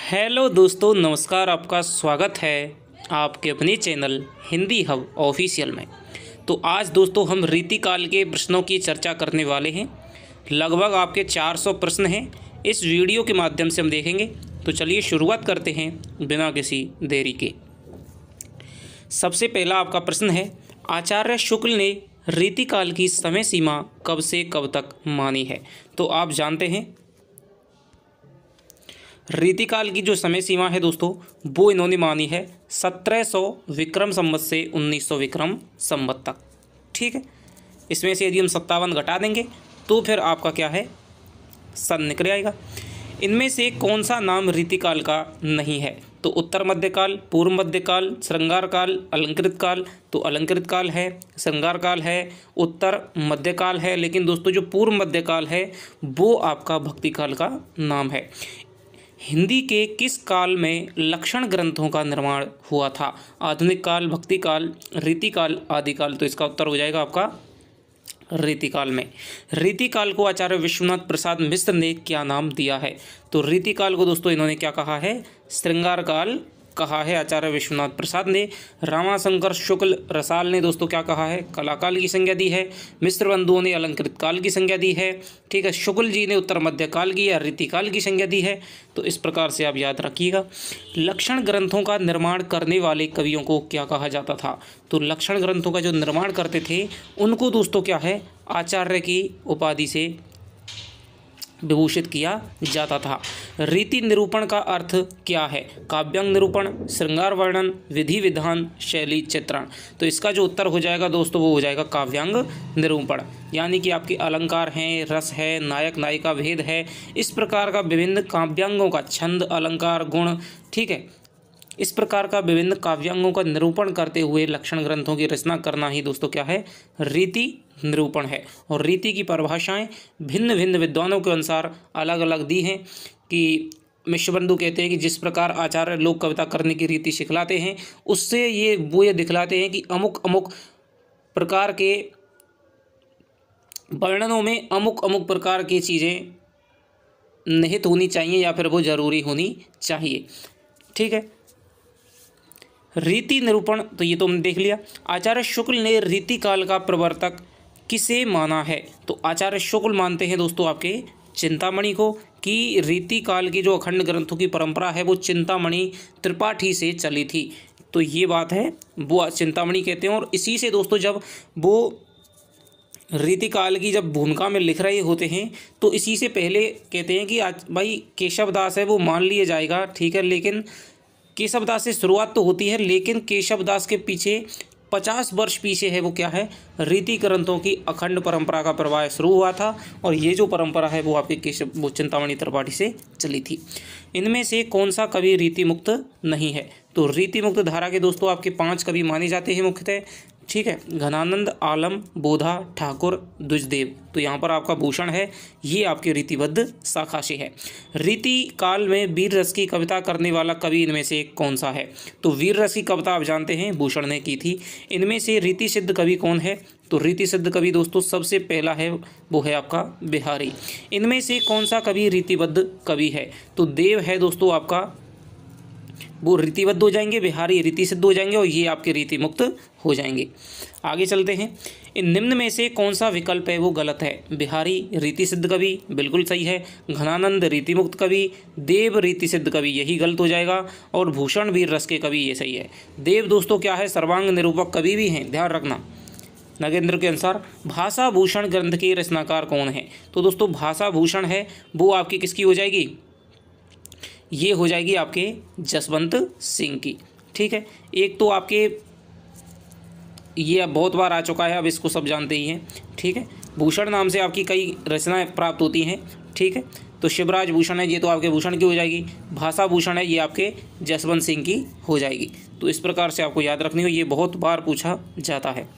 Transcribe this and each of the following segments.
Hello दोस्तों, नमस्कार। आपका स्वागत है आपके अपने चैनल हिंदी हब ऑफिशियल में। तो आज दोस्तों हम रीतिकाल के प्रश्नों की चर्चा करने वाले हैं। लगभग आपके 400 प्रश्न हैं, इस वीडियो के माध्यम से हम देखेंगे। तो चलिए शुरुआत करते हैं बिना किसी देरी के। सबसे पहला आपका प्रश्न है, आचार्य शुक्ल ने रीतिकाल की समय सीमा कब से कब तक मानी है? तो आप जानते हैं रीतिकाल की जो समय सीमा है दोस्तों, वो इन्होंने मानी है 1700 विक्रम संवत से 1900 विक्रम संवत तक। ठीक है, इसमें से यदि हम 57 घटा देंगे तो फिर आपका क्या है, सन निकल आएगा। इनमें से कौन सा नाम रीतिकाल का नहीं है? तो उत्तर मध्यकाल, पूर्व मध्यकाल, श्रृंगार काल, अलंकृत काल। तो अलंकृत काल है, श्रृंगार काल है, उत्तर मध्यकाल है, लेकिन दोस्तों जो पूर्व मध्यकाल है वो आपका भक्ति काल का नाम है। हिंदी के किस काल में लक्षण ग्रंथों का निर्माण हुआ था? आधुनिक काल, भक्ति काल, रीतिकाल, आदिकाल। तो इसका उत्तर हो जाएगा आपका रीतिकाल में। रीतिकाल को आचार्य विश्वनाथ प्रसाद मिश्र ने क्या नाम दिया है? तो रीतिकाल को दोस्तों इन्होंने क्या कहा है? श्रृंगार काल कहा है आचार्य विश्वनाथ प्रसाद ने। रामाशंकर शुक्ल रसाल ने दोस्तों क्या कहा है? कलाकाल की संज्ञा दी है। मिश्र बंधुओं ने अलंकृत काल की संज्ञा दी है। ठीक है, शुक्ल जी ने उत्तर मध्य काल की या रीतिकाल की संज्ञा दी है। तो इस प्रकार से आप याद रखिएगा। लक्षण ग्रंथों का निर्माण करने वाले कवियों को क्या कहा जाता था? तो लक्षण ग्रंथों का जो निर्माण करते थे उनको दोस्तों क्या है, आचार्य की उपाधि से विभूषित किया जाता था। रीति निरूपण का अर्थ क्या है? काव्यांग निरूपण, श्रृंगार वर्णन, विधि विधान, शैली चित्रण। तो इसका जो उत्तर हो जाएगा दोस्तों वो हो जाएगा काव्यांग निरूपण। यानी कि आपके अलंकार हैं, रस है, नायक नायिका भेद है, इस प्रकार का विभिन्न काव्यांगों का छंद, अलंकार, गुण, ठीक है, इस प्रकार का विभिन्न काव्यांगों का निरूपण करते हुए लक्षण ग्रंथों की रचना करना ही दोस्तों क्या है, रीति निरूपण है। और रीति की परिभाषाएं भिन्न भिन्न विद्वानों के अनुसार अलग अलग दी हैं। कि मिश्रबंधु कहते हैं कि जिस प्रकार आचार्य लोक कविता करने की रीति सिखलाते हैं उससे ये दिखलाते हैं कि अमुक अमुक प्रकार के वर्णनों में अमुक अमुक प्रकार की चीज़ें निहित होनी चाहिए या फिर वो जरूरी होनी चाहिए। ठीक है, रीति निरूपण तो ये तो हमने देख लिया। आचार्य शुक्ल ने रीतिकाल का प्रवर्तक किसे माना है? तो आचार्य शुक्ल मानते हैं दोस्तों आपके चिंतामणि को, कि रीतिकाल की जो अखंड ग्रंथों की परंपरा है वो चिंतामणि त्रिपाठी से चली थी। तो ये बात है, वो चिंतामणि कहते हैं। और इसी से दोस्तों जब वो रीतिकाल की जब भूमिका में लिख रहे होते हैं तो इसी से पहले कहते हैं कि आज भाई केशव दास है वो मान लिया जाएगा, ठीक है, लेकिन केशव दास से शुरुआत तो होती है, लेकिन केशव दास के पीछे 50 वर्ष पीछे है वो क्या है, रीति ग्रंथों की अखंड परंपरा का प्रवाह शुरू हुआ था। और ये जो परंपरा है वो आपके वो चिंतामणि त्रिपाठी से चली थी। इनमें से कौन सा कवि रीति मुक्त नहीं है? तो रीति मुक्त धारा के दोस्तों आपके 5 कवि माने जाते हैं मुख्यतः। ठीक है, घनानंद, आलम, बोधा, ठाकुर, द्विजदेव। तो यहाँ पर आपका भूषण है, ये आपके रीतिबद्ध शाखा से है। रीति काल में वीर रस की कविता करने वाला कवि इनमें से कौन सा है? तो वीर रस की कविता आप जानते हैं भूषण ने की थी। इनमें से रीति सिद्ध कवि कौन है? तो रीति सिद्ध कवि दोस्तों सबसे पहला है वो है आपका बिहारी। इनमें से कौन सा कवि रीतिबद्ध कवि है? तो देव है दोस्तों आपका, वो रीतिबद्ध हो जाएंगे, बिहारी रीति सिद्ध हो जाएंगे और ये आपके रीति मुक्त हो जाएंगे। आगे चलते हैं। इन निम्न में से कौन सा विकल्प है वो गलत है? बिहारी रीति सिद्ध कवि बिल्कुल सही है, घनानंद रीति मुक्त कवि, देव रीति सिद्ध कवि यही गलत हो जाएगा, और भूषण वीर रस के कवि ये सही है। देव दोस्तों क्या है, सर्वांग निरूपक कवि भी हैं, ध्यान रखना। नगेंद्र के अनुसार भाषा भूषण ग्रंथ के रचनाकार कौन है? तो दोस्तों भाषा भूषण है वो आपकी किसकी हो जाएगी, ये हो जाएगी आपके जसवंत सिंह की। ठीक है, एक तो आपके ये अब बहुत बार आ चुका है, अब इसको सब जानते ही हैं। ठीक है, भूषण नाम से आपकी कई रचनाएं प्राप्त होती हैं। ठीक है, तो शिवराज भूषण है, ये तो आपके भूषण की हो जाएगी। भाषा भूषण है, ये आपके जसवंत सिंह की हो जाएगी। तो इस प्रकार से आपको याद रखनी हो, ये बहुत बार पूछा जाता है।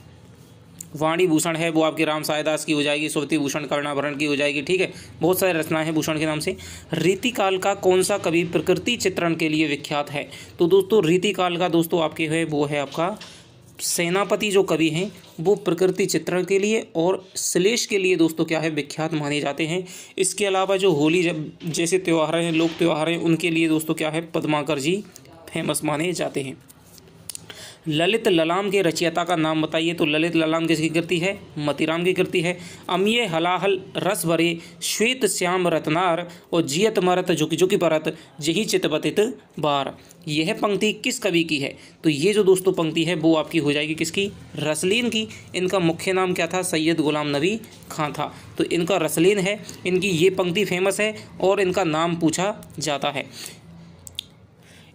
वाणी भूषण है वो आपके राम सायदास की हो जाएगी। सुरति भूषण कर्णाभरण की हो जाएगी। ठीक है, बहुत सारी रचनाएं हैं भूषण के नाम से। रीतिकाल का कौन सा कवि प्रकृति चित्रण के लिए विख्यात है? तो दोस्तों रीतिकाल का दोस्तों आपके है वो है आपका सेनापति जो कवि हैं वो प्रकृति चित्रण के लिए और श्लेष के लिए दोस्तों क्या है विख्यात माने जाते हैं। इसके अलावा जो होली जैसे त्यौहार हैं, लोक त्यौहार हैं, उनके लिए दोस्तों क्या है पद्माकर जी फेमस माने जाते हैं। ललित ललाम के रचयिता का नाम बताइए। तो ललित ललाम किसकी कृति है? मतीराम की कृति है। अमिये हलाहल रस भरे श्वेत श्याम रत्नार और जियत मरत झुकी झुकी परत जही चितबतित बार। यह पंक्ति किस कवि की है? तो ये जो दोस्तों पंक्ति है वो आपकी हो जाएगी किसकी? रसलीन की। इनका मुख्य नाम क्या था? सैयद गुलाम नबी खां था। तो इनका रसलीन है, इनकी ये पंक्ति फेमस है और इनका नाम पूछा जाता है।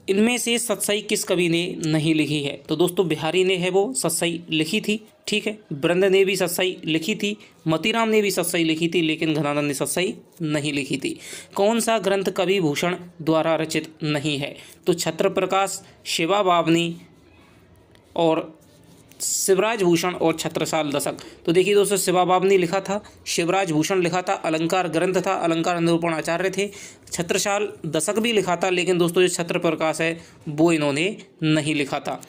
इनमें से सतसई किस कवि ने नहीं लिखी है? तो दोस्तों बिहारी ने है वो सतसई लिखी थी, ठीक है। ब्रंद ने भी सतसई लिखी थी, मतीराम ने भी सतसई लिखी थी, लेकिन घनानंद ने सतसई नहीं लिखी थी। कौन सा ग्रंथ कवि भूषण द्वारा रचित नहीं है? तो छत्र प्रकाश, शिवा बावनी और शिवराज भूषण और छत्रसाल दशक। तो देखिए दोस्तों, शिवा बावनी लिखा था, शिवराज भूषण लिखा था, अलंकार ग्रंथ था, अलंकार निरूपण आचार्य थे। छत्रसाल दशक भी लिखा था, लेकिन दोस्तों जो छत्र प्रकाश है वो इन्होंने नहीं लिखा था।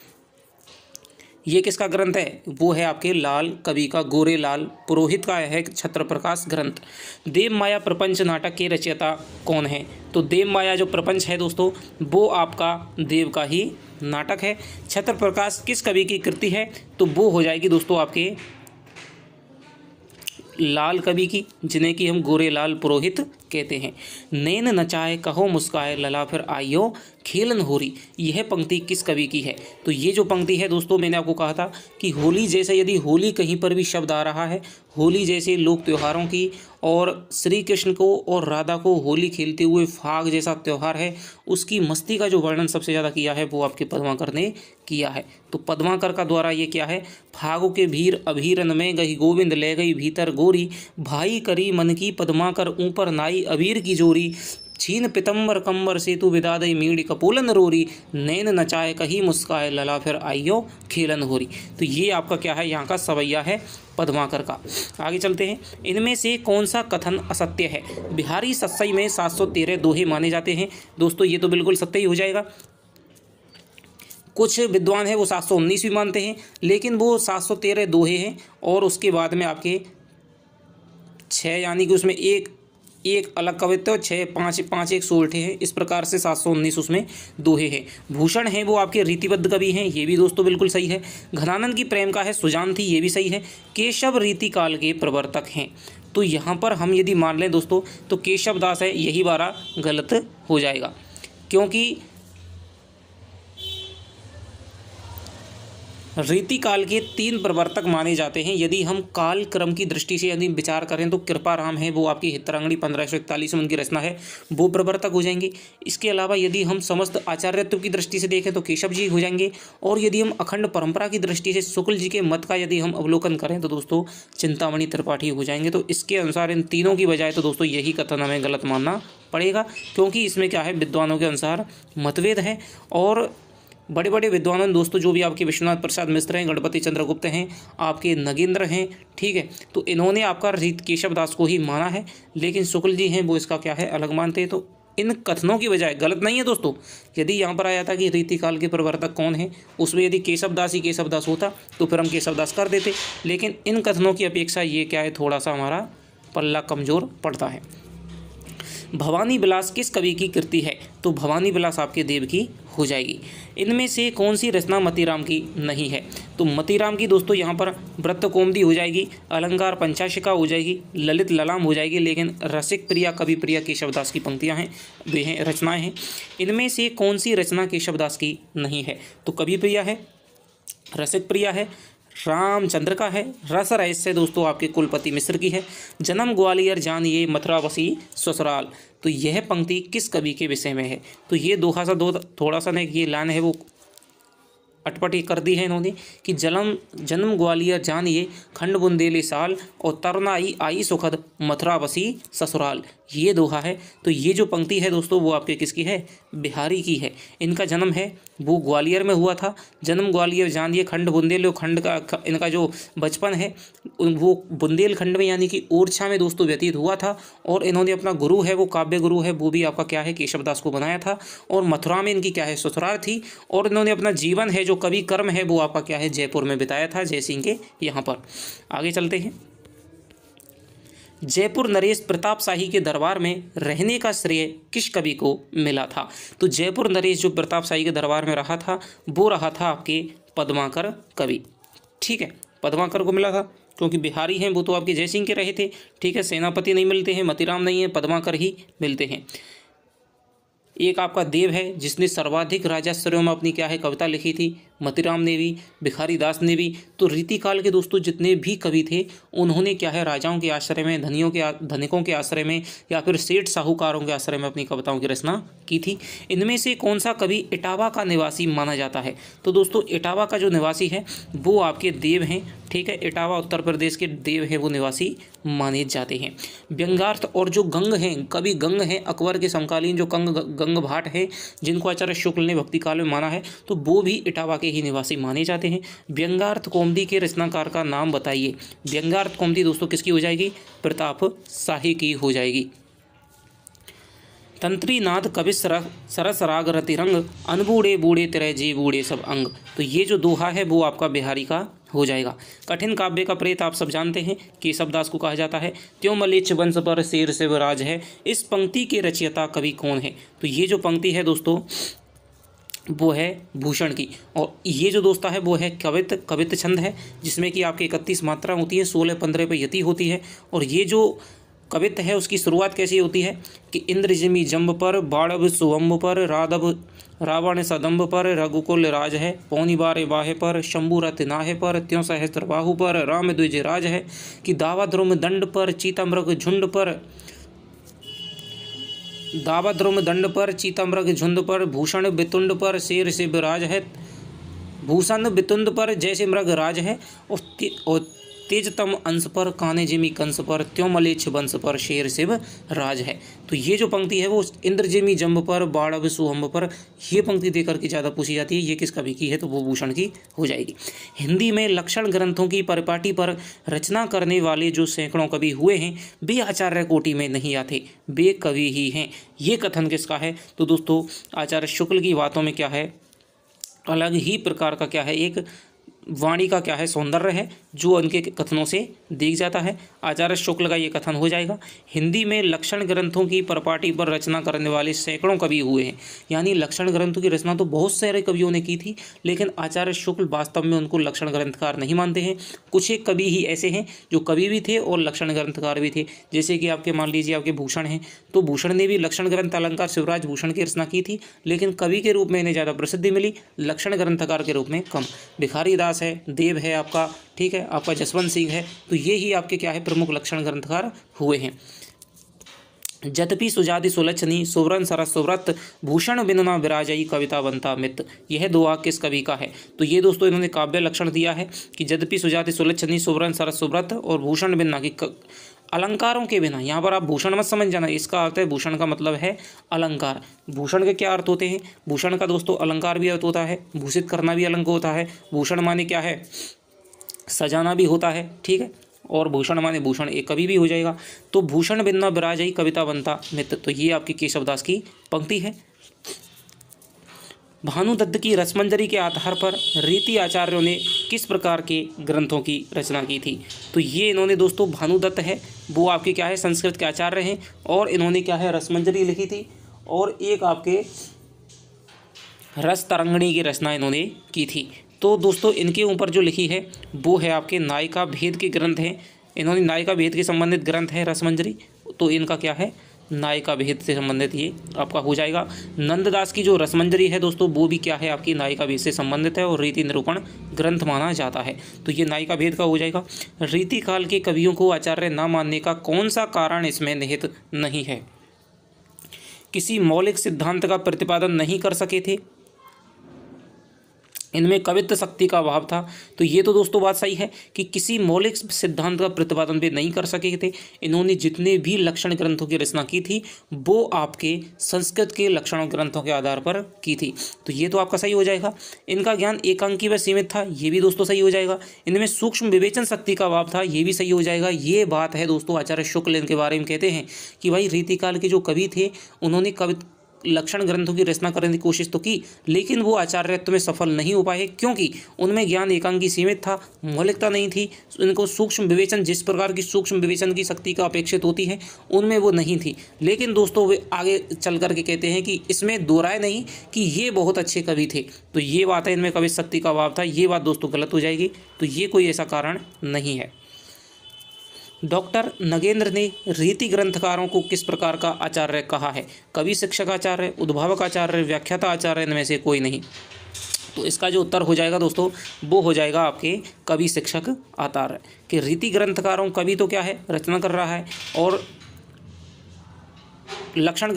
ये किसका ग्रंथ है? वो है आपके लाल कवि का, गोरे लाल पुरोहित का है छत्र प्रकाश ग्रंथ। देव माया प्रपंच नाटक के रचयिता कौन है? तो देव माया जो प्रपंच है दोस्तों वो आपका देव का ही नाटक है। छत्र प्रकाश किस कवि की कृति है? तो वो हो जाएगी दोस्तों आपके लाल कवि की, जिन्हें कि हम गोरे लाल पुरोहित कहते हैं। नैन नचाए कहो मुस्काए लला फिर आइयो खेलन होरी, यह पंक्ति किस कवि की है? तो ये जो पंक्ति है दोस्तों, मैंने आपको कहा था कि होली जैसे यदि होली कहीं पर भी शब्द आ रहा है, होली जैसे लोक त्योहारों की और श्री कृष्ण को और राधा को होली खेलते हुए फाग जैसा त्यौहार है, उसकी मस्ती का जो वर्णन सबसे ज़्यादा किया है वो आपके पद्माकर ने किया है। तो पद्माकर का द्वारा ये क्या है? फागु के भीर अभीरन में गई गोविंद ले गई भीतर गोरी, भाई करी मन की पद्माकर ऊपर नाई अबीर की जोरी, छीन पितंबर कंबर सेतु विदादई मीड़ी कपूलन रोरी, नैन नचाए कही मुस्काए लला फिर आइयो खेलन होरी। तो ये आपका क्या है? यहाँ का सवैया है पद्माकर का। आगे चलते हैं। इनमें से कौन सा कथन असत्य है? बिहारी सतसई में 713 दोहे माने जाते हैं। दोस्तों ये तो बिल्कुल सत्य ही हो जाएगा। कुछ विद्वान हैं वो 719 भी मानते हैं, लेकिन वो 713 दोहे हैं और उसके बाद में आपके 6 यानी कि उसमें एक अलग कवित्व और 6 5 एक सोल्टे हैं। इस प्रकार से 719 उसमें दोहे हैं। भूषण हैं वो आपके रीतिबद्ध कवि हैं, ये भी दोस्तों बिल्कुल सही है। घनानंद की प्रेम का है सुजान थी, ये भी सही है। केशव रीति काल के प्रवर्तक हैं। तो यहाँ पर हम यदि मान लें दोस्तों तो केशव दास है, यही बारा गलत हो जाएगा, क्योंकि रीति काल के 3 प्रवर्तक माने जाते हैं। यदि हम काल क्रम की दृष्टि से यदि विचार करें तो कृपाराम है वो आपकी हितरंगणी 1541 में उनकी रचना है, वो प्रवर्तक हो जाएंगे। इसके अलावा यदि हम समस्त आचार्यत्व की दृष्टि से देखें तो केशव जी हो जाएंगे, और यदि हम अखंड परंपरा की दृष्टि से शुक्ल जी के मत का यदि हम अवलोकन करें तो दोस्तों चिंतामणि त्रिपाठी हो जाएंगे। तो इसके अनुसार इन तीनों की बजाय तो दोस्तों यही कथन हमें गलत मानना पड़ेगा, क्योंकि इसमें क्या है विद्वानों के अनुसार मतभेद है। और बड़े बड़े विद्वान दोस्तों जो भी आपके विश्वनाथ प्रसाद मिश्र हैं, गणपति चंद्रगुप्त हैं, आपके नगेंद्र हैं, ठीक है, तो इन्होंने आपका केशव दास को ही माना है, लेकिन शुक्ल जी हैं वो इसका क्या है अलग मानते हैं। तो इन कथनों की बजाय गलत नहीं है दोस्तों। यदि यहाँ पर आया था कि रीतिकाल के प्रवर्तक कौन है, उसमें यदि केशव दास ही केशव दास होता तो फिर हम केशव दास कर देते, लेकिन इन कथनों की अपेक्षा ये क्या है थोड़ा सा हमारा पल्ला कमज़ोर पड़ता है। भवानी विलास किस कवि की कृति है? तो भवानी विलास आपके देव की हो जाएगी। इनमें से कौन सी रचना मतीराम की नहीं है? तो मतीराम की दोस्तों यहाँ पर व्रत कौमुदी हो जाएगी, अलंकार पंचाशिका हो जाएगी, ललित ललाम हो जाएगी, लेकिन रसिक प्रिया कवि प्रिया केशवदास की पंक्तियाँ हैं, वे हैं रचनाएँ हैं। इनमें से कौन सी रचना केशवदास की नहीं है? तो कवि प्रिया है, रसिक प्रिया है, रामचंद्र का है, रस रहस्य दोस्तों आपके कुलपति मिश्र की है, जन्म ग्वालियर जानिए मथुरा बसी ससुराल। तो यह पंक्ति किस कवि के विषय में है? तो ये दो थोड़ा सा ने ये लाइन है वो अटपटी कर दी है इन्होंने कि जन्म ग्वालियर जानिए खंड बुंदेली साल और तरनाई आई सुखद मथुरा बसी ससुराल, ये दोहा है। तो ये जो पंक्ति है दोस्तों वो आपके किसकी है? बिहारी की है। इनका जन्म है वो ग्वालियर में हुआ था, जन्म ग्वालियर जानिए खंड बुंदेल खंड का इनका जो बचपन है वो बुंदेलखंड में यानी कि ओरछा में दोस्तों व्यतीत हुआ था, और इन्होंने अपना गुरु है वो काव्य गुरु है वो भी आपका क्या है केशवदास को बनाया था, और मथुरा में इनकी क्या है ससुराल थी, और इन्होंने अपना जीवन है जो जो कवि कर्म है वो आपका क्या है, जयपुर में बिताया था जयसिंह के यहाँ पर। आगे चलते हैं। जयपुर नरेश प्रताप शाही के दरबार में रहने का श्रेय किस कवि को मिला था? तो जयपुर नरेश जो प्रताप शाही के दरबार में रहा था वो रहा था आपके पद्माकर कवि। ठीक है, पद्माकर को मिला था क्योंकि बिहारी हैं वो तो आपके जयसिंह के रहे थे। ठीक है, सेनापति नहीं मिलते हैं, मतीराम नहीं है, पद्माकर ही मिलते हैं। एक आपका देव है जिसने सर्वाधिक राजाश्रयों में अपनी क्या है कविता लिखी थी, मतीराम ने भी, भिखारी दास ने भी। तो रीतिकाल के दोस्तों जितने भी कवि थे उन्होंने क्या है राजाओं के आश्रय में, धनिकों के आश्रय में या फिर सेठ साहूकारों के आश्रय में अपनी कविताओं की रचना की थी। इनमें से कौन सा कवि इटावा का निवासी माना जाता है? तो दोस्तों इटावा का जो निवासी है वो आपके देव हैं। ठीक है, इटावा उत्तर प्रदेश के देव हैं, वो निवासी माने जाते हैं। व्यंग्यार्थ और जो गंग हैं, कवि गंग हैं अकबर के समकालीन जो गंग भाट हैं जिनको आचार्य शुक्ल ने भक्ति काल में माना है, तो वो भी इटावा के ही निवासी माने जाते हैं। व्यंग्यार्थ कौमुदी के रचनाकार का नाम बताइए। व्यंग्यार्थ कौमुदी दोस्तों किसकी हो जाएगी? प्रताप शाही की हो जाएगी। तंत्री नाद कवि सरस राग रतिरंग अनबूढ़े बूढ़े तेरे जी बूढ़े सब अंग। तो ये जो दोहा है वो आपका बिहारी का हो जाएगा। कठिन काव्य का प्रेत आप सब जानते हैं केशवदास को कहा जाता है। त्यों मलेच्छ वंश पर शेर शिवराज है, इस पंक्ति के रचयिता कवि कौन है? तो ये जो पंक्ति है दोस्तों वो है भूषण की। और ये जो दोस्ता है वो है कवित छंद है जिसमें कि आपकी 31 मात्रा होती है, 16-15 पे यति होती है। और ये जो कवित है उसकी शुरुआत कैसी होती है कि इंद्रजिमी जम्ब पर, बाड़ब सुवम्ब पर, रावण सदम्ब पर, रघुकुल राज है, पौनी बारे वाहे पर, शंभु रथ नाहे पर, त्यों सहस्त्र बाहु पर, राम द्विज राज है, कि दावा ध्रुम दंड पर, चीतामृग झुंड पर, दावा ध्रुम दंड पर, चीतामृग झुंड पर, भूषण बितुंड पर, शेर शिवराज है, भूषण बितुंड पर जैसे मृग राज है, और तेजतम अंश पर, काने जिमी कंस पर, त्यों मलेच्छ वंश पर, शेर शिव राज है। तो ये जो पंक्ति है वो इंद्रजिमी जम्ब पर, बाड़ब सुहम्ब पर, ये पंक्ति देकर के ज़्यादा पूछी जाती है। ये किस कवि की है? तो वो भूषण की हो जाएगी। हिंदी में लक्षण ग्रंथों की परिपाटी पर रचना करने वाले जो सैकड़ों कवि हुए हैं वे आचार्य कोटि में नहीं आते, वे कवि ही हैं। ये कथन किसका है? तो दोस्तों आचार्य शुक्ल की बातों में क्या है, अलग ही प्रकार का क्या है, एक वाणी का क्या है सौंदर्य है जो उनके कथनों से दिख जाता है। आचार्य शुक्ल का ये कथन हो जाएगा। हिंदी में लक्षण ग्रंथों की परिपाटी पर रचना करने वाले सैकड़ों कवि हुए हैं। यानी लक्षण ग्रंथों की रचना तो बहुत सारे कवियों ने की थी, लेकिन आचार्य शुक्ल वास्तव में उनको लक्षण ग्रंथकार नहीं मानते हैं। कुछ एक कवि ही ऐसे हैं जो कवि भी थे और लक्षण ग्रंथकार भी थे। जैसे कि आपके मान लीजिए आपके भूषण हैं, तो भूषण ने भी लक्षण ग्रंथ अलंकार शिवराज भूषण की रचना की थी, लेकिन कवि के रूप में इन्हें ज़्यादा प्रसिद्धि मिली, लक्षण ग्रंथकार के रूप में कम। भिखारी दास है, देव है आपका, ठीक है, आपका जसवंत सिंह है। तो ये ही आपके क्या है प्रमुख लक्षण ग्रंथकार हुए हैं। जतपि सुजाति सुलक्षणी सुवरन सरस सुव्रत भूषण बिनना विराजई कविता बनता मित। यह दुआ किस कवि का है? तो ये दोस्तों इन्होंने काव्य लक्षण दिया है कि जतपि सुजाति सुलक्षणी सुवरन सरस सुव्रत और भूषण बिनना की अलंकारों के बिना। यहाँ पर आप भूषण मत समझ जाना, इसका अर्थ है भूषण का मतलब है अलंकार। भूषण के क्या अर्थ होते हैं? भूषण का दोस्तों अलंकार भी अर्थ होता है, भूषित करना भी अलंकार होता है। भूषण माने क्या है? सजाना भी होता है, ठीक है, और भूषण माने भूषण एक कवि भी हो जाएगा। तो भूषण बिन्ना विराजई कविता बनता मित्र, तो ये आपकी केशवदास की पंक्ति है। भानुदत्त की रसमंजरी के आधार पर रीति आचार्यों ने किस प्रकार के ग्रंथों की रचना की थी? तो ये इन्होंने दोस्तों भानुदत्त है वो आपके क्या है संस्कृत के आचार्य हैं, और इन्होंने क्या है रसमंजरी लिखी थी, और एक आपके रस तरंगिणी की रचना इन्होंने की थी। तो दोस्तों इनके ऊपर जो लिखी है वो है आपके नायिका भेद के ग्रंथ हैं। इन्होंने नायिका भेद के संबंधित ग्रंथ है रसमंजरी, तो इनका क्या है नायिका भेद से संबंधित ये आपका हो जाएगा। नंददास की जो रसमंजरी है दोस्तों वो भी क्या है आपकी नायिका भेद से संबंधित है और रीति निरूपण ग्रंथ माना जाता है, तो ये नायिका भेद का हो जाएगा। रीति काल के कवियों को आचार्य न मानने का कौन सा कारण इसमें निहित नहीं है? किसी मौलिक सिद्धांत का प्रतिपादन नहीं कर सके थे, इनमें कवित्व शक्ति का अभाव था। तो ये तो दोस्तों बात सही है कि किसी मौलिक सिद्धांत का प्रतिपादन भी नहीं कर सके थे। इन्होंने जितने भी लक्षण ग्रंथों की रचना की थी वो आपके संस्कृत के लक्षण ग्रंथों के आधार पर की थी, तो ये तो आपका सही हो जाएगा। इनका ज्ञान एकांकी व सीमित था, ये भी दोस्तों सही हो जाएगा। इनमें सूक्ष्म विवेचन शक्ति का अभाव था, ये भी सही हो जाएगा। ये बात है दोस्तों आचार्य शुक्ल इनके बारे में कहते हैं कि भाई रीतिकाल के जो कवि थे उन्होंने लक्षण ग्रंथों की रचना करने की कोशिश तो की, लेकिन वो आचार्यत्व में सफल नहीं हो पाए, क्योंकि उनमें ज्ञान एकांकी सीमित था, मौलिकता नहीं थी, उनको सूक्ष्म विवेचन, जिस प्रकार की सूक्ष्म विवेचन की शक्ति का अपेक्षित होती है, उनमें वो नहीं थी। लेकिन दोस्तों वे आगे चल करके कहते हैं कि इसमें दो राय नहीं कि ये बहुत अच्छे कवि थे, तो ये बात है इनमें कवि शक्ति का अभाव था, ये बात दोस्तों गलत हो जाएगी। तो ये कोई ऐसा कारण नहीं है। डॉक्टर नगेंद्र ने रीति ग्रंथकारों को किस प्रकार का आचार्य कहा है? कवि, शिक्षक आचार्य, उद्भावक आचार्य, व्याख्याता आचार्य, इनमें से कोई नहीं। तो इसका जो उत्तर हो जाएगा दोस्तों वो हो जाएगा आपके कवि, शिक्षक, आचार्य। कि रीति ग्रंथकारों, कवि तो क्या है, रचना कर रहा है, और लक्षण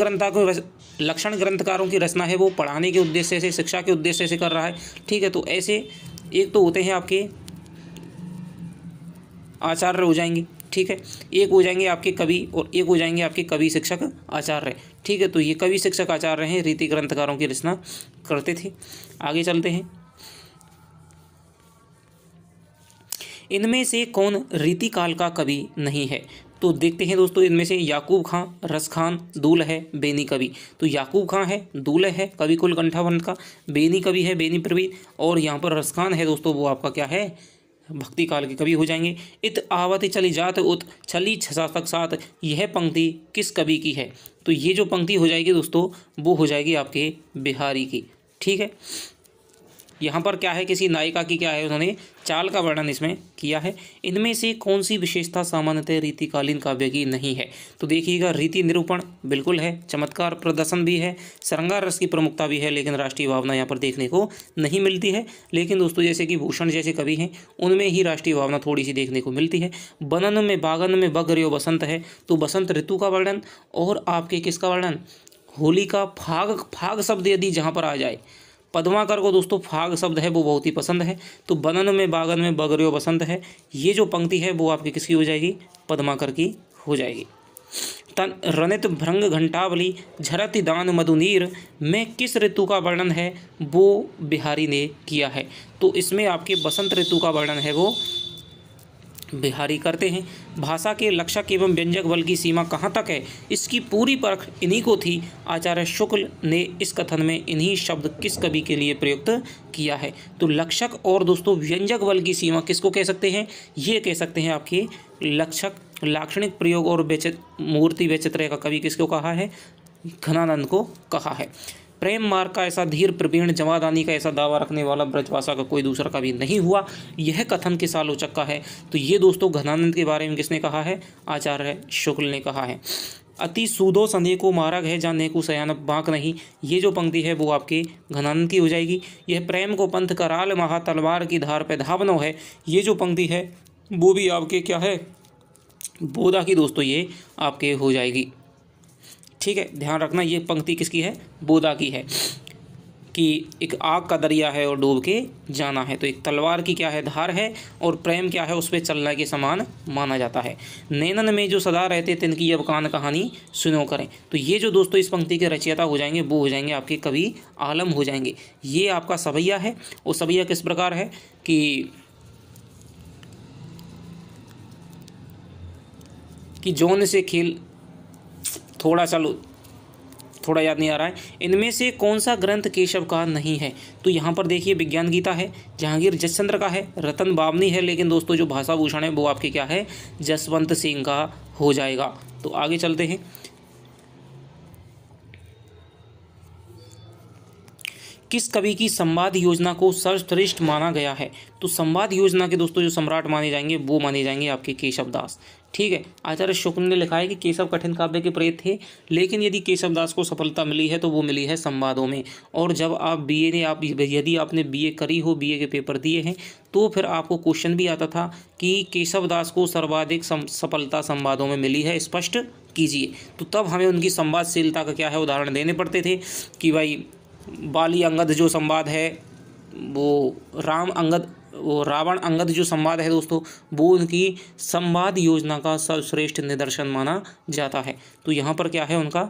ग्रंथकारों की रचना है वो पढ़ाने के उद्देश्य से, शिक्षा के उद्देश्य से कर रहा है। ठीक है, तो ऐसे एक तो होते हैं आपके आचार्य हो जाएंगे, ठीक है, एक हो जाएंगे आपके कवि और एक हो जाएंगे आपके कवि, शिक्षक, आचार्य। ठीक है, तो ये कवि, शिक्षक, आचार्य हैं, रीति ग्रंथकारों की रचना करते थे। आगे चलते हैं। इनमें से कौन रीति काल का कवि नहीं है? तो देखते हैं दोस्तों, इनमें से याकूब खां, रस खान, दूल है, बेनी कवि। तो याकूब खां है, दूल है कवि कुल कंठावंत का, बेनी कवि है, बेनी प्रवीण, और यहाँ पर रस खान है दोस्तों, वो आपका क्या है, भक्ति काल के कवि हो जाएंगे। इत आवति चली जात उत छली छसातक सात, यह पंक्ति किस कवि की है? तो ये जो पंक्ति हो जाएगी दोस्तों वो हो जाएगी आपके बिहारी की। ठीक है, यहाँ पर क्या है, किसी नायिका की क्या है, उन्होंने चाल का वर्णन इसमें किया है। इनमें से कौन सी विशेषता सामान्यतः रीतिकालीन काव्य की नहीं है? तो देखिएगा, रीति निरूपण बिल्कुल है, चमत्कार प्रदर्शन भी है, श्रृंगार रस की प्रमुखता भी है, लेकिन राष्ट्रीय भावना यहाँ पर देखने को नहीं मिलती है। लेकिन दोस्तों जैसे कि भूषण जैसे कवि हैं उनमें ही राष्ट्रीय भावना थोड़ी सी देखने को मिलती है। बनन में बागन में बग रयो बसंत है, तो बसंत ऋतु का वर्णन, और आपके किसका वर्णन, होली का फाग शब्द यदि जहाँ पर आ जाए, पद्माकर को दोस्तों फाग शब्द है वो बहुत ही पसंद है, तो बनन में बागन में बगरियो बसंत है, ये जो पंक्ति है वो आपकी किसकी हो जाएगी, पद्माकर की हो जाएगी। तन रनित भृंग घंटावली झरति दान मधुनीर में किस ऋतु का वर्णन है, वो बिहारी ने किया है। तो इसमें आपके बसंत ऋतु का वर्णन है वो बिहारी करते हैं। भाषा के लक्षक एवं व्यंजक बल की सीमा कहाँ तक है, इसकी पूरी परख इन्हीं को थी। आचार्य शुक्ल ने इस कथन में इन्हीं शब्द किस कवि के लिए प्रयुक्त किया है? तो लक्षक और दोस्तों व्यंजक बल की सीमा किसको कह सकते हैं, ये कह सकते हैं आपके लक्षक, लाक्षणिक प्रयोग और मूर्ति वैचित्र्य का कवि किसको कहा है, घनानंद को कहा है। प्रेम मार्ग का ऐसा धीर प्रवीण जमादानी का ऐसा दावा रखने वाला ब्रजभाषा का कोई दूसरा कवि नहीं हुआ, यह कथन किस आलोचक का है? तो ये दोस्तों घनानंद के बारे में किसने कहा है, आचार्य शुक्ल ने कहा है। अति सूदो संधे को मार्ग है जाने को सयान बांक नहीं, ये जो पंक्ति है वो आपके घनानंद की हो जाएगी। यह प्रेम को पंथ कराल महा तलवार की धार पे धावनो है, ये जो पंक्ति है वो भी आपके क्या है, बोधा की दोस्तों ये आपके हो जाएगी। ठीक है, ध्यान रखना ये पंक्ति किसकी है, बोधा की है, कि एक आग का दरिया है और डूब के जाना है, तो एक तलवार की क्या है, धार है, और प्रेम क्या है, उस पर चलने के समान माना जाता है। नैनन में जो सदा रहते तिनकी अब कान कहानी सुनो करें, तो ये जो दोस्तों इस पंक्ति के रचयिता हो जाएंगे वो हो जाएंगे आपके कवि आलम हो जाएंगे। ये आपका सवैया है, और सवैया किस प्रकार है कि जौन से खेल, थोड़ा याद नहीं आ रहा है। इनमें से कौन सा ग्रंथ केशव का नहीं है? तो यहाँ पर देखिए, विज्ञान गीता है, जहांगीर जसचंद्र का है, रतन बावनी है, लेकिन दोस्तों जो भाषा भूषण है वो आपके क्या है, जसवंत सिंह का हो जाएगा। तो आगे चलते हैं। किस कवि की संवाद योजना को सर्वश्रेष्ठ माना गया है? तो संवाद योजना के दोस्तों जो सम्राट माने जाएंगे वो माने जाएंगे आपके केशव दास। ठीक है, आचार्य शुक्ल ने लिखा है कि केशव कठिन काव्य के प्रेत थे, लेकिन यदि केशव दास को सफलता मिली है तो वो मिली है संवादों में। और जब आप यदि आपने बीए करी हो, बीए के पेपर दिए हैं, तो फिर आपको क्वेश्चन भी आता था कि केशव दास को सर्वाधिक सफलता संवादों में मिली है, स्पष्ट कीजिए। तो तब हमें उनकी संवादशीलता का क्या है, उदाहरण देने पड़ते थे कि भाई बाली अंगद जो संवाद है, वो रावण अंगद जो संवाद है दोस्तों, वो उनकी संवाद योजना का सर्वश्रेष्ठ निदर्शन माना जाता है। तो यहाँ पर क्या है उनका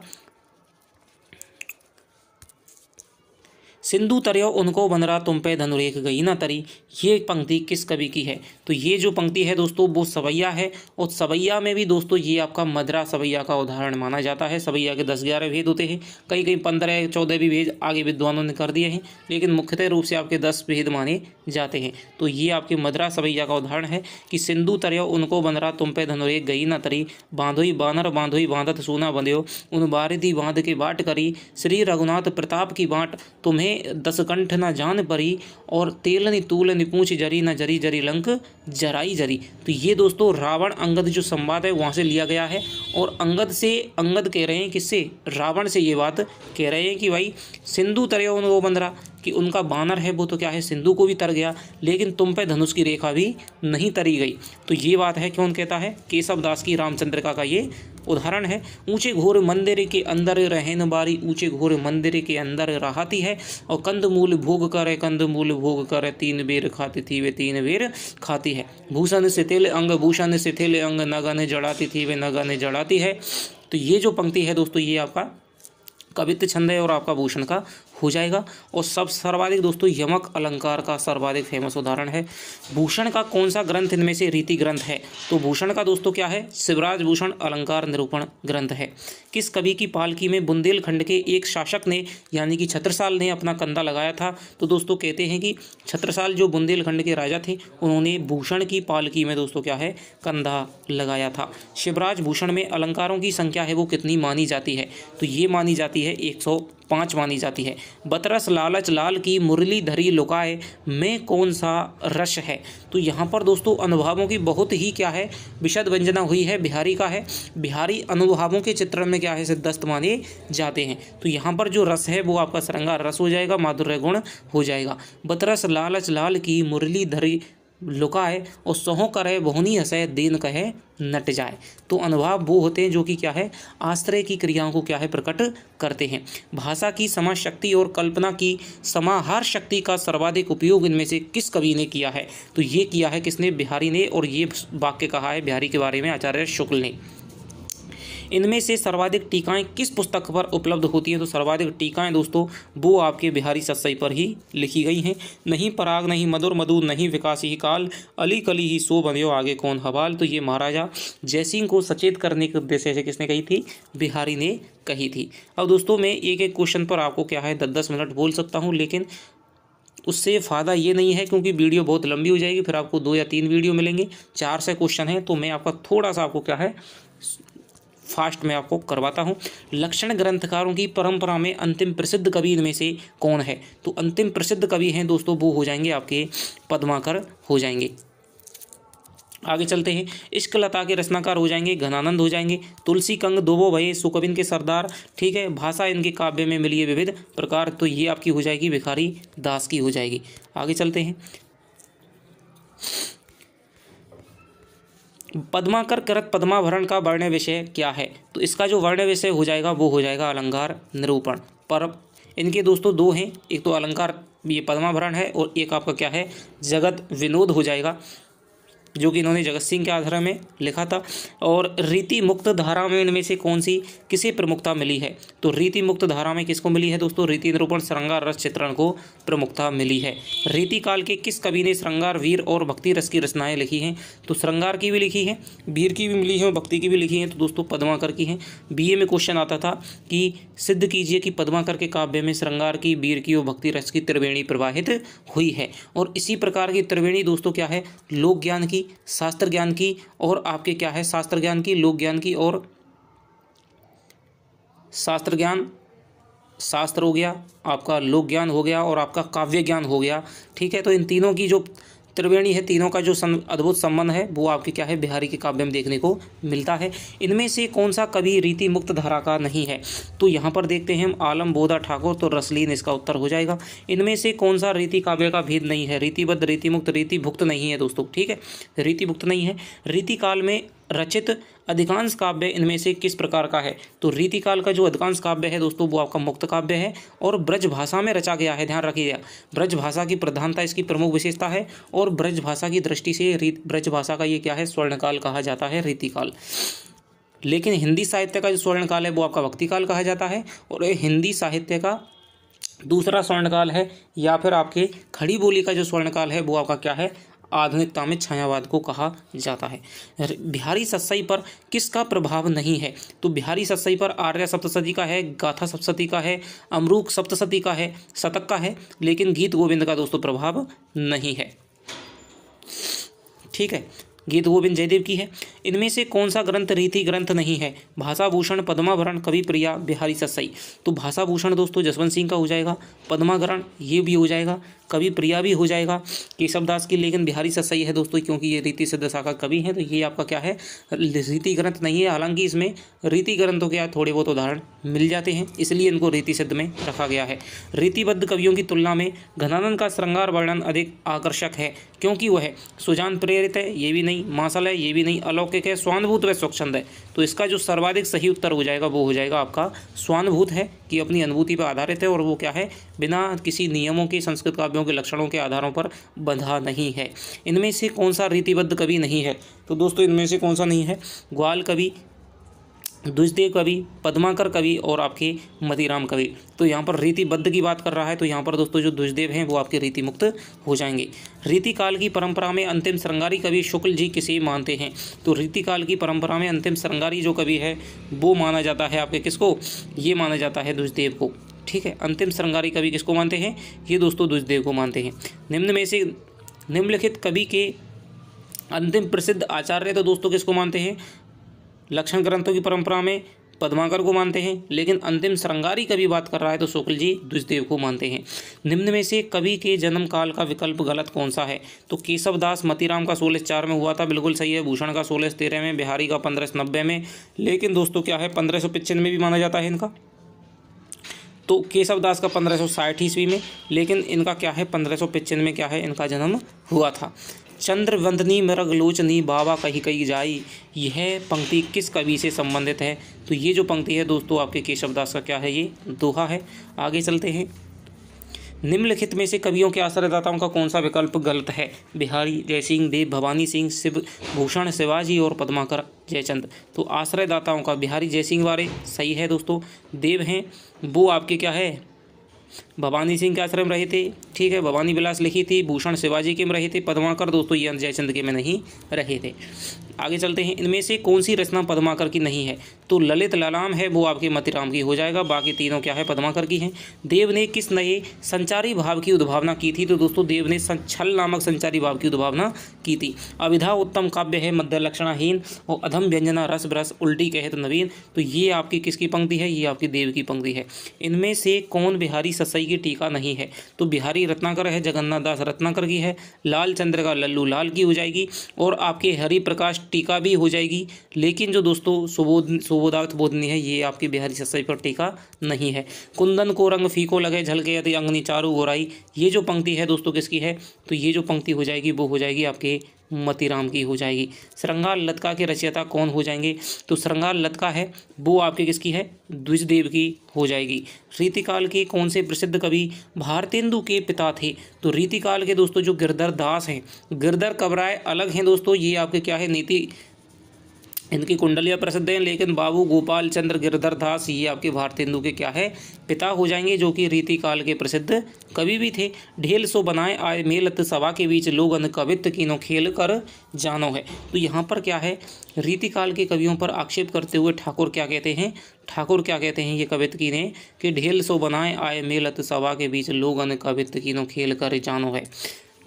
सिंधु तरियो उनको बंदरा तुम पे धनुरेख गई ना तरी, ये पंक्ति किस कवि की है? तो ये जो पंक्ति है दोस्तों वो सवैया है, और सवैया में भी दोस्तों ये आपका मदरा सवैया का उदाहरण माना जाता है। सवैया के 10-11 भेद होते हैं, कई कई 15-14 भी भेद आगे विद्वानों ने कर दिए हैं, लेकिन मुख्यतः रूप से आपके 10 भेद माने जाते हैं। तो ये आपके मदरा सवैया का उदाहरण है कि सिंधु तरियो उनको बंदरा तुम पे धनुरेख गई ना तरी, बांधोई बानर बांधोई बांधत सूना बंध्यो, उन बारिधि बांध के बाट करी, श्री रघुनाथ प्रताप की बाट तुम्हें 10 कंठ न जान परी, और तेलनि तूलनि पूछ जरी न जरी जरी लंक जराई जरी। तो ये दोस्तों रावण अंगद जो संवाद है वहाँ से लिया गया है, और अंगद कह रहे हैं किससे? रावण से ये बात कह रहे हैं कि भाई सिंधु तरियो उनको बंदरा, कि उनका बानर है वो तो क्या है सिंधु को भी तर गया, लेकिन तुम पे धनुष की रेखा भी नहीं तरी गई। तो ये बात है कौन कहता है? केशव दास की रामचंद्रिका का ये उदाहरण है। ऊंचे घोर मंदिर के अंदर रहन बारी, ऊंचे घोर मंदिर के अंदर रहाती है, और कंदमूल भोग करे कंदमूल भोग करे, 3 बेर खाती थी वे 3 बेर खाती है, भूषण शिथिल अंग भूषण शिथिल अंग, नगन जड़ाती थी वे नगन जड़ाती है। तो ये जो पंक्ति है दोस्तों ये आपका कवित्व छंद है और आपका भूषण का हो जाएगा। और सब सर्वाधिक दोस्तों यमक अलंकार का सर्वाधिक फेमस उदाहरण है। भूषण का कौन सा ग्रंथ इनमें से रीति ग्रंथ है? तो भूषण का दोस्तों क्या है? शिवराज भूषण अलंकार निरूपण ग्रंथ है। किस कवि की पालकी में बुंदेलखंड के एक शासक ने यानी कि छत्रसाल ने अपना कंधा लगाया था? तो दोस्तों कहते हैं कि छत्रसाल जो बुंदेलखंड के राजा थे उन्होंने भूषण की पालकी में दोस्तों क्या है? कंधा लगाया था। शिवराज भूषण में अलंकारों की संख्या है वो कितनी मानी जाती है? तो ये मानी जाती है 105 मानी जाती है। बतरस लालच लाल की मुरली धरी लुकाए में कौन सा रस है? तो यहाँ पर दोस्तों अनुभावों की बहुत ही क्या है? विशद व्यंजना हुई है, बिहारी का है। बिहारी अनुभावों के चित्रण में क्या है? सिद्धस्त माने जाते हैं। तो यहाँ पर जो रस है वो आपका श्रृंगार रस हो जाएगा, माधुर्य गुण हो जाएगा। बतरस लालच लाल की मुरली धरी लुकाए, और सोहो करे बहुनी हंसे दीन कहे नट जाए। तो अनुभाव वो होते हैं जो कि क्या है? आश्रय की क्रियाओं को क्या है? प्रकट करते हैं। भाषा की समाज शक्ति और कल्पना की समाहार शक्ति का सर्वाधिक उपयोग इनमें से किस कवि ने किया है? तो ये किया है किसने? बिहारी ने। और ये वाक्य कहा है बिहारी के बारे में आचार्य शुक्ल ने। इनमें से सर्वाधिक टीकाएं किस पुस्तक पर उपलब्ध होती हैं? तो सर्वाधिक टीकाएं दोस्तों वो आपके बिहारी सत्सई पर ही लिखी गई हैं। नहीं पराग नहीं मधुर मधु नहीं विकास ही काल, अली कली ही सो बंध्यो आगे कौन हवाल। तो ये महाराजा जयसिंह को सचेत करने के उद्देश्य से किसने कही थी? बिहारी ने कही थी। अब दोस्तों मैं एक एक क्वेश्चन पर आपको क्या है 10-10 मिनट बोल सकता हूँ, लेकिन उससे फ़ायदा ये नहीं है क्योंकि वीडियो बहुत लंबी हो जाएगी, फिर आपको 2 या 3 वीडियो मिलेंगे। 4 से क्वेश्चन है तो मैं आपका थोड़ा सा आपको क्या है फास्ट में आपको करवाता हूँ। लक्षण ग्रंथकारों की परंपरा में अंतिम प्रसिद्ध कवि इनमें से कौन है? तो अंतिम प्रसिद्ध कवि हैं दोस्तों वो हो जाएंगे आपके पद्माकर हो जाएंगे। आगे चलते हैं। इश्क लता के रचनाकार हो जाएंगे घनानंद हो जाएंगे। तुलसी कंग दोबो भये सुकविन के सरदार, ठीक है। भाषा इनके काव्य में मिली है विविध प्रकार, तो ये आपकी हो जाएगी भिखारी दास की हो जाएगी। आगे चलते हैं। पद्माकर कृत पद्माभरण का वर्ण विषय क्या है? तो इसका जो वर्ण विषय हो जाएगा वो हो जाएगा अलंकार निरूपण। पर इनके दोस्तों 2 हैं, एक तो अलंकार ये पद्माभरण है और एक आपका क्या है जगत विनोद हो जाएगा, जो कि इन्होंने जगत सिंह के आधार में लिखा था। और रीति मुक्त धारा में इनमें से कौन सी किसे प्रमुखता मिली है? तो रीति मुक्त धारा में किसको मिली है दोस्तों? रीति निरूपण श्रृंगार रस चित्रण को प्रमुखता मिली है। रीति काल के किस कवि ने श्रृंगार वीर और भक्ति रस की रचनाएं लिखी हैं? तो श्रृंगार की भी लिखी है, वीर की भी मिली है और भक्ति की भी लिखी है, तो दोस्तों पद्माकर की है। बीए में क्वेश्चन आता था कि सिद्ध कीजिए कि पद्माकर के काव्य में श्रृंगार की, वीर की और भक्ति रस की त्रिवेणी प्रवाहित हुई है। और इसी प्रकार की त्रिवेणी दोस्तों क्या है? लोक ज्ञान की, शास्त्र ज्ञान की और आपके क्या है शास्त्र ज्ञान की, लोक ज्ञान की और शास्त्र ज्ञान, शास्त्र हो गया आपका, लोक ज्ञान हो गया और आपका काव्य ज्ञान हो गया, ठीक है। तो इन तीनों की जो त्रिवेणी है, तीनों का जो अद्भुत संबंध है वो आपके क्या है बिहारी के काव्य में देखने को मिलता है। इनमें से कौन सा कवि रीति मुक्त धारा का नहीं है? तो यहाँ पर देखते हैं हम आलम बोधा ठाकुर, तो रसलीन इसका उत्तर हो जाएगा। इनमें से कौन सा रीति काव्य का भेद नहीं है? रीतिबद्ध, रीति मुक्त, रीति भुक्त नहीं है दोस्तों, ठीक है, रीति भुक्त नहीं है। रीति काल में रचित अधिकांश काव्य इनमें से किस प्रकार का है? तो रीति काल का जो अधिकांश काव्य है दोस्तों वो आपका मुक्त काव्य है और ब्रज भाषा में रचा गया है। ध्यान रखिएगा, ब्रज भाषा की प्रधानता इसकी प्रमुख विशेषता है और ब्रज भाषा की दृष्टि से ब्रज भाषा का ये क्या है स्वर्णकाल कहा जाता है, रीतिकाल। लेकिन हिंदी साहित्य का जो स्वर्णकाल है वो आपका भक्तिकाल कहा जाता है और हिंदी साहित्य का दूसरा स्वर्णकाल है, या फिर आपके खड़ी बोली का जो स्वर्णकाल है वो आपका क्या है, आधुनिकता में छायावाद को कहा जाता है। बिहारी सत्सई पर किसका प्रभाव नहीं है, तो बिहारी सत्सई पर आर्य सप्तशती का है, गाथा सप्तशती का है, अमरूक सप्तशती का है, शतक का है, लेकिन गीत गोविंद का दोस्तों प्रभाव नहीं है। ठीक है, गीत गोविंद जयदेव की है। इनमें से कौन सा ग्रंथ रीति ग्रंथ नहीं है, भाषाभूषण, पद्माभरण, कवि प्रिया, बिहारी सत्सई। तो भाषाभूषण दोस्तों जसवंत सिंह का हो जाएगा, पद्माभरण ये भी हो जाएगा, कवि प्रिया भी हो जाएगा केशवदास की, लेकिन बिहारी सत्सई है दोस्तों, क्योंकि ये रीति सिद्ध शाखा कवि हैं, तो ये आपका क्या है, रीति ग्रंथ नहीं है। हालांकि इसमें रीति ग्रंथों के थोड़े बहुत उदाहरण मिल जाते हैं, इसलिए इनको रीति सिद्ध में रखा गया है। रीतिबद्ध कवियों की तुलना में घनानंद का श्रृंगार वर्णन अधिक आकर्षक है, क्योंकि वह सुजान प्रेरित है, ये भी नहीं, मासल है, ये भी नहीं, अलौकिक है, स्वानुभूत व स्वच्छंद है। तो इसका जो सर्वाधिक सही उत्तर हो जाएगा वो हो जाएगा आपका स्वानुभूत है, कि अपनी अनुभूति पर आधारित है, और वो क्या है, बिना किसी नियमों के, संस्कृत काव्यों के लक्षणों के आधारों पर बंधा नहीं है। इनमें से कौन सा रीतिबद्ध कवि नहीं है, तो दोस्तों इनमें से कौन सा नहीं है, ग्वाल कवि, द्विजदेव कवि, पद्माकर कवि और आपके मतीराम कवि। तो यहाँ पर रीतिबद्ध की बात कर रहा है, तो यहाँ पर दोस्तों जो द्विजदेव हैं वो आपके रीति मुक्त हो जाएंगे। रीतिकाल की परंपरा में अंतिम श्रृंगारी कवि शुक्ल जी किसे मानते हैं, तो रीतिकाल की परंपरा में अंतिम श्रृंगारी जो कवि है वो माना जाता है आपके किसको, ये माना जाता है द्विजदेव को। ठीक है, अंतिम श्रृंगारी कवि किसको मानते हैं, ये दोस्तों द्विजदेव को मानते हैं। निम्न में से निम्नलिखित कवि के अंतिम प्रसिद्ध आचार्य तो दोस्तों किसको मानते हैं, लक्षण ग्रंथों की परंपरा में पद्माकर को मानते हैं, लेकिन अंतिम श्रृंगारी कवि बात कर रहा है तो शुक्ल जी द्विजदेव को मानते हैं। निम्न में से कवि के जन्म काल का विकल्प गलत कौन सा है, तो केशवदास मतीराम का 1604 में हुआ था, बिल्कुल सही है। भूषण का 1613 में, बिहारी का 1590 में, लेकिन दोस्तों क्या है 1595 में भी माना जाता है इनका। तो केशवदास का 1560 ईस्वी में, लेकिन इनका क्या है 1595 में क्या है इनका जन्म हुआ था। चंद्रवंदनी मृगलोचनी बाबा कही कही जाई, यह पंक्ति किस कवि से संबंधित है, तो ये जो पंक्ति है दोस्तों आपके केशवदास का क्या है, ये दोहा है। आगे चलते हैं। निम्नलिखित में से कवियों के आश्रयदाताओं का कौन सा विकल्प गलत है, बिहारी, जयसिंह, देव, भवानी सिंह, शिव भूषण, शिवाजी और पद्माकर, जयचंद। तो आश्रयदाताओं का बिहारी जयसिंह वाले सही है दोस्तों, देव हैं वो आपके क्या है भवानी सिंह के आश्रय में रहे थे। ठीक है, भवानी विलास लिखी थी, भूषण शिवाजी के में रहे थे, पद्माकर दोस्तों ये जयचंद के में नहीं रहे थे। आगे चलते हैं। इनमें से कौन सी रचना पद्माकर की नहीं है, तो ललित ललाम है वो आपके मतीराम की हो जाएगा, बाकी तीनों क्या है पद्माकर की हैं। देव ने किस नए संचारी भाव की उद्भावना की थी, तो दोस्तों देव ने छल नामक संचारी भाव की उद्भावना की थी। अविधा उत्तम काव्य है, मध्य लक्षणाहीन और अधम व्यंजना रस ब्रस उल्टी कहे तो नवीन, तो ये आपकी किसकी पंक्ति है, ये आपकी देव की पंक्ति है। इनमें से कौन बिहारी सत्सई की टीका नहीं है, तो बिहारी रत्नाकर है, जगन्नाथ दास रत्नाकर की है, लाल चंद्र का लल्लू लाल की हो जाएगी, और आपके हरि प्रकाश टीका भी हो जाएगी। लेकिन जो दोस्तों सुबोधार्थ बोधनी है ये आपकी बिहारी सत्सई पर टीका नहीं है। कुंदन को रंग फीको लगे झलके यदि अंगनी चारू गोराई, ये जो पंक्ति है दोस्तों किसकी है, तो ये जो पंक्ति हो जाएगी वो हो जाएगी आपके मतीराम की हो जाएगी। श्रृंगार लतका के रचयिता कौन हो जाएंगे, तो श्रृंगार लतका है वो आपके किसकी है, द्विजदेव की हो जाएगी। रीतिकाल के कौन से प्रसिद्ध कवि भारतेंदु के पिता थे, तो रीतिकाल के दोस्तों जो गिरधर दास हैं, गिरधर कबराए अलग हैं दोस्तों, ये आपके क्या है नीति इनकी कुंडलियाँ प्रसिद्ध हैं, लेकिन बाबू गोपाल चंद्र गिरधर दास ये आपके भारतेंदु के क्या है पिता हो जाएंगे, जो कि रीतिकाल के प्रसिद्ध कवि भी थे। ढेल सो बनाए आए मेलत सभा के बीच लोगन कवित्त कीनो खेल कर जानो है, तो यहाँ पर क्या है रीतिकाल के कवियों पर आक्षेप करते हुए ठाकुर क्या कहते हैं, ठाकुर क्या कहते हैं ये कवित्त कीने कि ढेल सो बनाए आए मेलत सभा के बीच लोगन कवित्त कीनो खेल कर जानो है।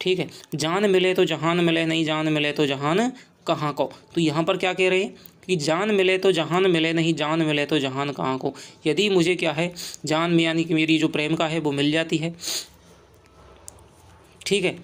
ठीक है, जान मिले तो जहान मिले, नहीं जान मिले तो जहान कहाँ को, तो यहाँ पर क्या कह रहे हैं कि जान मिले तो जहान मिले, नहीं जान मिले तो जहान कहाँ को। यदि मुझे क्या है जान में यानी कि मेरी जो प्रेम का है वो मिल जाती है, ठीक है,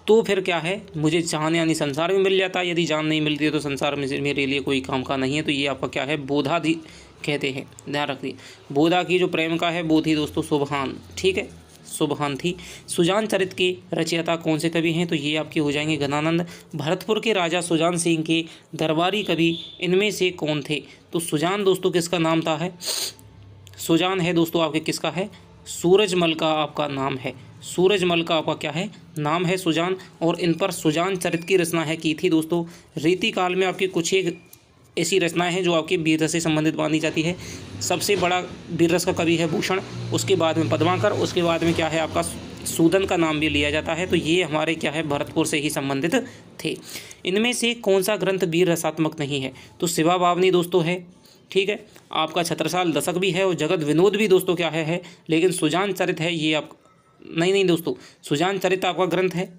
तो फिर क्या है मुझे जहान यानी संसार में मिल जाता है, यदि जान नहीं मिलती है तो संसार में मेरे लिए कोई काम का नहीं है। तो ये आपका क्या है बोधा कहते हैं, ध्यान रखिए। बोधा की जो प्रेम का है वो थी दोस्तों सुबहान, ठीक है, सुबहान थी। सुजान चरित के रचयिता कौन से कवि हैं, तो ये आपके हो जाएंगे घनानंद। भरतपुर के राजा सुजान सिंह के दरबारी कवि इनमें से कौन थे, तो सुजान दोस्तों किसका नाम था है, सुजान है दोस्तों आपके किसका है, सूरजमल का आपका नाम है, सूरजमल का आपका क्या है नाम है सुजान, और इन पर सुजान चरित की रचना है की थी दोस्तों। रीतिकाल में आपके कुछ एक ऐसी रचनाएं हैं जो आपके वीर रस से संबंधित मानी जाती है। सबसे बड़ा वीर रस का कवि है भूषण, उसके बाद में पद्माकर, उसके बाद में क्या है आपका सूदन का नाम भी लिया जाता है। तो ये हमारे क्या है भरतपुर से ही संबंधित थे। इनमें से कौन सा ग्रंथ वीर रसात्मक नहीं है? तो शिवा बावनी दोस्तों है, ठीक है, आपका छत्रसाल दशक भी है और जगत विनोद भी दोस्तों क्या है, लेकिन सुजान चरित है ये आप नहीं दोस्तों, सुजान चरित आपका ग्रंथ है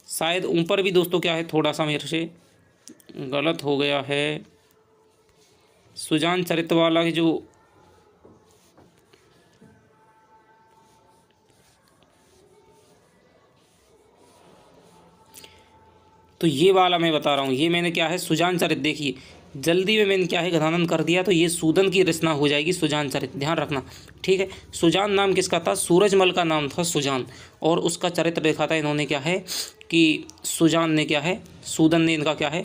शायद ऊपर भी दोस्तों क्या है, थोड़ा सा मेरे से गलत हो गया है। सुजान चरित वाला जो तो ये वाला मैं बता रहा हूँ, ये मैंने क्या है सुजान चरित, देखिए जल्दी में मैंने क्या है गदानंद कर दिया, तो ये सूदन की रचना हो जाएगी सुजान चरित, ध्यान रखना, ठीक है। सुजान नाम किसका था? सूरजमल का नाम था सुजान, और उसका चरित्र देखा था इन्होंने क्या है कि सुजान ने क्या है, सूदन ने इनका क्या है,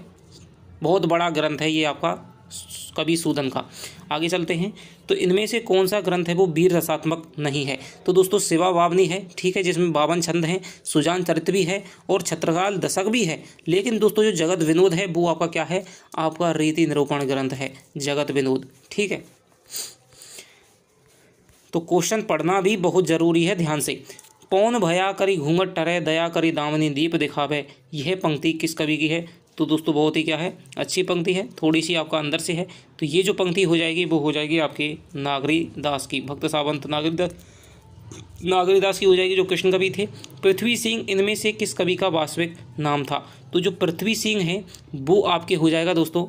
बहुत बड़ा ग्रंथ है ये आपका कवि सूदन का। आगे चलते हैं, तो इनमें से कौन सा ग्रंथ है वो वीर रसात्मक नहीं है? तो दोस्तों शिवा बावनी है, ठीक है, जिसमें 52 छंद हैं, सुजान चरित भी है और छत्रसाल दशक भी है। लेकिन दोस्तों जो जगत विनोद है वो आपका क्या है, आपका रीति निरूपण ग्रंथ है जगत विनोद, ठीक है। तो क्वेश्चन पढ़ना भी बहुत जरूरी है, ध्यान से। पौन भया करी घूंघट टरे, दया करी दामनी दीप दिखावे, यह पंक्ति किस कवि की है? तो दोस्तों बहुत ही क्या है अच्छी पंक्ति है, थोड़ी सी आपका अंदर से है। तो ये जो पंक्ति हो जाएगी वो हो जाएगी आपके नागरी दास की, भक्त सावंत नागरी दास की हो जाएगी, जो कृष्ण कवि थे। पृथ्वी सिंह इनमें से किस कवि का वास्तविक नाम था? तो जो पृथ्वी सिंह है वो आपके हो जाएगा दोस्तों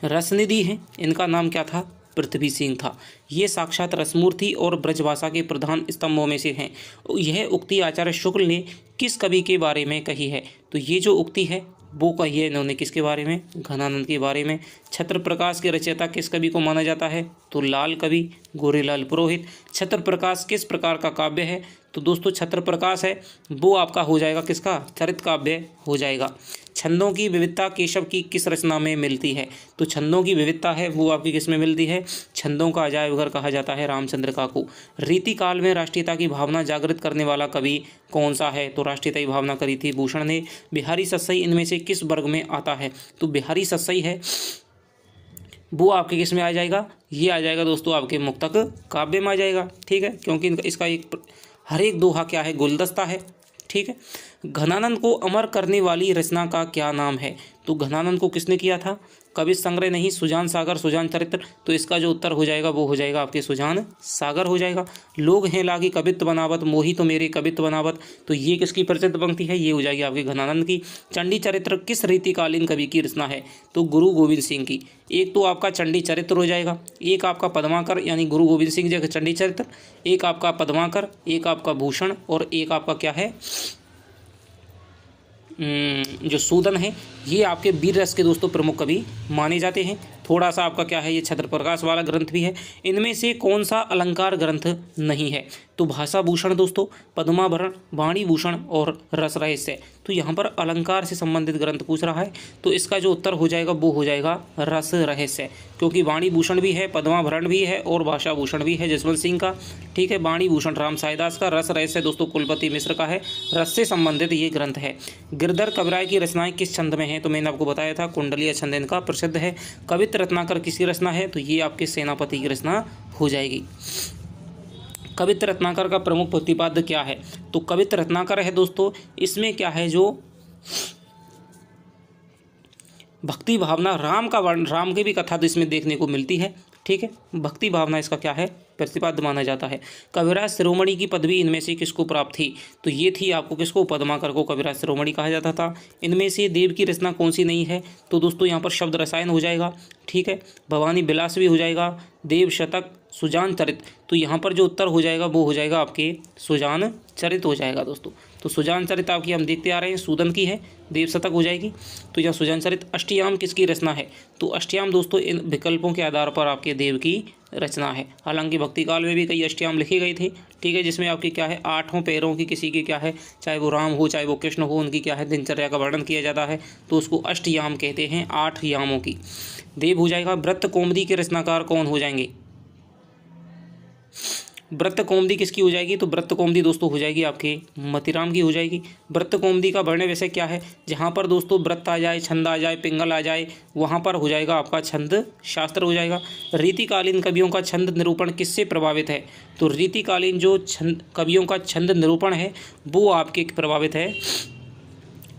रसनिधि हैं, इनका नाम क्या था? पृथ्वी सिंह था। ये साक्षात रसमूर्ति और ब्रजभाषा के प्रधान स्तंभों में से हैं। यह उक्ति आचार्य शुक्ल ने किस कवि के बारे में कही है? तो ये जो उक्ति है वो कही है इन्होंने किसके बारे में? घनानंद के बारे में। छत्र प्रकाश के रचयिता किस कवि को माना जाता है? तो लाल कवि गोरीलाल पुरोहित। छत्र प्रकाश किस प्रकार का काव्य है? तो दोस्तों छत्र प्रकाश है वो आपका हो जाएगा किसका? चरित काव्य हो जाएगा। छंदों की विविधता केशव की किस रचना में मिलती है? तो छंदों की विविधता है वो आपकी किस में मिलती है? छंदों का अजायब घर कहा जाता है रामचंद्र का को। रीति काल में राष्ट्रीयता की भावना जागृत करने वाला कवि कौन सा है? तो राष्ट्रीयता की भावना करी थी भूषण ने। बिहारी सत्सई इनमें से किस वर्ग में आता है? तो बिहारी सत्सई है वो आपके किस में आ जाएगा? ये आ जाएगा दोस्तों आपके मुक्तक काव्य में आ जाएगा, ठीक है, क्योंकि इसका एक हर एक दोहा क्या है? गुलदस्ता है, ठीक है। घनानंद को अमर करने वाली रचना का क्या नाम है? तो घनानंद को किसने किया था? कवि संग्रह नहीं, सुजान सागर, सुजान चरित्र। तो इसका जो उत्तर हो जाएगा वो हो जाएगा आपके सुजान सागर हो जाएगा। लोग हैं लागी कवित्व बनावत, मोही तो मेरे कवित्व बनावत। तो ये किसकी प्रसिद्ध पंक्ति है? ये हो जाएगी आपके घनानंद की। चंडी चरित्र किस रीतिकालीन कवि की रचना है? तो गुरु गोविंद सिंह की। एक तो आपका चंडी चरित्र हो जाएगा, एक आपका पद्माकर यानी गुरु गोविंद सिंह जी का चंडी चरित्र, एक आपका पद्माकर, एक आपका भूषण और एक आपका क्या है जो सूदन है। ये आपके वीर रस के दोस्तों प्रमुख कवि माने जाते हैं। थोड़ा सा आपका क्या है ये छत्र प्रकाश वाला ग्रंथ भी है। इनमें से कौन सा अलंकार ग्रंथ नहीं है? तो भाषा भूषण दोस्तों, पद्माभरण, वाणी भूषण और रस रहस्य। तो यहाँ पर अलंकार से संबंधित ग्रंथ पूछ रहा है, तो इसका जो उत्तर हो जाएगा वो हो जाएगा रस रहस्य, क्योंकि वाणी भूषण भी है, पद्माभरण भी है और भाषा भूषण भी है जसवंत सिंह का, ठीक है। वाणी भूषण राम साईदास का, रस रहस्य दोस्तों कुलपति मिश्र का है। रस से संबंधित ये ग्रंथ है। गिरधर कविराय की रचनाएं किस छंद में हैं? तो मैंने आपको बताया था कुंडलीय छंद इनका प्रसिद्ध है। कवित्र रत्नाकर किसकी रचना है? तो ये आपके सेनापति की रचना हो जाएगी। कवित्र रत्नाकर का प्रमुख प्रतिपाद्य क्या है? तो कवित्र रत्नाकर है दोस्तों, इसमें क्या है जो भक्ति भावना राम का वर्ण, राम की भी कथा तो इसमें देखने को मिलती है, ठीक है। भक्ति भावना इसका क्या है? प्रतिपाद्य माना जाता है। कविराज शिरोमणि की पदवी इनमें से किसको प्राप्त थी? तो ये थी आपको किसको? पद्माकर को कविराज शिरोमणि कहा जाता था। इनमें से देव की रचना कौन सी नहीं है? तो दोस्तों यहाँ पर शब्द रसायन हो जाएगा, ठीक है। भवानी विलास भी हो जाएगा, देव शतक, सुजान चरित। तो यहाँ पर जो उत्तर हो जाएगा वो हो जाएगा आपके सुजान चरित हो जाएगा दोस्तों। तो सुजान चरित आपकी हम देखते आ रहे हैं सूदन की है, देव शतक हो जाएगी। तो यह सुजान चरित। अष्टयाम किसकी रचना है? तो अष्टयाम दोस्तों इन विकल्पों के आधार पर आपके देव की रचना है। हालांकि भक्ति काल में भी कई अष्टयाम लिखे गए थे, ठीक है, जिसमें आपकी क्या है 8 पैरों की किसी की क्या है, चाहे वो राम हो चाहे वो कृष्ण हो, उनकी क्या है दिनचर्या का वर्णन किया जाता है, तो उसको अष्टयाम कहते हैं, 8 यामों की। देव हो जाएगा। व्रत कौमुदी के रचनाकार कौन हो जाएंगे? व्रत कौमुदी किसकी हो जाएगी? तो व्रत कौमुदी दोस्तों हो जाएगी आपके मतीराम की हो जाएगी। व्रत कौमुदी का वर्ण विषय क्या है? जहाँ पर दोस्तों व्रत आ जाए, छंद आ जाए, पिंगल आ जाए, वहाँ पर हो जाएगा आपका छंद शास्त्र हो जाएगा। रीतिकालीन कवियों का छंद निरूपण किससे प्रभावित है? तो रीतिकालीन जो छंद कवियों का छंद निरूपण है वो आपके प्रभावित है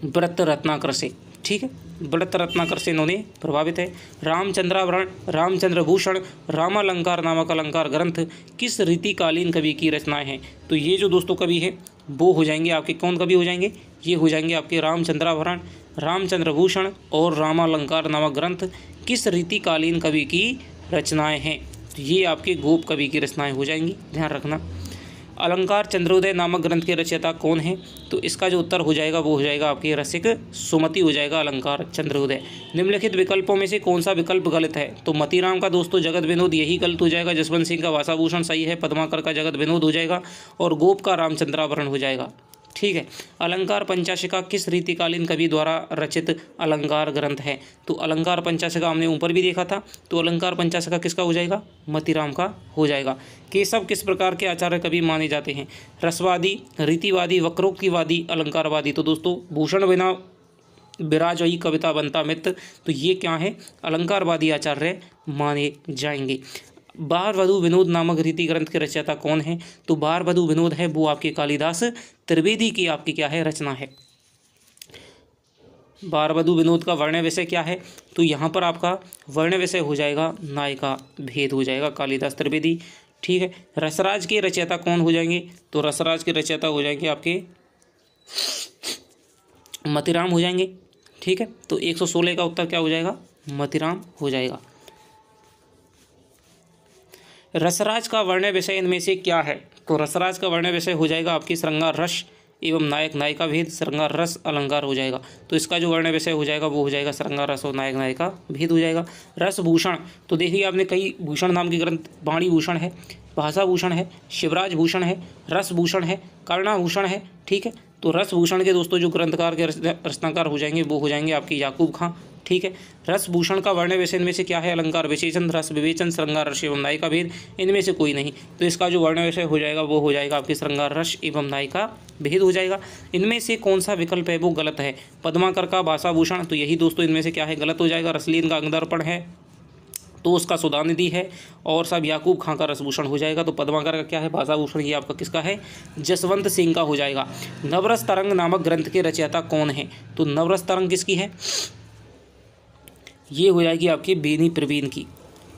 व्रत रत्नाकर से। ठीक है, व्रत रत्नाकर से इन्होंने प्रभावित है। रामचंद्रावरण, रामचंद्रभूषण, रामालंकार नामक अलंकार ग्रंथ किस रीतिकालीन कवि की रचनाएं हैं? तो ये जो दोस्तों कवि है वो हो जाएंगे आपके, कौन कवि हो जाएंगे? ये हो जाएंगे आपके रामचंद्रावरण, रामचंद्रभूषण और रामालंकार नामक ग्रंथ किस रीतिकालीन कवि की रचनाएं हैं? तो ये आपके गोप कवि की रचनाएं हो जाएंगी, ध्यान रखना। अलंकार चंद्रोदय नामक ग्रंथ के रचयिता कौन है? तो इसका जो उत्तर हो जाएगा वो हो जाएगा आपके रसिक सुमति हो जाएगा अलंकार चंद्रोदय। निम्नलिखित विकल्पों में से कौन सा विकल्प गलत है? तो मतीराम का दोस्तों जगत विनोद यही गलत हो जाएगा। जसवंत सिंह का भाषाभूषण सही है। पद्माकर का जगत विनोद हो जाएगा और गोप का रामचंद्रावरण हो जाएगा। ठीक है, अलंकार पंचाशिका किस रीतिकालीन कवि द्वारा रचित अलंकार ग्रंथ है? तो अलंकार पंचाशिका हमने ऊपर भी देखा था, तो अलंकार पंचाशिका किसका हो जाएगा? मतीराम का हो जाएगा। केशव किस प्रकार के आचार्य कवि माने जाते हैं? रसवादी, रीतिवादी, वक्रोक्तिवादी, अलंकारवादी। तो दोस्तों भूषण बिना विराज वही कविता बनता मित्र, तो ये क्या है? अलंकारवादी आचार्य माने जाएंगे। बार वधु विनोद नामक रीति ग्रंथ के रचयिता कौन है? तो बार वधु विनोद है वो आपके कालिदास त्रिवेदी की आपकी क्या है? रचना है। बार वधु विनोद का वर्ण विषय क्या है? तो यहाँ पर आपका वर्ण विषय हो जाएगा नायिका भेद हो जाएगा, कालिदास त्रिवेदी। ठीक है, रसराज के रचयिता कौन हो जाएंगे? तो रसराज के रचयिता हो जाएंगे आपके मतीराम हो जाएंगे। ठीक है, तो 116 का उत्तर क्या हो जाएगा? मतीराम हो जाएगा। रसराज का वर्ण विषय इनमें से क्या है? तो रसराज का वर्ण विषय हो जाएगा आपकी श्रृंगार रस एवं नायक नायिका भेद, श्रृंगार रस अलंकार हो जाएगा। तो इसका जो वर्ण विषय हो जाएगा वो हो जाएगा श्रृंगार रस और नायक नायिका भेद हो जाएगा। रसभूषण, तो देखिए आपने कई भूषण नाम के ग्रंथ, वाणी भूषण है, भाषाभूषण है, शिवराज भूषण है, रसभूषण है, कर्णाभूषण है। ठीक है, तो रसभूषण के दोस्तों जो ग्रंथकार के रचनाकार हो जाएंगे वो हो जाएंगे आपके याकूब खां। ठीक है, रसभूषण का वर्ण विषय इनमें से क्या है? अलंकार विशेषण, रस विवेचन, श्रृंगार रस एवं नायिका भेद, इनमें से कोई नहीं। तो इसका जो वर्ण विषय हो जाएगा वो हो जाएगा आपके श्रृंगार रस एवं नायिका भेद हो जाएगा। इनमें से कौन सा विकल्प है वो गलत है? पद्माकर का भाषाभूषण, तो यही दोस्तों इनमें से क्या है? गलत हो जाएगा। रसलीन का अंगदर्पण है तो उसका सुधानिधि है, और सब याकूब खां का रसभूषण हो जाएगा। तो पद्माकर का क्या है? भाषाभूषण। ये आपका किसका है? जसवंत सिंह का हो जाएगा। नवरस तरंग नामक ग्रंथ के रचयिता कौन है? तो नवरस तरंग किसकी है? ये हो जाएगी आपकी बेनी प्रवीण की।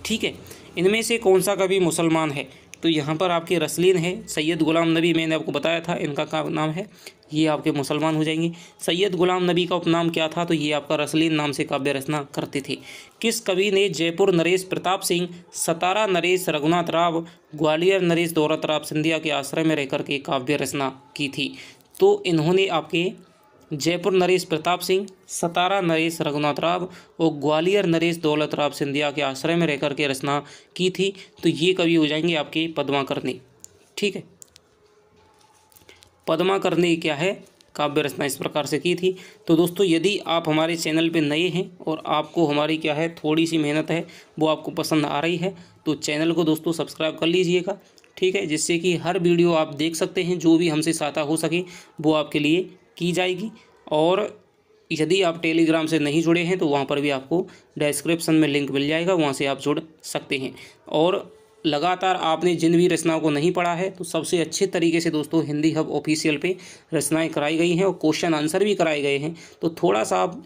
ठीक है, इनमें से कौन सा कवि मुसलमान है? तो यहाँ पर आपके रसलीन है, सैयद गुलाम नबी, मैंने आपको बताया था इनका क्या नाम है, ये आपके मुसलमान हो जाएंगे। सैयद गुलाम नबी का उपनाम क्या था? तो ये आपका रसलीन नाम से काव्य रचना करते थे। किस कवि ने जयपुर नरेश प्रताप सिंह, सतारा नरेश रघुनाथ राव, ग्वालियर नरेश दौलतराव सिंधिया के आश्रय में रहकर के काव्य रचना की थी? तो इन्होंने आपके जयपुर नरेश प्रताप सिंह, सतारा नरेश रघुनाथ राव और ग्वालियर नरेश दौलतराव सिंधिया के आश्रय में रहकर के रचना की थी। तो ये कवि हो जाएंगे आपके पद्माकर ने। ठीक है, पद्माकर ने क्या है? काव्य रचना इस प्रकार से की थी। तो दोस्तों यदि आप हमारे चैनल पे नए हैं और आपको हमारी क्या है थोड़ी सी मेहनत है वो आपको पसंद आ रही है, तो चैनल को दोस्तों सब्सक्राइब कर लीजिएगा। ठीक है, जिससे कि हर वीडियो आप देख सकते हैं, जो भी हमसे सहायता हो सके वो आपके लिए की जाएगी। और यदि आप टेलीग्राम से नहीं जुड़े हैं तो वहाँ पर भी आपको डिस्क्रिप्शन में लिंक मिल जाएगा, वहाँ से आप जुड़ सकते हैं। और लगातार आपने जिन भी रचनाओं को नहीं पढ़ा है तो सबसे अच्छे तरीके से दोस्तों हिंदी हब ऑफिशियल पे रचनाएं कराई गई हैं और क्वेश्चन आंसर भी कराए गए हैं। तो थोड़ा सा आप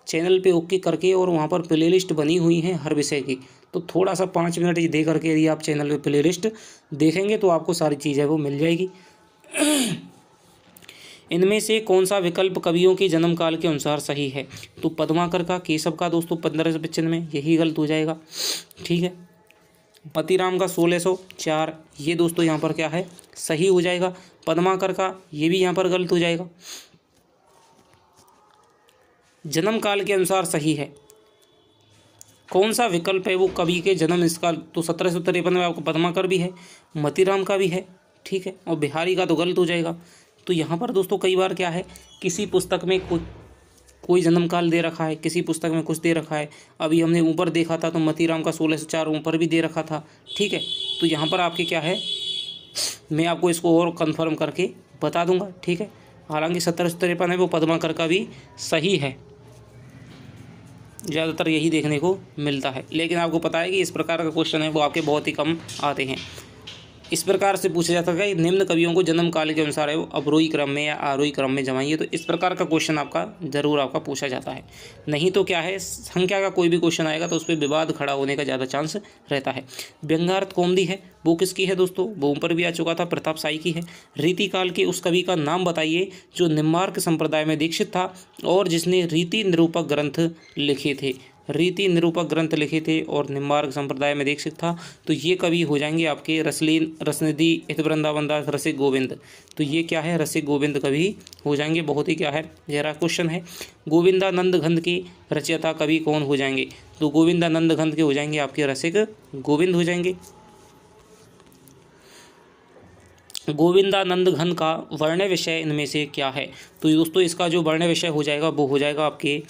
चैनल पे ओके करके, और वहाँ पर प्लेलिस्ट बनी हुई है हर विषय की, तो थोड़ा सा 5 मिनट दे करके यदि आप चैनल पे प्लेलिस्ट देखेंगे तो आपको सारी चीज़ें वो मिल जाएगी। इनमें से कौन सा विकल्प कवियों के जन्म काल के अनुसार सही है? तो पद्माकर का, केशव का दोस्तों 1595, यही गलत हो जाएगा। ठीक है, मतीराम का 1604, ये दोस्तों यहाँ पर क्या है? सही हो जाएगा। पद्माकर का ये भी यहाँ पर गलत हो जाएगा। जन्म काल के अनुसार सही है कौन सा विकल्प है? वो कवि के जन्म इस काल, तो 1753 में आपको पद्माकर भी है, मतीराम का भी है। ठीक है, और बिहारी का तो गलत हो जाएगा। तो यहाँ पर दोस्तों कई बार क्या है, किसी पुस्तक में कोई जन्म काल दे रखा है, किसी पुस्तक में कुछ दे रखा है। अभी हमने ऊपर देखा था तो मतीराम का 1604 ऊपर भी दे रखा था। ठीक है, तो यहाँ पर आपके क्या है, मैं आपको इसको और कंफर्म करके बता दूंगा, ठीक है। हालांकि 70-53 है वो पद्माकर का भी सही है, ज़्यादातर यही देखने को मिलता है। लेकिन आपको पता है कि इस प्रकार का क्वेश्चन है वो आपके बहुत ही कम आते हैं। इस प्रकार से पूछा जाता है कि निम्न कवियों को जन्म काल के अनुसार है वो अवरोही क्रम में या आरोही क्रम में जमाइए। तो इस प्रकार का क्वेश्चन आपका जरूर आपका पूछा जाता है। नहीं तो क्या है, संख्या का कोई भी क्वेश्चन आएगा तो उस पर विवाद खड़ा होने का ज़्यादा चांस रहता है। व्यंग्यार्थ कौमुदी है वो किसकी है दोस्तों, वो ऊपर भी आ चुका था, प्रताप शाही की है। रीतिकाल के उस कवि का नाम बताइए जो निम्बार्क संप्रदाय में दीक्षित था और जिसने रीति निरूपक ग्रंथ लिखे थे। रीति निरूपक ग्रंथ लिखे थे और निम्बार्क संप्रदाय में दीक्षित था। तो ये कवि हो जाएंगे आपके रसलीन, रसनिधि, हित वृंदावन दास, रसिक गोविंद। तो ये क्या है, रसिक गोविंद कवि हो जाएंगे। बहुत ही क्या है, गहरा क्वेश्चन है। गोविंदानंद घंट के रचयिता कवि कौन हो जाएंगे, तो गोविंदानंद घंट के हो जाएंगे आपके रसिक गोविंद हो जाएंगे। गोविंदानंद घन का वर्ण विषय इनमें से क्या है, तो दोस्तों इसका जो वर्ण विषय हो जाएगा वो हो जाएगा आपके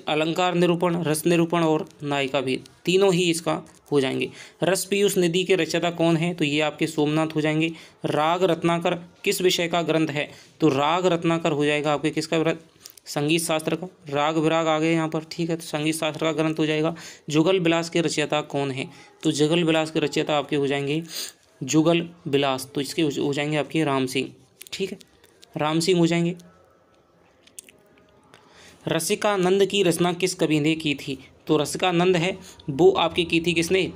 अलंकार निरूपण, रस निरूपण और नायिका भेद, तीनों ही इसका हो जाएंगे। रस पीयूष निधि के रचयिता कौन है, तो ये आपके सोमनाथ हो जाएंगे। राग रत्नाकर किस विषय का ग्रंथ है, तो राग रत्नाकर हो जाएगा आपके किसका ग्रंथ, संगीत शास्त्र का। राग विराग आ गए यहाँ पर, ठीक है, तो संगीत शास्त्र का ग्रंथ हो जाएगा। जुगल विलास के रचयिता कौन है, तो जुगल विलास के रचयिता आपके हो जाएंगे जुगल विलास, तो इसके हो जाएंगे आपके राम सिंह, ठीक है, राम सिंह हो जाएंगे। रसिकानंद की रचना किस कवि ने की थी, तो रसिकानंद है वो आपकी की थी किसने,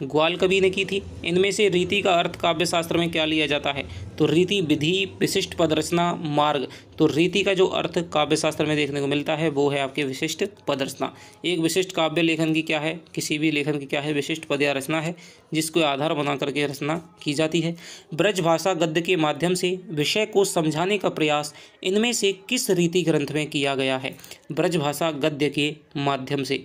ग्वाल कवि ने की थी। इनमें से रीति का अर्थ काव्य शास्त्र में क्या लिया जाता है, तो रीति विधि, विशिष्ट पद रचना, मार्ग। तो रीति का जो अर्थ काव्य शास्त्र में देखने को मिलता है वो है आपके विशिष्ट पद रचना। एक विशिष्ट काव्य लेखन की क्या है, किसी भी लेखन की क्या है, विशिष्ट पद या रचना है जिसको आधार बना करके रचना की जाती है। ब्रज भाषा गद्य के माध्यम से विषय को समझाने का प्रयास इनमें से किस रीति ग्रंथ में किया गया है, ब्रज भाषा गद्य के माध्यम से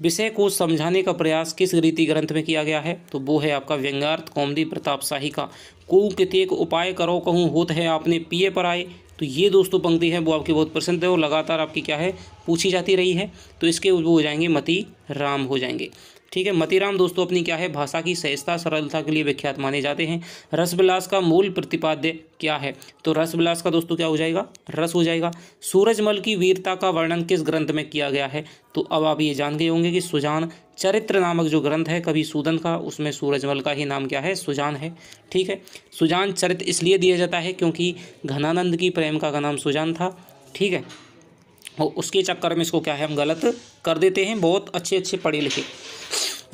विषय को समझाने का प्रयास किस रीति ग्रंथ में किया गया है, तो वो है आपका व्यंग्यार्थ कौमुदी प्रताप शाही का। को कितेक उपाय करो कहूँ होत है आपने पिए पर आए, तो ये दोस्तों पंक्ति है वो आपकी बहुत प्रसिद्ध है और लगातार आपकी क्या है पूछी जाती रही है। तो इसके वो हो जाएंगे मती राम हो जाएंगे, ठीक है। मतीराम दोस्तों अपनी क्या है भाषा की सहजता सरलता के लिए विख्यात माने जाते हैं। रसविलास का मूल प्रतिपाद्य क्या है, तो रसविलास का दोस्तों क्या हो जाएगा, रस हो जाएगा। सूरजमल की वीरता का वर्णन किस ग्रंथ में किया गया है, तो अब आप ये जान गए होंगे कि सुजान चरित्र नामक जो ग्रंथ है कवि सूदन का, उसमें सूरजमल का ही नाम क्या है, सुजान है, ठीक है। सुजान चरित्र इसलिए दिया जाता है क्योंकि घनानंद की प्रेमिका का नाम सुजान था, ठीक है, और उसके चक्कर में इसको क्या है हम गलत कर देते हैं, बहुत अच्छे अच्छे पढ़े लिखे।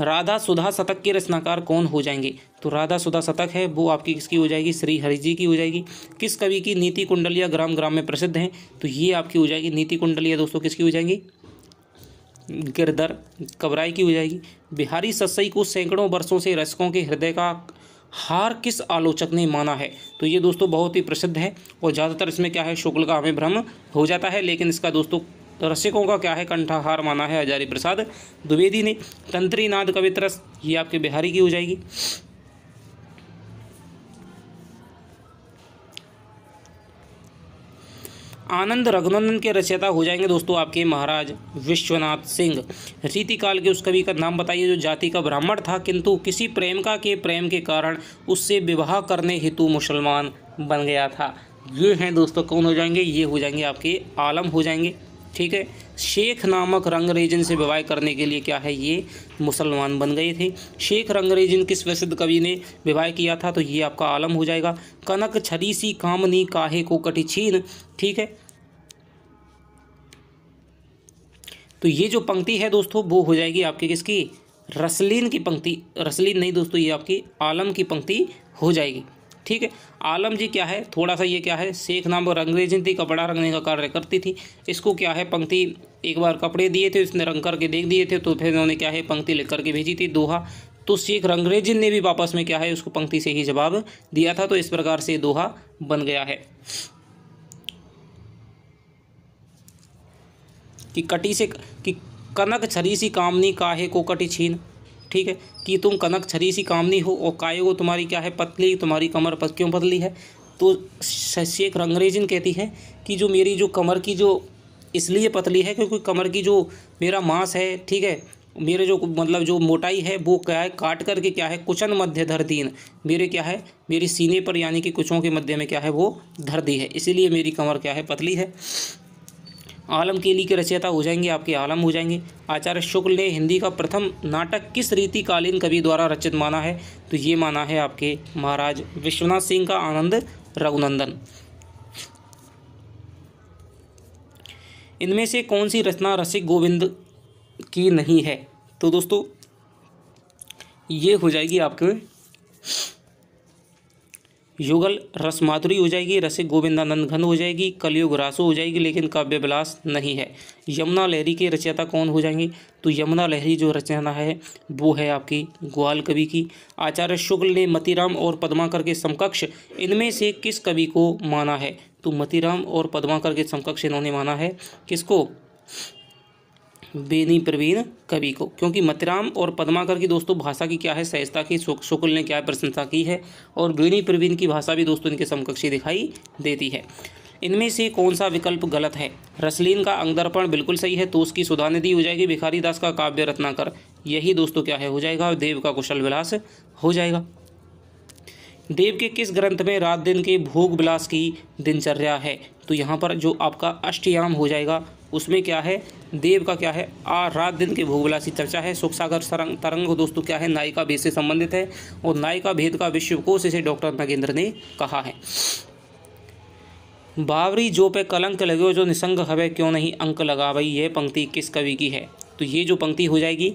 राधा सुधा शतक के रचनाकार कौन हो जाएंगे, तो राधा सुधा शतक है वो आपकी किसकी हो जाएगी, श्री हरि जी की हो जाएगी। किस कवि की नीति कुंडलिया ग्राम ग्राम में प्रसिद्ध हैं, तो ये आपकी हो जाएगी नीति कुंडलिया दोस्तों किसकी हो जाएंगी, गिरधर कबराई की हो जाएगी। बिहारी सस्सई को सैकड़ों वर्षों से रसिकों के हृदय का हार किस आलोचक ने माना है, तो ये दोस्तों बहुत ही प्रसिद्ध है और ज़्यादातर इसमें क्या है शुक्ल का हमें भ्रम हो जाता है, लेकिन इसका दोस्तों रसिकों का क्या है कंठाहार माना है हजारी प्रसाद द्विवेदी ने। तंत्रीनाद कवित्रस ये आपके बिहारी की हो जाएगी। आनंद रघुनंदन के रचयिता हो जाएंगे दोस्तों आपके महाराज विश्वनाथ सिंह। रीतिकाल के उस कवि का नाम बताइए जो जाति का ब्राह्मण था किंतु किसी प्रेमिका के प्रेम के कारण उससे विवाह करने हेतु मुसलमान बन गया था। ये हैं दोस्तों कौन हो जाएंगे, ये हो जाएंगे आपके आलम हो जाएंगे, ठीक है। शेख नामक रंगरेजन से विवाह करने के लिए क्या है ये मुसलमान बन गए थे। शेख रंगरेजन किस प्रसिद्ध कवि ने विवाह किया था, तो ये आपका आलम हो जाएगा। कनक छरी सी कामनी काहे को कटी छीन, ठीक है। तो ये जो पंक्ति है दोस्तों वो हो जाएगी आपकी किसकी, रसलीन की पंक्ति, रसलीन नहीं दोस्तों ये आपकी आलम की पंक्ति हो जाएगी, ठीक है। आलम जी क्या है थोड़ा सा ये क्या है शेख नाम रंगरेजन थी, कपड़ा रंगने का कार्य करती थी। इसको क्या है पंक्ति एक बार कपड़े दिए थे उसने रंग करके देख दिए थे तो फिर उन्होंने क्या है पंक्ति लिख करके भेजी थी दोहा। तो शेख रंगरेजन ने भी वापस में क्या है उसको पंक्ति से ही जवाब दिया था, तो इस प्रकार से दोहा बन गया है कि कटी से कि कनक छरी सी कामनी काहे को कटी छीन, ठीक है, कि तुम कनक छरी सी कामनी हो और काहे को तुम्हारी क्या है पतली, तुम्हारी कमर क्यों पतली है। तो शेख रंगरेजन कहती है कि जो मेरी जो कमर की जो इसलिए पतली है क्योंकि कमर की जो मेरा मांस है, ठीक है, मेरे जो मतलब जो मोटाई है वो क्या है, काट करके क्या है, कुचन मध्य धर दीन, मेरे क्या है, मेरे सीने पर यानी कि कुचों के मध्य में क्या है वो धर दी है, इसीलिए मेरी कमर क्या है, पतली है। आलम केली के रचयिता हो जाएंगे आपके आलम हो जाएंगे। आचार्य शुक्ल ने हिंदी का प्रथम नाटक किस रीतिकालीन कवि द्वारा रचित माना है? तो ये माना है आपके महाराज विश्वनाथ सिंह का आनंद रघुनंदन। इनमें से कौन सी रचना रसिक गोविंद की नहीं है? तो दोस्तों ये हो जाएगी आपके युगल रसमाधुरी हो जाएगी, रसिक गोविंदानंद घन हो जाएगी, कलयुग रासो हो जाएगी, लेकिन काव्य विलास नहीं है। यमुना लहरी के रचयिता कौन हो जाएंगे? तो यमुना लहरी जो रचना है वो है आपकी ग्वाल कवि की। आचार्य शुक्ल ने मतीराम और पद्माकर के समकक्ष इनमें से किस कवि को माना है? तो मतीराम और पद्माकर के समकक्ष इन्होंने माना है किसको? बेनी प्रवीण कवि को, क्योंकि मतीराम और पद्माकर की दोस्तों भाषा की क्या है, सहजता की शुक्ल ने क्या है, प्रशंसा की है, और बेनी प्रवीण की भाषा भी दोस्तों इनके समकक्षी दिखाई देती है। इनमें से कौन सा विकल्प गलत है? रसलीन का अंगदर्पण बिल्कुल सही है, तो उसकी सुधानिधि हो जाएगी। भिखारी दास का काव्य रत्नाकर, यही दोस्तों क्या है हो जाएगा, देव का कुशल विलास हो जाएगा। देव के किस ग्रंथ में रात दिन के भोग विलास की दिनचर्या है? तो यहाँ पर जो आपका अष्टयाम हो जाएगा उसमें क्या है, देव का क्या है, रात दिन के भोग विलास की चर्चा है। सुख सागर तरंग दोस्तों क्या है, नायिका भेद से संबंधित है, और नायिका भेद का विश्वकोश इसे डॉक्टर नगेंद्र ने कहा है। बावरी जो पे कलंक लगे जो निसंग हवे क्यों नहीं अंक लगा भाई, यह पंक्ति किस कवि की है? तो ये जो पंक्ति हो जाएगी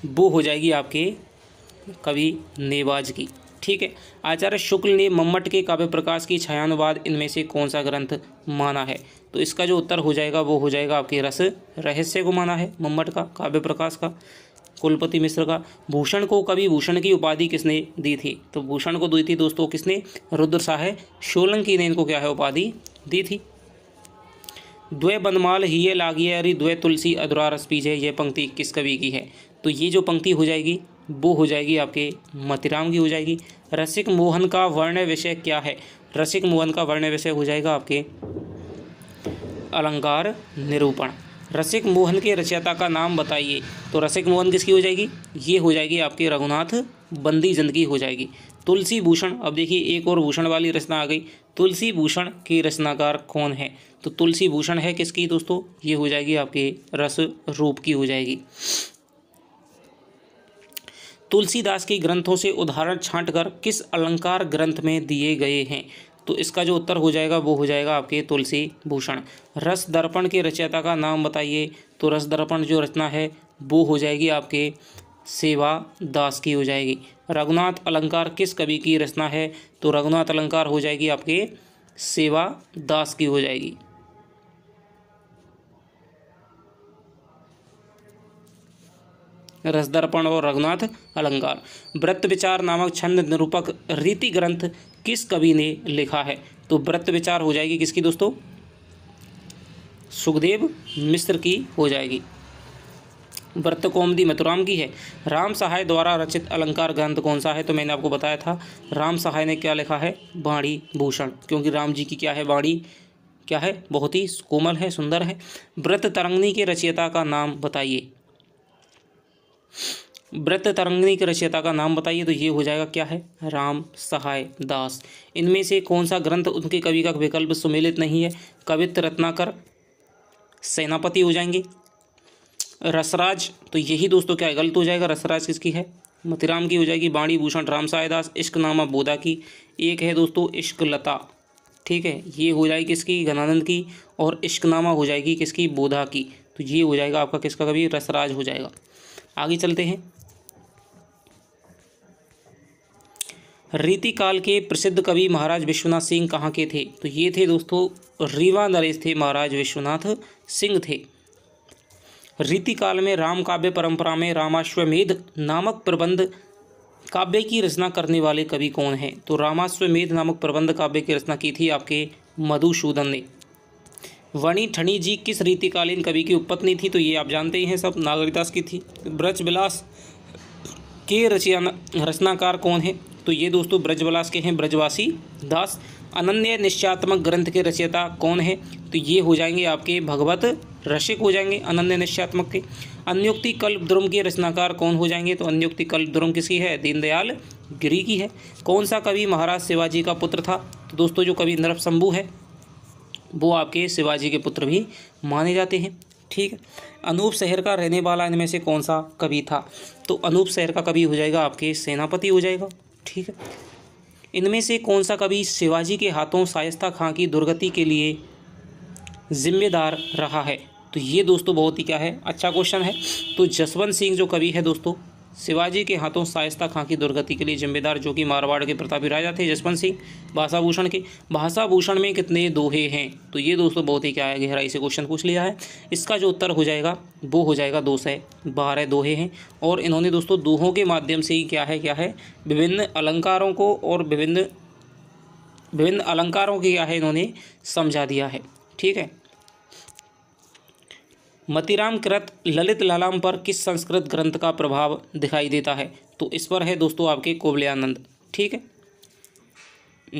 वो हो जाएगी आपके कवि नेवाज की। ठीक है। आचार्य शुक्ल ने मम्मट के काव्य प्रकाश की छायानुवाद इनमें से कौन सा ग्रंथ माना है? तो इसका जो उत्तर हो जाएगा वो हो जाएगा आपके रस रहस्य को माना है, मम्मट का काव्य प्रकाश का, कुलपति मिश्र का। भूषण को कवि भूषण की उपाधि किसने दी थी? तो भूषण को दी थी दोस्तों किसने? रुद्र साहे सोलंकी ने इनको क्या है उपाधि दी थी। द्वय बनमाल हिये लागिए अरि द्वय तुलसी अधुरा रस पीजे, यह पंक्ति किस कवि की है? तो ये जो पंक्ति हो जाएगी वो हो जाएगी आपके मतीराम की हो जाएगी। रसिक मोहन का वर्ण विषय क्या है? रसिक मोहन का वर्ण विषय हो जाएगा आपके अलंकार निरूपण। रसिक मोहन के रचयिता का नाम बताइए। तो रसिक मोहन किसकी हो जाएगी? ये हो जाएगी आपके रघुनाथ बंदीजंद की हो जाएगी। तुलसी भूषण, अब देखिए एक और भूषण वाली रचना आ गई। तुलसी भूषण के रचनाकार कौन है? तो तुलसी भूषण है किसकी दोस्तों? ये हो जाएगी आपके रस रूप की हो जाएगी। तुलसीदास के ग्रंथों से उदाहरण छांटकर किस अलंकार ग्रंथ में दिए गए हैं? तो इसका जो उत्तर हो जाएगा वो हो जाएगा आपके तुलसी भूषण। रस दर्पण के रचयिता का नाम बताइए। तो रस दर्पण जो रचना है वो हो जाएगी आपके सेवा दास की हो जाएगी। रघुनाथ अलंकार किस कवि की रचना है? तो रघुनाथ अलंकार हो जाएगी आपके सेवा दास की हो जाएगी। रसदर्पण और रघुनाथ अलंकार। व्रत विचार नामक छंद निरूपक रीति ग्रंथ किस कवि ने लिखा है? तो व्रत विचार हो जाएगी किसकी दोस्तों? सुखदेव मिश्र की हो जाएगी। व्रत कौमुदी मथुराम की है। राम सहाय द्वारा रचित अलंकार ग्रंथ कौन सा है? तो मैंने आपको बताया था राम सहाय ने क्या लिखा है? वाणी भूषण, क्योंकि राम जी की क्या है वाणी क्या है? बहुत ही कोमल है, सुंदर है। व्रत तरंगिणी के रचयिता का नाम बताइए। व्रत तरंगिणी के रचयिता का नाम बताइए। तो ये हो जाएगा क्या है? राम सहाय दास। इनमें से कौन सा ग्रंथ उनके कवि का विकल्प सुमेलित नहीं है? कवित्त रत्नाकर सेनापति हो जाएंगे। रसराज, तो यही दोस्तों क्या है? गलत हो जाएगा। रसराज किसकी है? मतीराम की हो जाएगी। वाणी भूषण राम सहाय दास। इश्कनामा बोधा की। एक है दोस्तों इश्क लता, ठीक है, ये हो जाएगी किसकी? घनानंद की। और इश्कनामा हो जाएगी किसकी? बोधा की। तो ये हो जाएगा आपका किसका कवि? रसराज हो जाएगा। आगे चलते हैं। रीतिकाल के प्रसिद्ध कवि महाराज विश्वनाथ सिंह कहाँ के थे? तो ये थे दोस्तों रीवा नरेश थे, महाराज विश्वनाथ सिंह थे। रीतिकाल में राम काव्य परंपरा में रामाश्वमेध नामक प्रबंध काव्य की रचना करने वाले कवि कौन हैं? तो रामाश्वमेध नामक प्रबंध काव्य की रचना की थी आपके मधुसूदन ने। वणी ठणी जी किस रीतिकालीन कवि की उपपत्नी थी? तो ये आप जानते ही हैं सब, नागरिकदास की थी। ब्रजविलास के रचनाकार कौन है? तो ये दोस्तों ब्रजविलास के हैं ब्रजवासी दास। अनन्य निश्चयात्मक ग्रंथ के रचयिता कौन है? तो ये हो जाएंगे आपके भगवत रसिक हो जाएंगे अनन्य निश्चयात्मक के। अन्योक्ति कल्पद्रुम के रचनाकार कौन हो जाएंगे? तो अन्योक्ति कल्पद्रुम किसकी है? दीनदयाल गिरी की है। कौन सा कवि महाराज शिवाजी का पुत्र था? तो दोस्तों जो कवि नरपशंभु है वो आपके शिवाजी के पुत्र भी माने जाते हैं। ठीक है। अनूप शहर का रहने वाला इनमें से कौन सा कवि था? तो अनूप शहर का कवि हो जाएगा आपके सेनापति हो जाएगा। ठीक है। इनमें से कौन सा कवि शिवाजी के हाथों शाइस्ता खां की दुर्गति के लिए जिम्मेदार रहा है? तो ये दोस्तों बहुत ही क्या है, अच्छा क्वेश्चन है। तो जसवंत सिंह जो कवि है दोस्तों, शिवाजी के हाथों शाइस्ता खां की दुर्गति के लिए जिम्मेदार, जो कि मारवाड़ के प्रतापी राजा थे जसवंत सिंह भाषाभूषण के। भाषाभूषण में कितने दोहे हैं? तो ये दोस्तों बहुत ही क्या है, गहराई से क्वेश्चन पूछ लिया है। इसका जो उत्तर हो जाएगा वो हो जाएगा 212 दोहे हैं। और इन्होंने दोस्तों दोहों के माध्यम से ही क्या है विभिन्न अलंकारों को और विभिन्न अलंकारों के क्या है इन्होंने समझा दिया है। ठीक है। मतीराम कृत ललित ललाम पर किस संस्कृत ग्रंथ का प्रभाव दिखाई देता है? तो इस पर है दोस्तों आपके कुवलयानंद। ठीक है।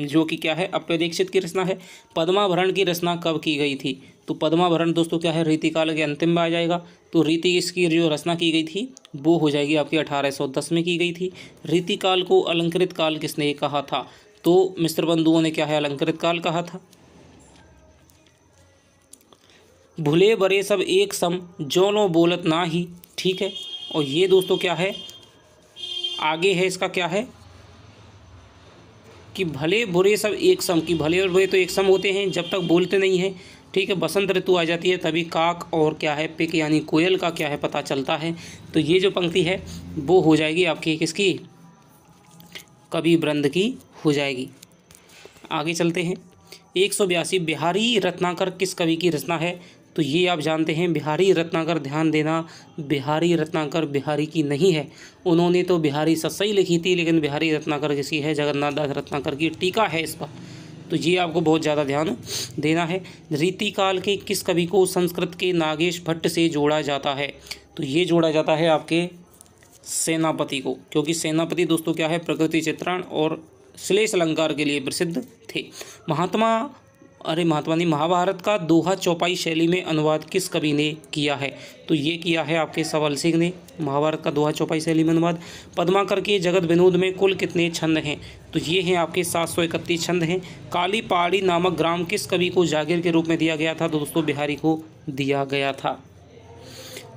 जो कि क्या है, अप्यदीक्षित की रचना है। पद्माभरण की रचना कब की गई थी? तो पद्माभरण दोस्तों क्या है, रीतिकाल के अंतिम में आ जाएगा। तो रीति इसकी जो रचना की गई थी वो हो जाएगी आपकी 1810 में की गई थी। रीतिकाल को अलंकृत काल किसने कहा था? तो मिस्र बंधुओं ने क्या है, अलंकृत काल कहा था। भूले बरे सब एक सम जोनो बोलत ना ही। ठीक है। और ये दोस्तों क्या है, आगे है इसका क्या है कि भले बुरे सब एक सम, कि भले और बुरे तो एक सम होते हैं जब तक बोलते नहीं हैं। ठीक है। बसंत ऋतु आ जाती है तभी काक और क्या है पिक यानी कोयल का क्या है पता चलता है। तो ये जो पंक्ति है वो हो जाएगी आपकी किसकी, कवि वृंद की हो जाएगी। आगे चलते हैं। 182 बिहारी रत्नाकर किस कवि की रचना है? तो ये आप जानते हैं बिहारी रत्नाकर, ध्यान देना, बिहारी रत्नाकर बिहारी की नहीं है। उन्होंने तो बिहारी सस्सई लिखी थी, लेकिन बिहारी रत्नाकर किसी है, जगन्नाथ दास रत्नाकर की टीका है इस पर। तो ये आपको बहुत ज़्यादा ध्यान देना है। रीतिकाल के किस कवि को संस्कृत के नागेश भट्ट से जोड़ा जाता है? तो ये जोड़ा जाता है आपके सेनापति को, क्योंकि सेनापति दोस्तों क्या है, प्रकृति चित्रण और श्लेष अलंकार के लिए प्रसिद्ध थे। महाभारत का दोहा चौपाई शैली में अनुवाद किस कवि ने किया है? तो ये किया है आपके सबल सिंह ने, महाभारत का दोहा चौपाई शैली में अनुवाद। पद्माकर के जगत विनोद में कुल कितने छंद हैं? तो ये हैं आपके 731 छंद हैं। काली पहाड़ी नामक ग्राम किस कवि को जागीर के रूप में दिया गया था? तो दोस्तों बिहारी को दिया गया था।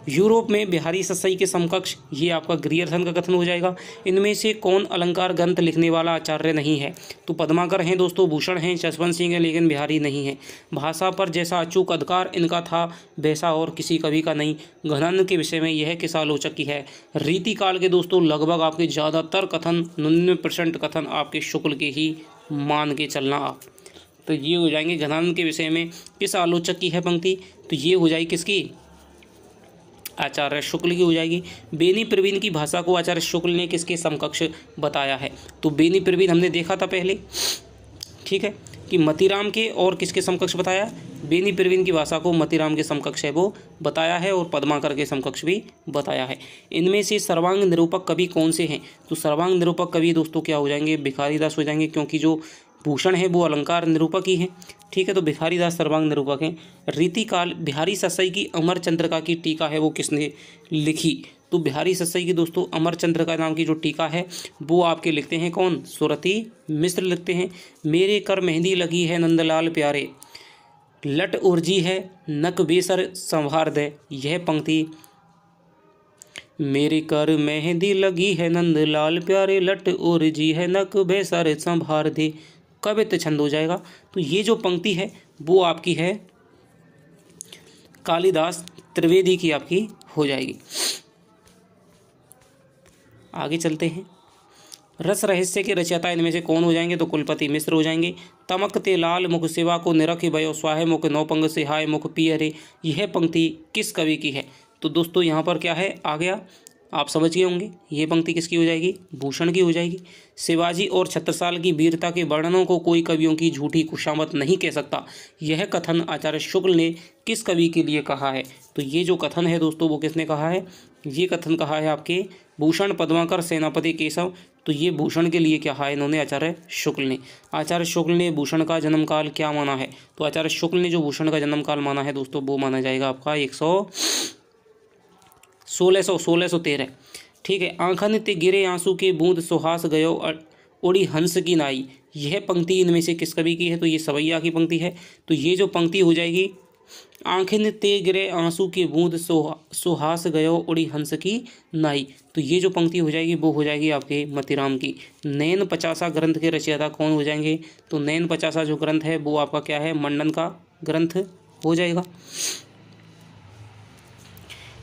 यूरोप में बिहारी सस्सई के समकक्ष ये आपका ग्रियर्सन का कथन हो जाएगा। इनमें से कौन अलंकार ग्रंथ लिखने वाला आचार्य नहीं है? तो पद्माकर हैं दोस्तों, भूषण हैं, जसवंत सिंह हैं, लेकिन बिहारी नहीं है। भाषा पर जैसा अचूक अधिकार इनका था वैसा और किसी कवि का नहीं। घनन के विषय में यह किस आलोचक की है? रीतिकाल के दोस्तों लगभग आपके ज़्यादातर कथन 99% कथन आपके शुक्ल के ही मान के चलना आप। तो ये हो जाएंगे घनन के विषय में किस आलोचक की है पंक्ति? तो ये हो जाएगी किसकी, आचार्य शुक्ल की हो जाएगी। बेनी प्रवीण की भाषा को आचार्य शुक्ल ने किसके समकक्ष बताया है? तो बेनी प्रवीण हमने देखा था पहले, ठीक है, कि मतीराम के और किसके समकक्ष बताया? बेनी प्रवीण की भाषा को मतीराम के समकक्ष है वो बताया है, और पद्माकर के समकक्ष भी बताया है। इनमें से सर्वांग निरूपक कवि कौन से हैं? तो सर्वांग निरूपक कवि दोस्तों क्या हो जाएंगे, भिखारी दास हो जाएंगे, क्योंकि जो भूषण है वो अलंकार निरूपक ही हैं। ठीक है। तो भिखारी दास सर्वांग निरूपक हैं। रीतिकाल बिहारी सस्सई की अमर चंद्रिका की टीका है वो किसने लिखी? तो बिहारी सस्सई की दोस्तों अमर चंद्रिका नाम की जो टीका है वो आपके लिखते हैं कौन? सुरती मिश्र लिखते हैं। मेरे कर मेहंदी लगी है नंदलाल प्यारे, लट उर्जी है नक बेसर संभार दे। यह पंक्ति, मेरे कर मेहंदी लगी है नंदलाल प्यारे, लट उर्जी है नक बेसर संभार दे, कवित्त छंद हो जाएगा। तो ये जो पंक्ति है वो आपकी है कालिदास त्रिवेदी की आपकी हो जाएगी। आगे चलते हैं। रस रहस्य के रचयिता इनमें से कौन हो जाएंगे? तो कुलपति मिश्र हो जाएंगे। तमकते लाल मुख सेवा को निरख भयो, स्वाहे मुख नौपंग से हाय मुख पियरे। यह पंक्ति किस कवि की है? तो दोस्तों यहाँ पर क्या है आ गया, आप समझ गए होंगे, ये पंक्ति किसकी हो जाएगी? भूषण की हो जाएगी। शिवाजी और छत्रसाल की वीरता के वर्णनों को कोई कवियों की झूठी खुशामद नहीं कह सकता। यह कथन आचार्य शुक्ल ने किस कवि के लिए कहा है? तो ये जो कथन है दोस्तों वो किसने कहा है? ये कथन कहा है आपके भूषण, पद्माकर, सेनापति केशव, तो ये भूषण के लिए क्या है इन्होंने आचार्य शुक्ल ने। आचार्य शुक्ल ने भूषण का जन्म काल क्या माना है, तो आचार्य शुक्ल ने जो भूषण का जन्म काल माना है दोस्तों वो माना जाएगा आपका 1613। ठीक है। आंखन ते गिरे आंसू के बूंद सुहास गयो उड़ी हंस की नाई, यह पंक्ति इनमें से किस कवि की है, तो ये सवैया की पंक्ति है। तो ये जो पंक्ति हो जाएगी, आंखिन ते गिरे आंसू के बूंद सुहास गयो उड़ी हंस की नाई, तो ये जो पंक्ति हो जाएगी वो हो जाएगी आपके मतीराम की। नैन पचासा ग्रंथ के रचयिता कौन हो जाएंगे, तो नैन पचासा जो ग्रंथ है वो आपका क्या है, मंडन का ग्रंथ हो जाएगा।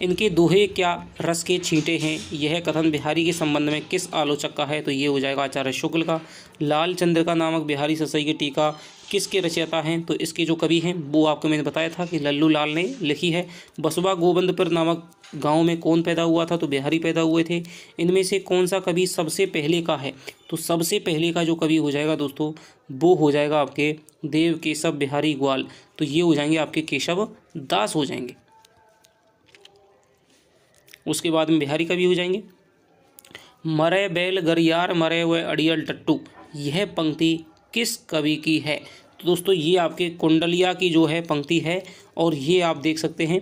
इनके दोहे क्या रस के छींटे हैं, यह कथन बिहारी के संबंध में किस आलोचक का है, तो ये हो जाएगा आचार्य शुक्ल का। लाल चंद्र का नामक बिहारी ससई की टीका किसके रचयिता हैं, तो इसके जो कवि हैं वो आपको मैंने बताया था कि लल्लू लाल ने लिखी है। बसवा गोविंदपुर नामक गांव में कौन पैदा हुआ था, तो बिहारी पैदा हुए थे। इनमें से कौन सा कवि सबसे पहले का है, तो सबसे पहले का जो कवि हो जाएगा दोस्तों वो हो जाएगा आपके देव केशव बिहारी ग्वाल, तो ये हो जाएंगे आपके केशव दास हो जाएंगे। उसके बाद में बिहारी कवि हो जाएंगे। मरे बैल गरियार मरे व अड़ियल टट्टू, यह पंक्ति किस कवि की है, तो दोस्तों ये आपके कुंडलिया की जो है पंक्ति है, और ये आप देख सकते हैं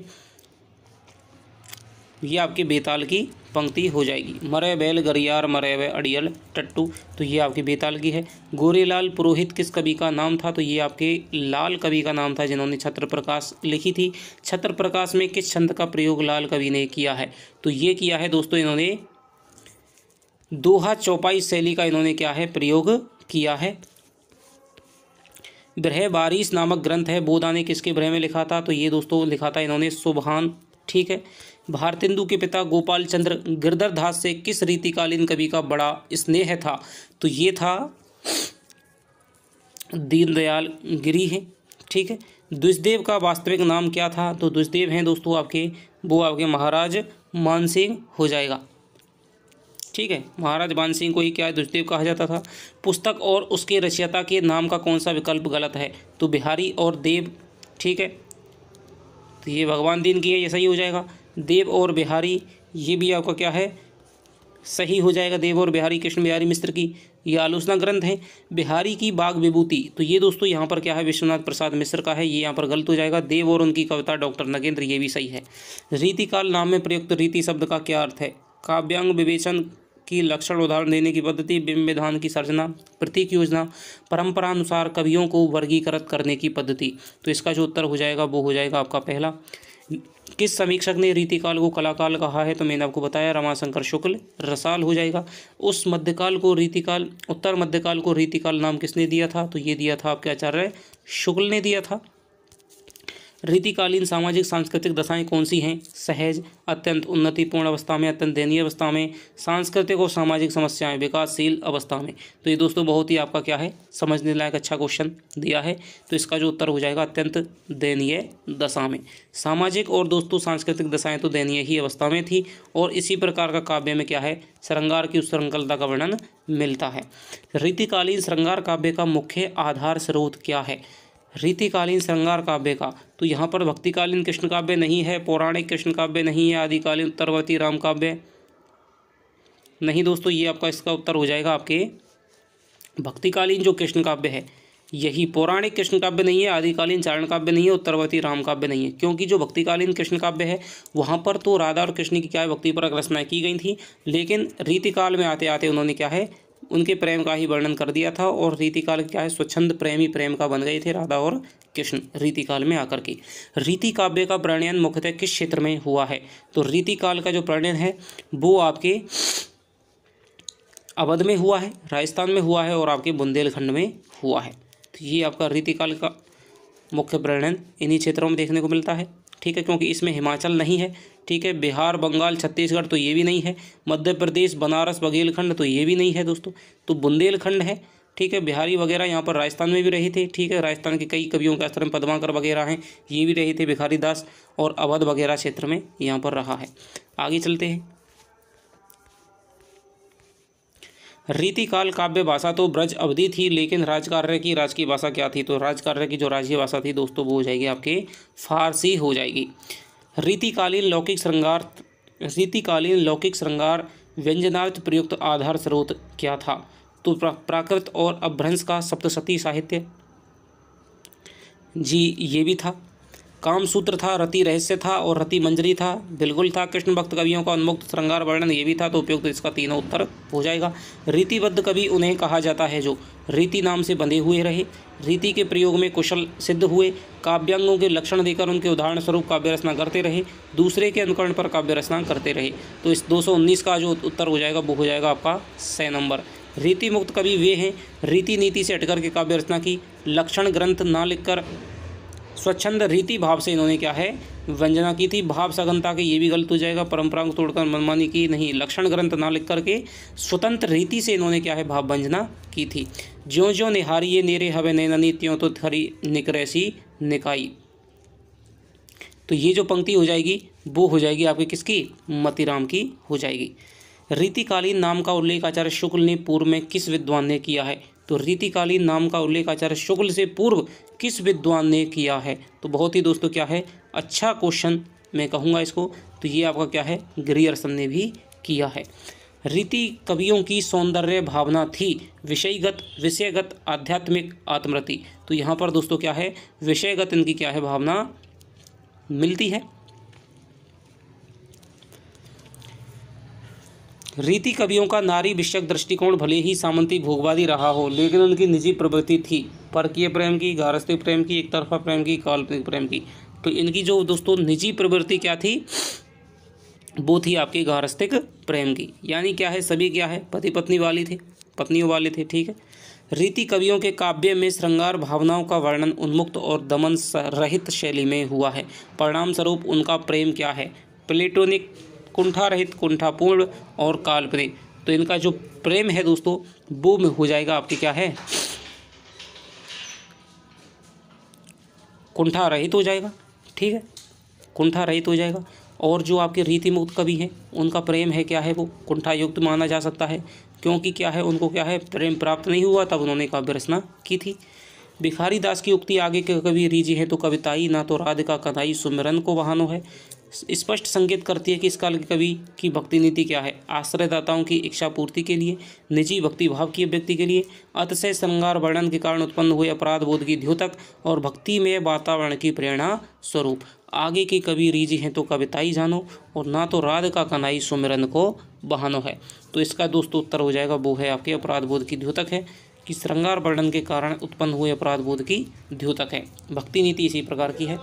ये आपके बेताल की पंक्ति हो जाएगी। मरे बैल गरियार मरे व अड़ियल टट्टू, तो ये आपकी बेताल की है। गोरेलाल पुरोहित किस कवि का नाम था, तो ये आपके लाल कवि का नाम था जिन्होंने छत्र प्रकाश लिखी थी। छत्र प्रकाश में किस छंद का प्रयोग लाल कवि ने किया है, तो ये किया है दोस्तों इन्होंने दोहा चौपाई शैली का इन्होंने क्या है प्रयोग किया है। ब्रह बारिश नामक ग्रंथ है, बोधा ने किसके ब्रह में लिखा था, तो ये दोस्तों लिखा था इन्होंने सुबहान। ठीक है। भारतेंदु के पिता गोपाल चंद्र गिरधरदास से किस रीतिकालीन कवि का बड़ा स्नेह था, तो ये था दीनदयाल गिरी है। ठीक है। द्विजदेव का वास्तविक नाम क्या था, तो द्विजदेव हैं दोस्तों आपके वो आपके महाराज मानसिंह हो जाएगा। ठीक है। महाराज मानसिंह को ही क्या है द्विजदेव कहा जाता था। पुस्तक और उसके रचयिता के नाम का कौन सा विकल्प गलत है, तो बिहारी और देव। ठीक है। तो ये भगवान दीन की है, ये सही हो जाएगा। देव और बिहारी ये भी आपका क्या है सही हो जाएगा। देव और बिहारी कृष्ण बिहारी मिश्र की ये आलोचना ग्रंथ है। बिहारी की बाग विभूति, तो ये दोस्तों यहाँ पर क्या है विश्वनाथ प्रसाद मिश्र का है, ये यहाँ पर गलत हो जाएगा। देव और उनकी कविता डॉक्टर नगेंद्र, ये भी सही है। रीतिकाल नाम में प्रयुक्त रीति शब्द का क्या अर्थ है, काव्यांग विवेचन की लक्षण उदाहरण देने की पद्धति, बिंब विधान की सर्जना, प्रतीक योजना, परंपरानुसार कवियों को वर्गीकृत करने की पद्धति, तो इसका जो उत्तर हो जाएगा वो हो जाएगा आपका पहला। किस समीक्षक ने रीतिकाल को कलाकाल कहा है, तो मैंने आपको बताया रमाशंकर शुक्ल, रसाल हो जाएगा। उस मध्यकाल को रीतिकाल उत्तर मध्यकाल को रीतिकाल नाम किसने दिया था, तो ये दिया था आपके आचार्य शुक्ल ने दिया था। रीतिकालीन सामाजिक सांस्कृतिक दशाएं कौन सी हैं, सहज, अत्यंत उन्नतिपूर्ण अवस्था में, अत्यंत दयनीय अवस्था में, सांस्कृतिक और सामाजिक समस्याएं विकासशील अवस्था में। तो ये दोस्तों बहुत ही आपका क्या है समझने लायक अच्छा क्वेश्चन दिया है, तो इसका जो उत्तर हो जाएगा अत्यंत दयनीय दशा में। सामाजिक और दोस्तों सांस्कृतिक दशाएं तो दयनीय ही अवस्था में थी, और इसी प्रकार का काव्य में क्या है श्रृंगार की उच्छृंखलता का वर्णन मिलता है। रीतिकालीन श्रृंगार काव्य का मुख्य आधार स्रोत क्या है, रीतिकालीन श्रृंगार काव्य का, तो यहाँ पर भक्तिकालीन कृष्ण काव्य नहीं है, पौराणिक कृष्ण काव्य नहीं है, आदिकालीन उत्तरवर्ती राम काव्य नहीं दोस्तों, ये आपका इसका उत्तर हो जाएगा आपके भक्तिकालीन जो कृष्ण काव्य है यही। पौराणिक कृष्ण काव्य नहीं है, आदिकालीन चारण काव्य नहीं है, उत्तरवर्ती राम काव्य नहीं है, क्योंकि जो भक्तिकालीन कृष्ण काव्य है वहाँ पर तो राधा और कृष्ण की क्या है भक्तिपरक रचनाएं की गई थी, लेकिन रीतिकाल में आते आते उन्होंने क्या है उनके प्रेम का ही वर्णन कर दिया था, और रीतिकाल क्या है स्वच्छंद प्रेमी प्रेम का बन गए थे राधा और कृष्ण रीतिकाल में आकर के। रीति काव्य का प्रणयन मुख्यतः किस क्षेत्र में हुआ है, तो रीतिकाल का जो प्रणयन है वो आपके अवध में हुआ है, राजस्थान में हुआ है, और आपके बुंदेलखंड में हुआ है। तो ये आपका रीतिकाल का मुख्य प्रणयन इन्हीं क्षेत्रों में देखने को मिलता है। ठीक है, क्योंकि इसमें हिमाचल नहीं है। ठीक है, बिहार बंगाल छत्तीसगढ़ तो ये भी नहीं है, मध्य प्रदेश बनारस बघेलखंड तो ये भी नहीं है दोस्तों, तो बुंदेलखंड है। ठीक है, बिहारी वगैरह यहाँ पर राजस्थान में भी रहे थे। ठीक है, राजस्थान के कई कवियों के आश्रम पद्माकर वगैरह हैं, ये भी रहे थे भिखारी दास, और अवध वगैरह क्षेत्र में यहाँ पर रहा है। आगे चलते हैं। रीतिकाल काव्य भाषा तो ब्रज अवधि थी, लेकिन राजकार्य की राजकीय भाषा क्या थी, तो राजकार्य की जो राजकीय भाषा थी दोस्तों वो हो जाएगी आपके फारसी हो जाएगी। रीतिकालीन लौकिक श्रृंगार व्यंजनार्थ प्रयुक्त आधार स्रोत क्या था? तो प्राकृत और अपभ्रंश का सप्तशती साहित्य, जी ये भी था। कामसूत्र था, रति रहस्य था और रति मंजरी था, बिल्कुल था। कृष्ण भक्त कवियों का उन्मुक्त श्रृंगार वर्णन, ये भी था। तो उपयुक्त इसका तीनों उत्तर हो जाएगा। रीतिबद्ध कवि उन्हें कहा जाता है जो रीति नाम से बंधे हुए रहे, रीति के प्रयोग में कुशल सिद्ध हुए, काव्यांगों के लक्षण देकर उनके उदाहरण स्वरूप काव्य रचना करते रहे, दूसरे के अनुकरण पर काव्य रचना करते रहे। तो इस 219 का जो उत्तर हो जाएगा वो हो जाएगा आपका 6 नंबर। रीति मुक्त कवि वे हैं रीति नीति से हटकर के काव्य रचना की, लक्षण ग्रंथ ना लिखकर स्वच्छंद रीति भाव से इन्होंने क्या है वंजना की थी। भाव सघनता के ये भी गलत हो जाएगा, परंपरा को तोड़कर मनमानी की नहीं, लक्षण ग्रंथ ना लिख करके स्वतंत्र रीति से इन्होंने क्या है भाव वंजना की थी। ज्यों ज्यों निहारिये नेरे हवे नैननी त्यों तो थरी निकरैसी निकाई। तो ये जो पंक्ति हो जाएगी वो हो जाएगी आपकी किसकी? मतीराम की हो जाएगी। रीतिकालीन नाम का उल्लेख आचार्य शुक्ल ने पूर्व में किस विद्वान ने किया है? तो रीतिकालीन नाम का उल्लेख आचार्य शुक्ल से पूर्व किस विद्वान ने किया है? तो बहुत ही दोस्तों क्या है अच्छा क्वेश्चन मैं कहूँगा इसको। तो ये आपका क्या है ग्रियर्सन ने भी किया है। रीति कवियों की सौंदर्य भावना थी विषयगत आध्यात्मिक आत्मरति। तो यहाँ पर दोस्तों क्या है विषयगत इनकी क्या है भावना मिलती है। रीति कवियों का नारी विषयक दृष्टिकोण भले ही सामंती भोगवादी रहा हो, लेकिन उनकी निजी प्रवृत्ति थी परकीय प्रेम की, गारस्थिक प्रेम की, एक तरफा प्रेम की, काल्पनिक प्रेम की। तो इनकी जो दोस्तों निजी प्रवृत्ति क्या थी वो थी आपकी गारस्थिक प्रेम की। यानी क्या है सभी क्या है पति पत्नी वाली थे, पत्नियों वाले थे। ठीक है। रीति कवियों के काव्य में श्रृंगार भावनाओं का वर्णन उन्मुक्त और दमन रहित शैली में हुआ है। परिणाम स्वरूप उनका प्रेम क्या है प्लेटोनिक, कुंठा रहित, कुंठापूर्ण और काल्पनिक। तो इनका जो प्रेम है दोस्तों वो में हो जाएगा आपके क्या है कुंठा रहित हो जाएगा। ठीक है, कुंठा रहित हो जाएगा। और जो आपके रीति मुक्त कवि हैं उनका प्रेम है क्या है वो कुंठा युक्त माना जा सकता है, क्योंकि क्या है उनको क्या है प्रेम प्राप्त नहीं हुआ तब उन्होंने काव्य रचना की थी। भिखारी दास की उक्ति आगे के कवि रीजी है तो कविताई ना तो राधिका कन्हई सुमिरन को बहानो है। स्पष्ट संकेत करती है कि इस काल के कवि की भक्ति नीति क्या है आश्रयदाताओं की इच्छा पूर्ति के लिए, निजी भक्ति भाव की अभिव्यक्ति के लिए, अतिशय श्रृंगार वर्णन के कारण उत्पन्न हुए अपराध बोध की द्योतक और भक्ति में वातावरण की प्रेरणा स्वरूप। आगे के कवि रीजी हैं तो कविताई जानो और ना तो राधिका कन्हई सुमिरन को बहानो है। तो इसका दोस्तों उत्तर हो जाएगा वो है आपके अपराध बोध की द्योतक है कि श्रृंगार वर्णन के कारण उत्पन्न हुए अपराध बोध की द्योतक है। भक्ति नीति इसी प्रकार की है।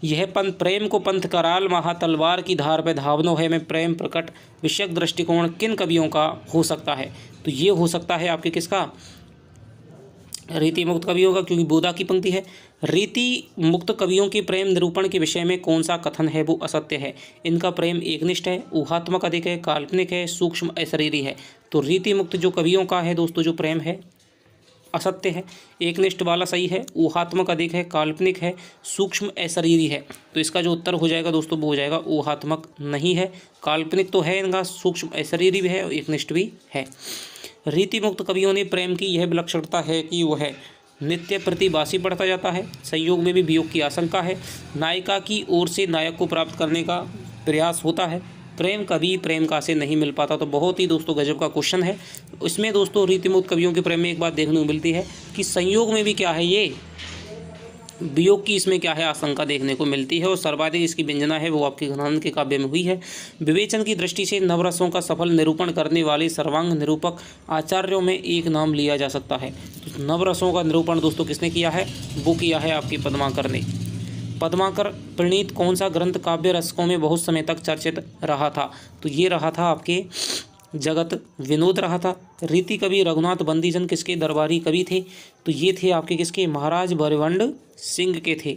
यह पंथ प्रेम को पंथ कराल महा तलवार की धार पे धावनो है में प्रेम प्रकट विषयक दृष्टिकोण किन कवियों का हो सकता है? तो ये हो सकता है आपके किसका रीति मुक्त कवियों का, क्योंकि बोधा की पंक्ति है। रीति मुक्त कवियों के प्रेम निरूपण के विषय में कौन सा कथन है वो असत्य है? इनका प्रेम एकनिष्ठ है, ऊहात्मक अधिक है, काल्पनिक है, सूक्ष्म अशरीरी है। तो रीति मुक्त जो कवियों का है दोस्तों जो प्रेम है असत्य है, एकनिष्ठ वाला सही है, ऊहात्मक अधिक है, काल्पनिक है, सूक्ष्म अशरीरी है। तो इसका जो उत्तर हो जाएगा दोस्तों वो हो जाएगा ऊहात्मक नहीं है, काल्पनिक तो है इनका, सूक्ष्म अशरीरी भी है और एकनिष्ठ भी है। रीति मुक्त कवियों ने प्रेम की यह विलक्षणता है कि वह नित्य प्रतिबासी बढ़ता जाता है, संयोग में भी वियोग की आशंका है, नायिका की ओर से नायक को प्राप्त करने का प्रयास होता है, प्रेम कभी प्रेम का से नहीं मिल पाता। तो बहुत ही दोस्तों गजब का क्वेश्चन है। इसमें दोस्तों रीति मुक्त कवियों के प्रेम में एक बात देखने को मिलती है कि संयोग में भी क्या है ये वियोग की इसमें क्या है आशंका देखने को मिलती है। और सर्वाधिक इसकी व्यंजना है वो आपके घनानंद के काव्य में हुई है। विवेचन की दृष्टि से नवरसों का सफल निरूपण करने वाले सर्वांग निरूपक आचार्यों में एक नाम लिया जा सकता है। तो नवरसों का निरूपण दोस्तों किसने किया है? वो किया है आपकी पद्माकर ने। पद्माकर प्रणीत कौन सा ग्रंथ काव्य रसकों में बहुत समय तक चर्चित रहा था? तो ये रहा था आपके जगत विनोद रहा था। रीति कवि रघुनाथ बंदीजन किसके दरबारी कवि थे? तो ये थे आपके किसके महाराज बरवंड सिंह के थे।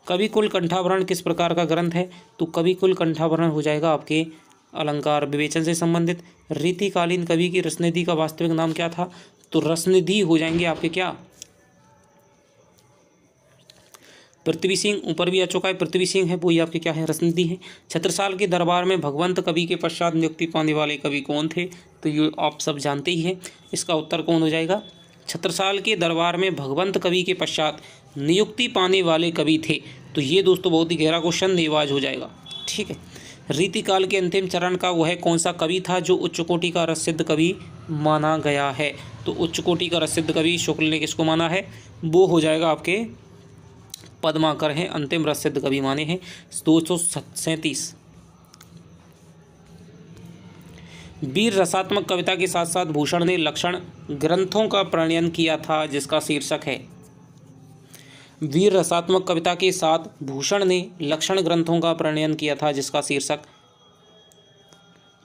कवि कुल कंठाभरण किस प्रकार का ग्रंथ है? तो कवि कुल कंठाभरण हो जाएगा आपके अलंकार विवेचन से संबंधित। रीतिकालीन कवि की रसनिधि का वास्तविक नाम क्या था? तो रसनिधि हो जाएंगे आपके क्या पृथ्वी सिंह, ऊपर भी आ चुका है पृथ्वी सिंह है, वही आपके क्या है रसनिधि है। छत्रसाल के दरबार में भगवंत कवि के पश्चात नियुक्ति पाने वाले कवि कौन थे? तो ये आप सब जानते ही हैं। इसका उत्तर कौन हो जाएगा? छत्रसाल के दरबार में भगवंत कवि के पश्चात नियुक्ति पाने वाले कवि थे। तो ये दोस्तों बहुत ही गहरा क्वेश्चन नेवाज हो जाएगा। ठीक है। रीतिकाल के अंतिम चरण का वह कौन सा कवि था जो उच्च कोटि का रससिद्ध कवि माना गया है? तो उच्च कोटि का रससिद्ध कवि शुक्ल ने किसको माना है? वो हो जाएगा आपके पद्माकर हैं, अंतिम रससिद्ध कवि माने हैं। 237। वीर रसात्मक कविता के साथ साथ भूषण ने लक्षण ग्रंथों का प्रणयन किया था जिसका शीर्षक है। वीर रसात्मक कविता के साथ भूषण ने लक्षण ग्रंथों का प्रणयन किया था जिसका शीर्षक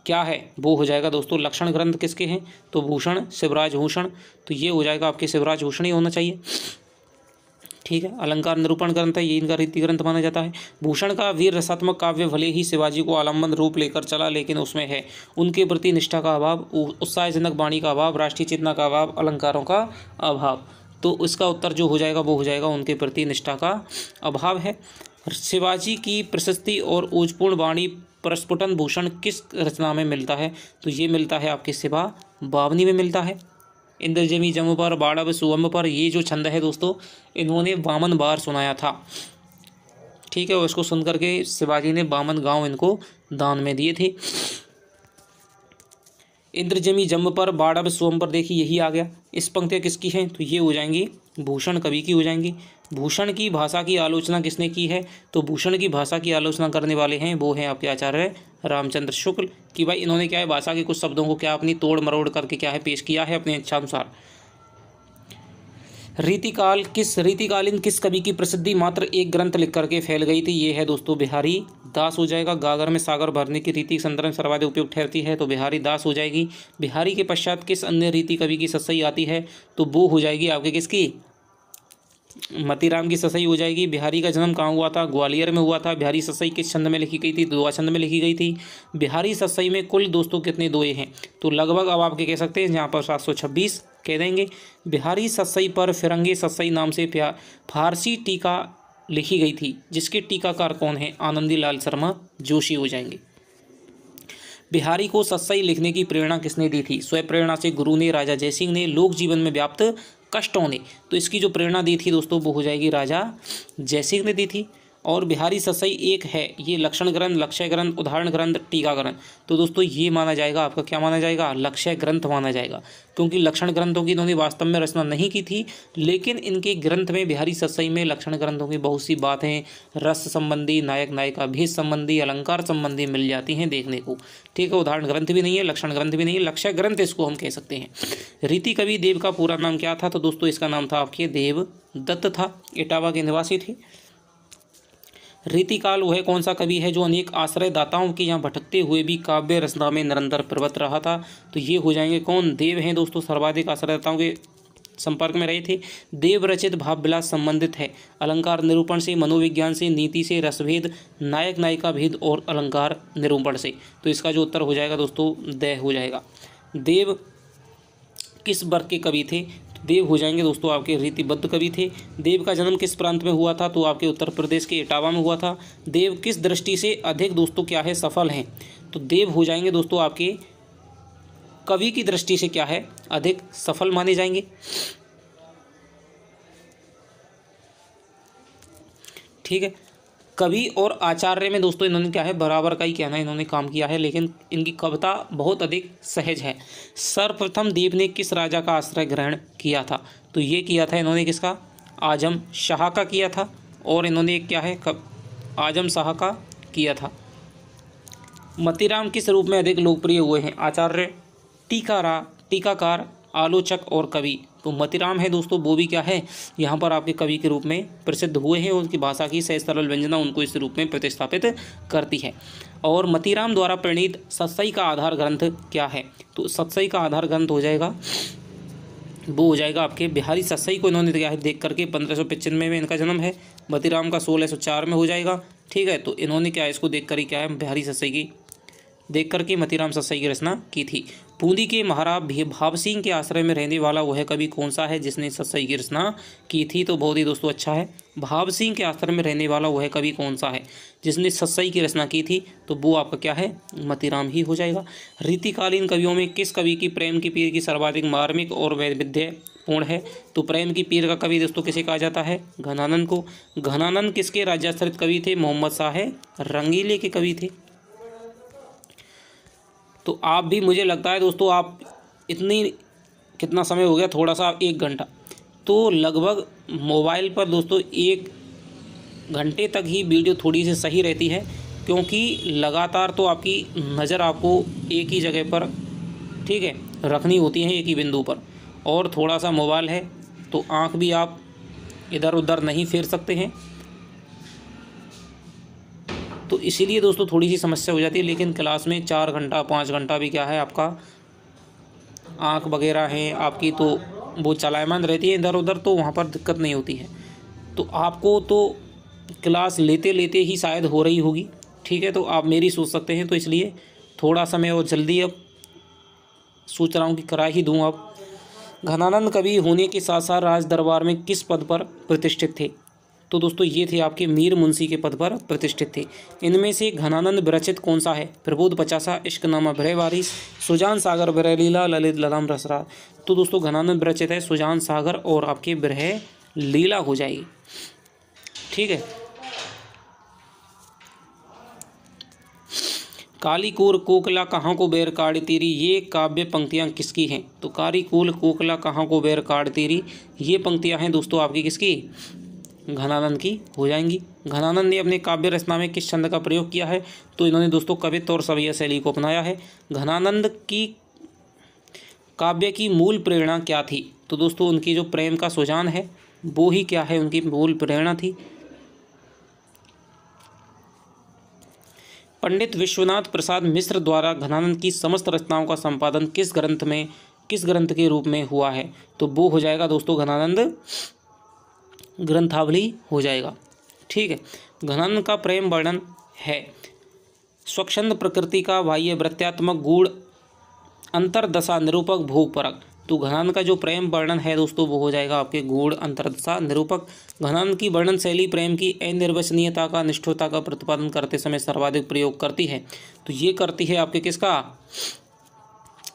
क्या है? वो हो जाएगा दोस्तों लक्षण ग्रंथ किसके हैं? तो भूषण, शिवराज भूषण। तो ये हो जाएगा आपके शिवराज भूषण ही होना चाहिए। ठीक है। अलंकार निरूपण ग्रंथ है, ये इनका रीति ग्रंथ माना जाता है। भूषण का वीर रसात्मक काव्य भले ही शिवाजी को आलम्बन रूप लेकर चला, लेकिन उसमें है उनके प्रति निष्ठा का अभाव, उत्साहजनक वाणी का अभाव, राष्ट्रीय चेतना का अभाव, अलंकारों का अभाव। तो इसका उत्तर जो हो जाएगा वो हो जाएगा उनके प्रति निष्ठा का अभाव है। शिवाजी की प्रशस्ति और ओजपूर्ण वाणी प्रस्फुटन भूषण किस रचना में मिलता है? तो ये मिलता है आपके शिवा बावनी में मिलता है। इंद्रजमी जम पर बाड़व सुअम्ब पर, ये जो छंद है दोस्तों इन्होंने वामन बार सुनाया था। ठीक है, और इसको सुन करके शिवाजी ने बामन गांव इनको दान में दिए थे। इंद्रजमी जम पर बाड़व सुअम्ब पर, देखिए यही आ गया। इस पंक्तियाँ किसकी हैं? तो ये हो जाएंगी भूषण कवि की हो जाएंगी। भूषण की भाषा की आलोचना किसने की है? तो भूषण की भाषा की आलोचना करने वाले हैं वो हैं आपके आचार्य रामचंद्र शुक्ल। कि भाई इन्होंने क्या है भाषा के कुछ शब्दों को क्या अपनी तोड़ मरोड़ करके क्या है पेश किया है अपने इच्छानुसार। रीतिकालीन किस कवि की प्रसिद्धि मात्र एक ग्रंथ लिख करके फैल गई थी? ये है दोस्तों बिहारी दास हो जाएगा। गागर में सागर भरने की रीति संदर्भ सर्वाधिक उपयुक्त ठहरती है, तो बिहारी दास हो जाएगी। बिहारी के पश्चात किस अन्य रीति कवि की ससई आती है? तो वो हो जाएगी आपके किसकी? मतीराम की ससई हो जाएगी। बिहारी का जन्म कहाँ हुआ था? ग्वालियर में हुआ था। बिहारी ससई किस छंद में लिखी गई थी? दोहा छंद में लिखी गई थी। बिहारी ससई में कुल दोस्तों कितने दोहे हैं? तो लगभग अब आपके कह सकते हैं जहाँ पर 726 कह देंगे। बिहारी ससई पर फिरंगी ससई नाम से फारसी टीका लिखी गई थी, जिसके टीकाकार कौन है? आनंदी लाल शर्मा जोशी हो जाएंगे। बिहारी को ससई लिखने की प्रेरणा किसने दी थी? स्वयं प्रेरणा से गुरु ने, राजा जयसिंह ने, लोक जीवन में व्याप्त कष्टों ने। तो इसकी जो प्रेरणा दी थी दोस्तों वो हो जाएगी राजा जयसिंह ने दी थी। और बिहारी ससई एक है ये लक्षण ग्रंथ, लक्ष्य ग्रंथ, उदाहरण ग्रंथ, टीका ग्रंथ। तो दोस्तों ये माना जाएगा आपका क्या माना जाएगा? लक्ष्य ग्रंथ माना जाएगा, क्योंकि लक्षण ग्रंथों की इन्होंने वास्तव में रचना नहीं की थी, लेकिन इनके ग्रंथ में बिहारी ससई में लक्षण ग्रंथों की बहुत सी बातें रस संबंधी, नायक नायिका भेद संबंधी, अलंकार संबंधी मिल जाती हैं देखने को। ठीक है, उदाहरण ग्रंथ भी नहीं है, लक्षण ग्रंथ भी नहीं है, लक्ष्य ग्रंथ इसको हम कह सकते हैं। रीति कवि देव का पूरा नाम क्या था? तो दोस्तों इसका नाम था आपके देवदत्त था, इटावा के निवासी थे। रीतिकाल वह कौन सा कवि है जो अनेक आश्रयदाताओं की यहाँ भटकते हुए भी काव्य रचना में निरंतर प्रवृत्त रहा था? तो ये हो जाएंगे कौन? देव हैं दोस्तों, सर्वाधिक आश्रयदाताओं के संपर्क में रहे थे। देव रचित भाव विलास संबंधित है अलंकार निरूपण से, मनोविज्ञान से, नीति से, रसभेद, नायक नायिका भेद और अलंकार निरूपण से। तो इसका जो उत्तर हो जाएगा दोस्तों द हो जाएगा। देव किस वर्ग के कवि थे? देव हो जाएंगे दोस्तों आपके रीतिबद्ध कवि थे। देव का जन्म किस प्रांत में हुआ था? तो आपके उत्तर प्रदेश के इटावा में हुआ था। देव किस दृष्टि से अधिक दोस्तों क्या है सफल हैं? तो देव हो जाएंगे दोस्तों आपके कवि की दृष्टि से क्या है अधिक सफल माने जाएंगे। ठीक है, कवि और आचार्य में दोस्तों इन्होंने क्या है बराबर का ही कहना इन्होंने काम किया है, लेकिन इनकी कविता बहुत अधिक सहज है। सर्वप्रथम देव ने किस राजा का आश्रय ग्रहण किया था? तो ये किया था इन्होंने किसका? आजम शाह का किया था। और इन्होंने क्या है आजम शाह का किया था। मतीराम किस रूप में अधिक लोकप्रिय हुए हैं? आचार्य, टीकाकार, आलोचक और कवि। तो मतीराम है दोस्तों वो भी क्या है यहाँ पर आपके कवि के रूप में प्रसिद्ध हुए हैं। उनकी भाषा की सहज सरल व्यंजना उनको इस रूप में प्रतिस्थापित करती है। और मतीराम द्वारा प्रणीत सतसई का आधार ग्रंथ क्या है? तो सतसई का आधार ग्रंथ हो जाएगा वो हो जाएगा आपके बिहारी सतसई को इन्होंने क्या है देख करके 1595 में इनका जन्म है। मतीराम का 1604 में हो जाएगा। ठीक है, तो इन्होंने क्या है इसको देख कर ही क्या है बिहारी सतसई की देख करके मतीराम सतसई की रचना की थी। बूंदी के महाराज भाव सिंह के आश्रय में रहने वाला वह कवि कौन सा है जिसने सतसई की रचना की थी? तो बहुत ही दोस्तों अच्छा है, भाव सिंह के आश्रय में रहने वाला वह कवि कौन सा है जिसने सतसई की रचना की थी? तो वो आपका क्या है? मतीराम ही हो जाएगा। रीतिकालीन कवियों में किस कवि की प्रेम की पीर की सर्वाधिक मार्मिक और वैविध्यपूर्ण है? तो प्रेम की पीर का कवि दोस्तों किसे कहा जाता है? घनानंद को। घनानंद किसके राज्याश्रित कवि थे? मोहम्मद शाह रंगीले के कवि थे। तो आप भी, मुझे लगता है दोस्तों आप इतनी, कितना समय हो गया, थोड़ा सा 1 घंटा, तो लगभग मोबाइल पर दोस्तों 1 घंटे तक ही वीडियो थोड़ी सी सही रहती है, क्योंकि लगातार तो आपकी नज़र आपको एक ही जगह पर, ठीक है, रखनी होती है, एक ही बिंदु पर, और थोड़ा सा मोबाइल है तो आँख भी आप इधर उधर नहीं फेर सकते हैं, तो इसीलिए दोस्तों थोड़ी सी समस्या हो जाती है। लेकिन क्लास में 4 घंटा 5 घंटा भी क्या है, आपका आँख वगैरह है आपकी, तो वो चलायमान रहती है इधर उधर, तो वहाँ पर दिक्कत नहीं होती है। तो आपको तो क्लास लेते लेते ही शायद हो रही होगी, ठीक है, तो आप मेरी सोच सकते हैं, तो इसलिए थोड़ा सा मैं और जल्दी अब सोच रहा हूँ कि करा ही दूँ। अब घनानंद कवि होने के साथ साथ राज दरबार में किस पद पर प्रतिष्ठित थे? तो दोस्तों ये थे आपके मीर मुंशी के पद पर प्रतिष्ठित थे। इनमें से घनानंद विरचित कौन सा है? प्रबोध पचासा, इश्कनामा भरे वारिस, सुजान सागर बिरह लीला, ललित ललाम रसराज। तो दोस्तों घनानंद विरचित है सुजान सागर और आपके बिरह लीला हो जाएगी, ठीक है। कालीकूल कोकिला कहाँ को बैर काढ़ तेरी, ये काव्य पंक्तियाँ किसकी हैं? तो कालीकूल कोकिला कहाँ को बैर काढ़ तेरी, ये पंक्तियाँ हैं दोस्तों आपकी किसकी? घनानंद की हो जाएंगी। घनानंद ने अपने काव्य रचना में किस छंद का प्रयोग किया है? तो इन्होंने दोस्तों कवित्व और सवैया शैली को अपनाया है। घनानंद की काव्य की मूल प्रेरणा क्या थी? तो दोस्तों उनकी जो प्रेम का सुजान है वो ही क्या है, उनकी मूल प्रेरणा थी। पंडित विश्वनाथ प्रसाद मिश्र द्वारा घनानंद की समस्त रचनाओं का संपादन किस ग्रंथ के रूप में हुआ है? तो वो हो जाएगा दोस्तों घनानंद ग्रंथावली हो जाएगा, ठीक है। घनानंद का प्रेम वर्णन है स्वच्छंद प्रकृति का बाह्य वृत्त्यात्मक गूढ़ अंतरदशा निरूपक भोगपरक। तो घनानंद का जो प्रेम वर्णन है दोस्तों वो हो जाएगा आपके गूढ़ अंतरदशा निरूपक। घनानंद की वर्णन शैली प्रेम की अनिर्वचनीयता का, निष्ठुरता का प्रतिपादन करते समय सर्वाधिक प्रयोग करती है। तो ये करती है आपके किसका?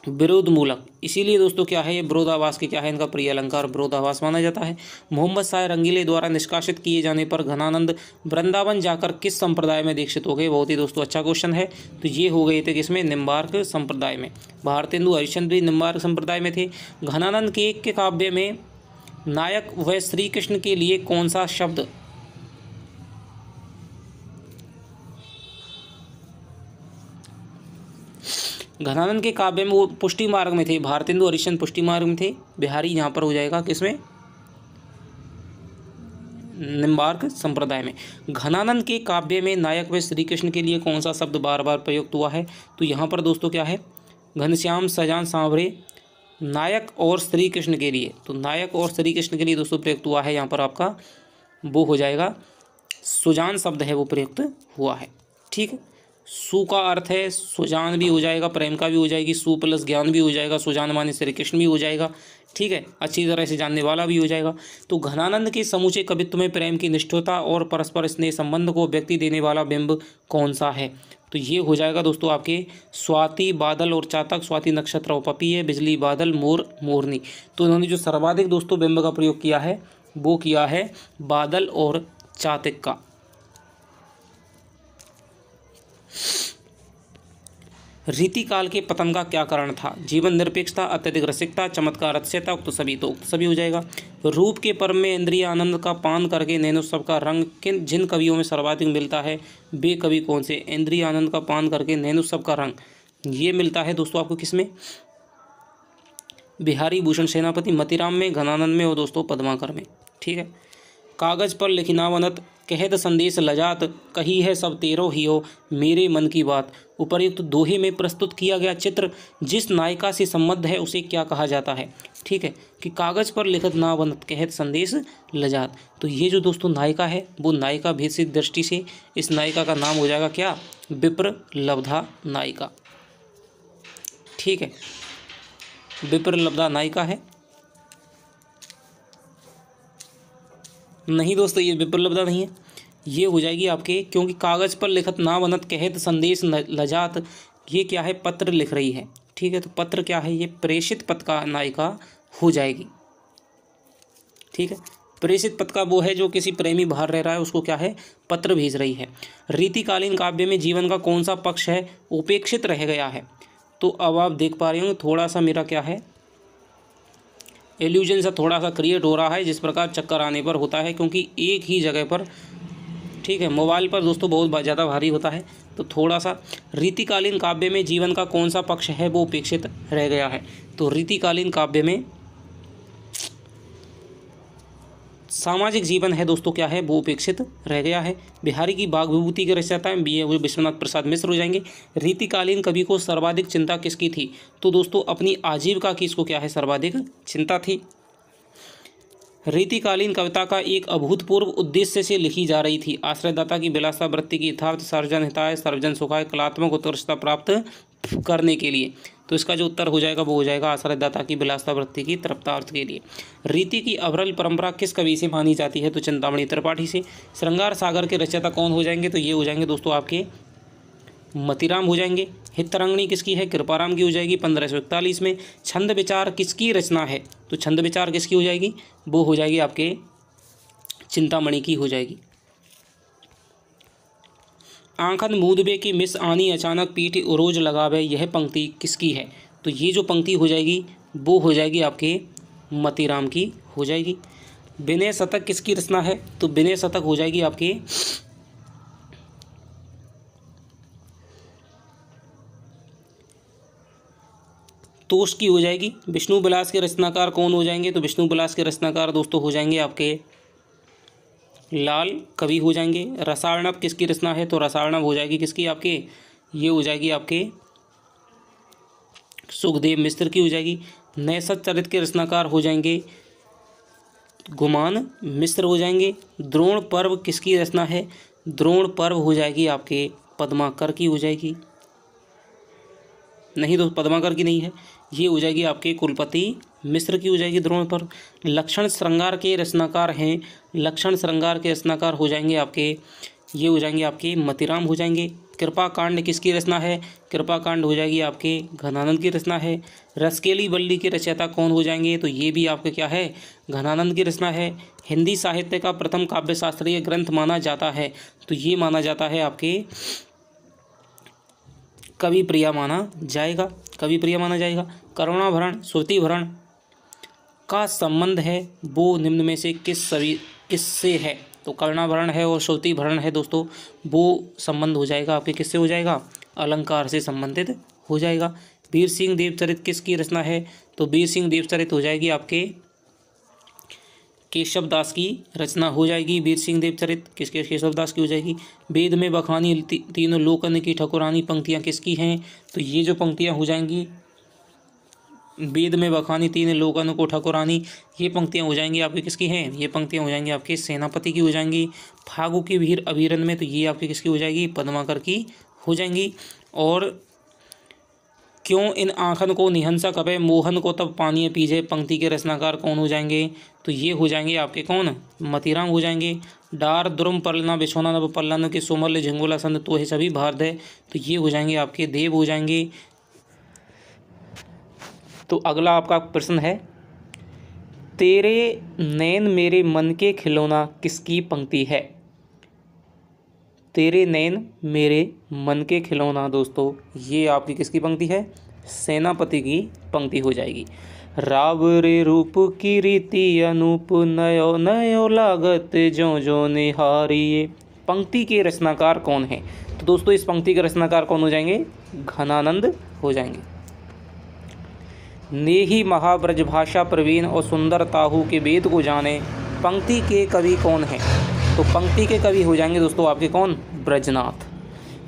विरोध मूलक। इसीलिए दोस्तों क्या है, ये विरोधाभास के क्या है, इनका प्रिय अलंकार विरोधाभास माना जाता है। मोहम्मद शाह रंगीले द्वारा निष्कासित किए जाने पर घनानंद वृंदावन जाकर किस संप्रदाय में दीक्षित हो गए? बहुत ही दोस्तों अच्छा क्वेश्चन है। तो ये हो गए थे किसमें? निम्बार्क संप्रदाय में। भारतेंदु हरिश्चंद्र भी निम्बार्क संप्रदाय में थे। घनानंद के एक के काव्य में नायक व श्री कृष्ण के लिए कौन सा शब्द घनानंद के काव्य में वो पुष्टि मार्ग में थे। भारतेंदु हरिश्चंद्र पुष्टि मार्ग में थे। बिहारी यहाँ पर हो जाएगा किसमें? निम्बार्क संप्रदाय में। घनानंद के काव्य में नायक व श्री कृष्ण के लिए कौन सा शब्द बार बार प्रयुक्त हुआ है? तो यहाँ पर दोस्तों क्या है? घनश्याम सजान सांवरे नायक और श्री कृष्ण के लिए। तो नायक और श्री कृष्ण के लिए दोस्तों प्रयुक्त हुआ है, यहाँ पर आपका वो हो जाएगा सुजान शब्द है वो प्रयुक्त हुआ है, ठीक है। सु का अर्थ है सुजान भी हो जाएगा, प्रेम का भी हो जाएगी, सु प्लस ज्ञान भी हो जाएगा, सुजान माने श्री कृष्ण भी हो जाएगा, ठीक है, अच्छी तरह से जानने वाला भी हो जाएगा। तो घनानंद के समूचे कवित्व में प्रेम की निष्ठुरता और परस्पर स्नेह संबंध को व्यक्ति देने वाला बिंब कौन सा है? तो ये हो जाएगा दोस्तों आपके स्वाति, बादल और चातक। स्वाति नक्षत्र और पपीहे, बिजली, बादल, मोर, मोरनी। तो इन्होंने जो सर्वाधिक दोस्तों बिंब का प्रयोग किया है वो किया है बादल और चातक का। रीतिकाल के पतन का क्या कारण था? जीवन निरपेक्षता, अत्यधिक रसिकता, चमत्कार, अतिशयता, उक्त सभी। तो उक्त सभी हो जाएगा। रूप के पर्व में इंद्रिय आनंद का पान करके नैनोत्सव का रंग जिन कवियों में सर्वाधिक मिलता है वे कवि कौन से? इंद्रिय आनंद का पान करके नैनोत्सव का रंग ये मिलता है दोस्तों आपको किसमें? बिहारी भूषण सेनापति, मतीराम में, घनानंद में और दोस्तों पद्माकर में, ठीक है। कागज पर लिखिनावनत कहत संदेश लजात, कही है सब तेरो ही हो मेरे मन की बात। उपर्युक्त दोहे में प्रस्तुत किया गया चित्र जिस नायिका से संबद्ध है उसे क्या कहा जाता है? ठीक है, कि कागज पर लिखत नावनत कहत संदेश लजात। तो ये जो दोस्तों नायिका है वो नायिका भेद से दृष्टि से इस नायिका का नाम हो जाएगा क्या? विप्र लब्धा नायिका। ठीक है, विप्रलब्धा नायिका है? नहीं दोस्तों, ये विप्रलब्धा नहीं है। ये हो जाएगी आपके, क्योंकि कागज़ पर लिखत ना बनत कहत संदेश लजात, ये क्या है, पत्र लिख रही है। ठीक है, तो पत्र क्या है, ये प्रेषित पत्र का नायिका हो जाएगी। ठीक है, प्रेषित पत्र का वो है जो किसी प्रेमी बाहर रह रहा है, उसको क्या है, पत्र भेज रही है। रीतिकालीन काव्य में जीवन का कौन सा पक्ष है उपेक्षित रह गया है? तो अब आप देख पा रहे होंगे थोड़ा सा मेरा क्या है, एल्यूजन सा थोड़ा सा क्रिएट हो रहा है, जिस प्रकार चक्कर आने पर होता है, क्योंकि एक ही जगह पर, ठीक है, मोबाइल पर दोस्तों बहुत ज़्यादा भारी होता है। तो थोड़ा सा, रीतिकालीन काव्य में जीवन का कौन सा पक्ष है वो उपेक्षित रह गया है? तो रीतिकालीन काव्य में सामाजिक जीवन है दोस्तों, क्या है, वो उपेक्षित रह गया है। बिहारी की बाग विभूति के रचयिता हैं वो विश्वनाथ प्रसाद मिश्र हो जाएंगे। रीतिकालीन कवि को सर्वाधिक चिंता किसकी थी? तो दोस्तों अपनी आजीविका की इसको क्या है, सर्वाधिक चिंता थी। रीतिकालीन कविता का एक अभूतपूर्व उद्देश्य से लिखी जा रही थी। आश्रयदाता की विलासा वृत्ति की यथार्थ सर्वजन हिताय सर्वजन सुखाय कलात्मक उत्कृष्टता प्राप्त करने के लिए। तो इसका जो उत्तर हो जाएगा वो हो जाएगा आश्रयदाता की विलासा वृत्ति की तृप्तार्थ के लिए। रीति की अविरल परंपरा किस कवि से मानी जाती है? तो चिंतामणि त्रिपाठी से। श्रृंगार सागर के रचयिता कौन हो जाएंगे? तो ये हो जाएंगे दोस्तों आपके मतीराम हो जाएंगे। हितरंगणी किसकी है? कृपाराम की हो जाएगी 1541 में। छंद विचार किसकी रचना है? तो छंद विचार किसकी हो जाएगी? वो हो जाएगी आपके चिंतामणि की हो जाएगी। आंखन मूदबे की मिस आनी अचानक पीठ उरोज लगावे, यह पंक्ति किसकी है? तो ये जो पंक्ति हो जाएगी वो हो जाएगी आपके मतीराम की हो जाएगी। विनय शतक किसकी रचना है? तो विनय शतक हो जाएगी आपके तोष की हो जाएगी। विष्णु विलास के रचनाकार कौन हो जाएंगे? तो विष्णु विलास के रचनाकार दोस्तों हो जाएंगे आपके लाल कवि हो जाएंगे। रसार्णव किसकी रचना है? तो रसार्णव हो जाएगी किसकी आपके, ये हो जाएगी आपके सुखदेव मिश्र की हो जाएगी। नैषध चरित के रचनाकार हो जाएंगे गुमान मिश्र हो जाएंगे। द्रोण पर्व किसकी रचना है? द्रोण पर्व हो जाएगी आपके पद्माकर की हो जाएगी। नहीं दोस्त, पद्माकर की नहीं है, ये हो जाएगी आपके कुलपति मिश्र की हो जाएगी द्रोण पर्व। लक्षण श्रृंगार के रचनाकार हैं, लक्षण श्रृंगार के रचनाकार हो जाएंगे आपके, ये हो जाएंगे आपके मतीराम हो जाएंगे। कृपा कांड किसकी रचना है? कृपा कांड हो जाएगी आपके घनानंद की रचना है। रसकेली बल्ली के रचयिता कौन हो जाएंगे? तो ये भी आपके क्या है, घनानंद की रचना है। हिंदी साहित्य का प्रथम काव्य शास्त्रीय ग्रंथ माना जाता है, तो ये माना जाता है आपके कवि प्रिया माना जाएगा, कवि प्रिया माना जाएगा। करुणाभरण श्रुतिभरण का संबंध है वो निम्न में से किससे है? तो करुणाभरण है और श्रुतिभरण है दोस्तों, वो संबंध हो जाएगा आपके किससे हो जाएगा, अलंकार से संबंधित हो जाएगा। वीर सिंह देवचरित किसकी रचना है? तो वीर सिंह देवचरित हो जाएगी आपके केशव दास की रचना हो जाएगी। वीर सिंह देवचरित किसके, केशव दास की हो जाएगी। वेद में बखानी तीनों लोकन की ठकुरानी पंक्तियाँ किसकी हैं? तो ये जो पंक्तियाँ हो जाएंगी वेद में बखानी तीन लोकन को ठकुरानी, ये पंक्तियाँ हो जाएंगी आपकी किसकी हैं? ये पंक्तियाँ हो जाएंगी आपके सेनापति की हो जाएंगी। फागु की भीर अभिरन में, तो ये आपकी किसकी हो जाएगी, पद्माकर की हो जाएंगी। और क्यों इन आँखन को निहंसा कपे मोहन को तब पानी पीजे, पंक्ति के रचनाकार कौन हो जाएंगे? तो ये हो जाएंगे आपके कौन, मतीराम हो जाएंगे। डार द्रुम पलना बिछोना नव पल्लन के सोमल झिंगोला संद तो है सभी भारत है, तो ये हो जाएंगे आपके देव हो जाएंगे। तो अगला आपका प्रश्न है, तेरे नैन मेरे मन के खिलौना किसकी पंक्ति है? तेरे नैन मेरे मन के खिलौना दोस्तों ये आपकी किसकी पंक्ति है? सेनापति की पंक्ति हो जाएगी। रावरे रूप की रीति अनूप नयो नयो लागत जो जो निहारिये, पंक्ति के रचनाकार कौन है? तो दोस्तों इस पंक्ति के रचनाकार कौन हो जाएंगे? घनानंद हो जाएंगे। नेही महाब्रज भाषा प्रवीण और सुंदर ताहू के वेद को जाने, पंक्ति के कवि कौन है? तो पंक्ति के कवि हो जाएंगे दोस्तों आपके कौन? ब्रजनाथ।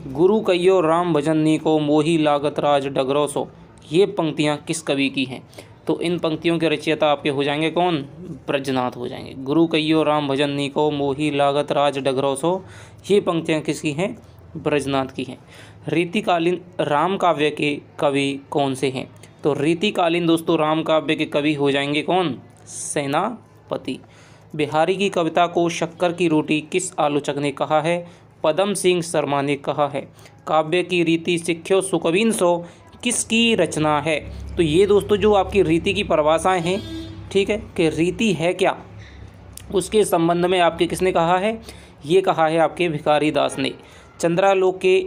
गुरु कहियो राम भजन को मोही लागत राज डगरो सो, ये पंक्तियाँ किस कवि की हैं? तो इन पंक्तियों के रचयिता आपके हो जाएंगे कौन? ब्रजनाथ हो जाएंगे। गुरु कहियो राम भजन को मोही लागत राज डगरो सो, ये पंक्तियाँ किसकी हैं? ब्रजनाथ की हैं। रीतिकालीन राम काव्य के कवि कौन से हैं? तो रीतिकालीन दोस्तों राम काव्य के कवि हो जाएंगे कौन? सेनापति। बिहारी की कविता को शक्कर की रोटी किस आलोचक ने कहा है? पदम सिंह शर्मा ने कहा है। काव्य की रीति सिक्ख्यो सुकवीन सो किसकी रचना है? तो ये दोस्तों जो आपकी रीति की परिभाषाएं हैं, ठीक है, कि रीति है क्या, उसके संबंध में आपके किसने कहा है? ये कहा है आपके भिखारी दास ने। चंद्रालोक के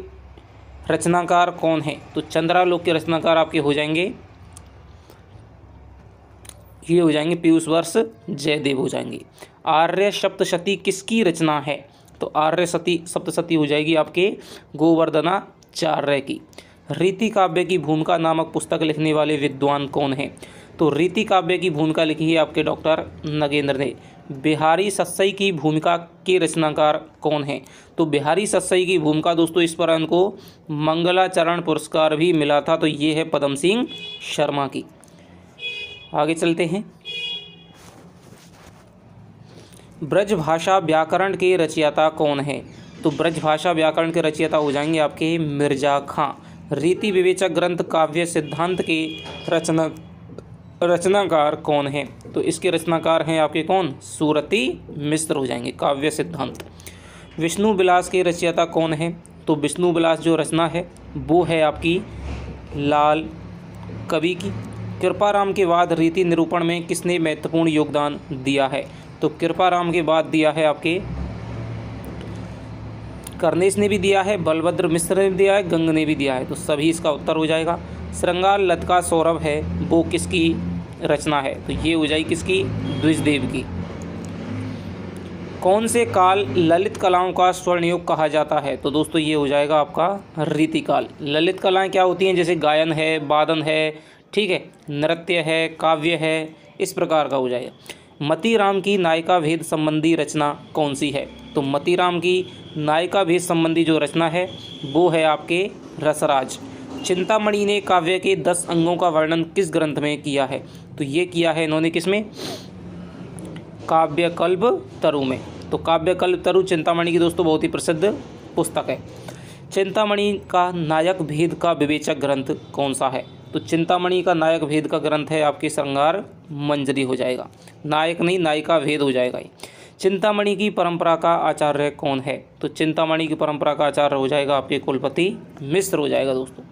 रचनाकार कौन है? तो चंद्रालोक के रचनाकार आपके हो जाएंगे, ये हो जाएंगे पीयूष वर्ष जयदेव हो जाएंगे। आर्य सप्तशती किसकी रचना है? तो आर्य सप्तशती हो जाएगी आपके गोवर्धनाचार्य की। रीति काव्य की भूमिका नामक पुस्तक लिखने वाले विद्वान कौन हैं? तो रीति काव्य की भूमिका लिखी है आपके डॉक्टर नगेंद्र ने। बिहारी सस्सई की भूमिका के रचनाकार कौन हैं? तो बिहारी सस्सई की भूमिका दोस्तों इस पर इनको मंगलाचरण पुरस्कार भी मिला था, तो ये है पदम सिंह शर्मा की। आगे चलते हैं। ब्रजभाषा व्याकरण के रचयिता कौन है? तो ब्रजभाषा व्याकरण के रचयिता हो जाएंगे आपके मिर्जा खां। रीति विवेचक ग्रंथ काव्य सिद्धांत के रचनाकार कौन है? तो इसके रचनाकार हैं आपके कौन? सूरती मिश्र हो जाएंगे। काव्य सिद्धांत। विष्णु विलास के रचयिता कौन है? तो विष्णु विलास जो रचना है वो है आपकी लाल कवि की। कृपाराम के बाद रीति निरूपण में किसने महत्वपूर्ण योगदान दिया है? तो कृपाराम के बाद दिया है आपके कर्नेश ने भी दिया है, बलभद्र मिश्र ने भी दिया है, गंग ने भी दिया है, तो सभी इसका उत्तर हो जाएगा। श्रृंगार लतिका सौरभ है वो किसकी रचना है? तो ये हो जाएगी किसकी? द्विजदेव की। कौन से काल ललित कलाओं का स्वर्णयुग कहा जाता है? तो दोस्तों ये हो जाएगा आपका रीतिकाल। ललित कलाएं क्या होती हैं? जैसे गायन है, वादन है, ठीक है, नृत्य है, काव्य है, इस प्रकार का हो जाएगा। मतीराम की नायिका भेद संबंधी रचना कौन सी है? तो मतीराम की नायिका भेद संबंधी जो रचना है वो है आपके रसराज। चिंतामणि ने काव्य के 10 अंगों का वर्णन किस ग्रंथ में किया है? तो ये किया है इन्होंने किसमें? काव्यकल्प तरु में। तो काव्यकल्प तरु चिंतामणि की दोस्तों बहुत ही प्रसिद्ध पुस्तक है। चिंतामणि का नायक भेद का विवेचक ग्रंथ कौन सा है? तो चिंतामणि का नायक भेद का ग्रंथ है आपके श्रृंगार मंजरी हो जाएगा। नायक नहीं, नायिका भेद हो जाएगा। चिंतामणि की परंपरा का आचार्य कौन है? तो चिंतामणि की परंपरा का आचार्य हो जाएगा आपके कुलपति मिश्र हो जाएगा दोस्तों।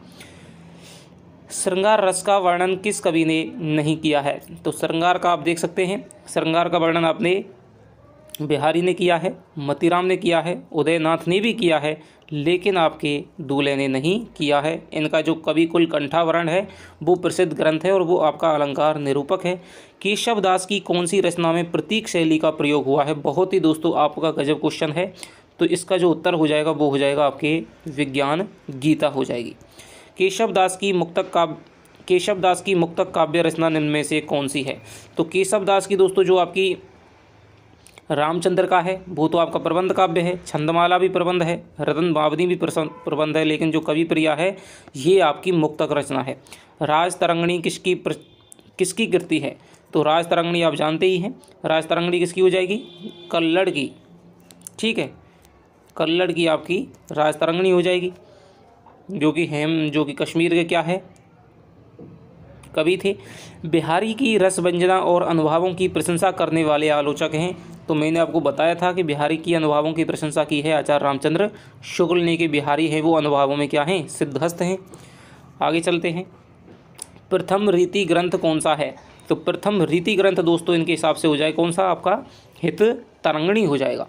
श्रृंगार रस का वर्णन किस कवि ने नहीं किया है? तो श्रृंगार का आप देख सकते हैं, श्रृंगार का वर्णन आपने बिहारी ने किया है, मतीराम ने किया है, उदयनाथ ने भी किया है, लेकिन आपके दूल्हे ने नहीं किया है। इनका जो कवि कुल कंठावरण है वो प्रसिद्ध ग्रंथ है और वो आपका अलंकार निरूपक है। केशव दास की कौन सी रचना में प्रतीक शैली का प्रयोग हुआ है? बहुत ही दोस्तों आपका गजब क्वेश्चन है, तो इसका जो उत्तर हो जाएगा वो हो जाएगा आपके विज्ञान गीता हो जाएगी। केशव दास की मुक्तक काव्य रचना निम्न में से कौन सी है? तो केशव दास की दोस्तों जो आपकी रामचंद्र का है वो तो आपका प्रबंध काव्य है, छंदमाला भी प्रबंध है, रतन बावनी भी प्रबंध है, लेकिन जो कवि प्रिया है ये आपकी मुक्तक रचना है। राज तरंगिणी किसकी कृति है? तो राज तरंगिणी आप जानते ही हैं, राज तरंगिणी किसकी हो जाएगी? कल्लड़ की, ठीक है, कल्लड़ की आपकी राज तरंगिणी हो जाएगी, जो कि कश्मीर के क्या है कवि थे। बिहारी की रसभंजना और अनुभवों की प्रशंसा करने वाले आलोचक हैं? तो मैंने आपको बताया था कि बिहारी की अनुभवों की प्रशंसा की है आचार्य रामचंद्र शुक्ल ने, कि बिहारी है वो अनुभवों में क्या हैं? सिद्धहस्त हैं। आगे चलते हैं। प्रथम रीति ग्रंथ कौन सा है? तो प्रथम रीति ग्रंथ दोस्तों इनके हिसाब से हो जाए कौन सा? आपका हित तरंगिणी हो जाएगा।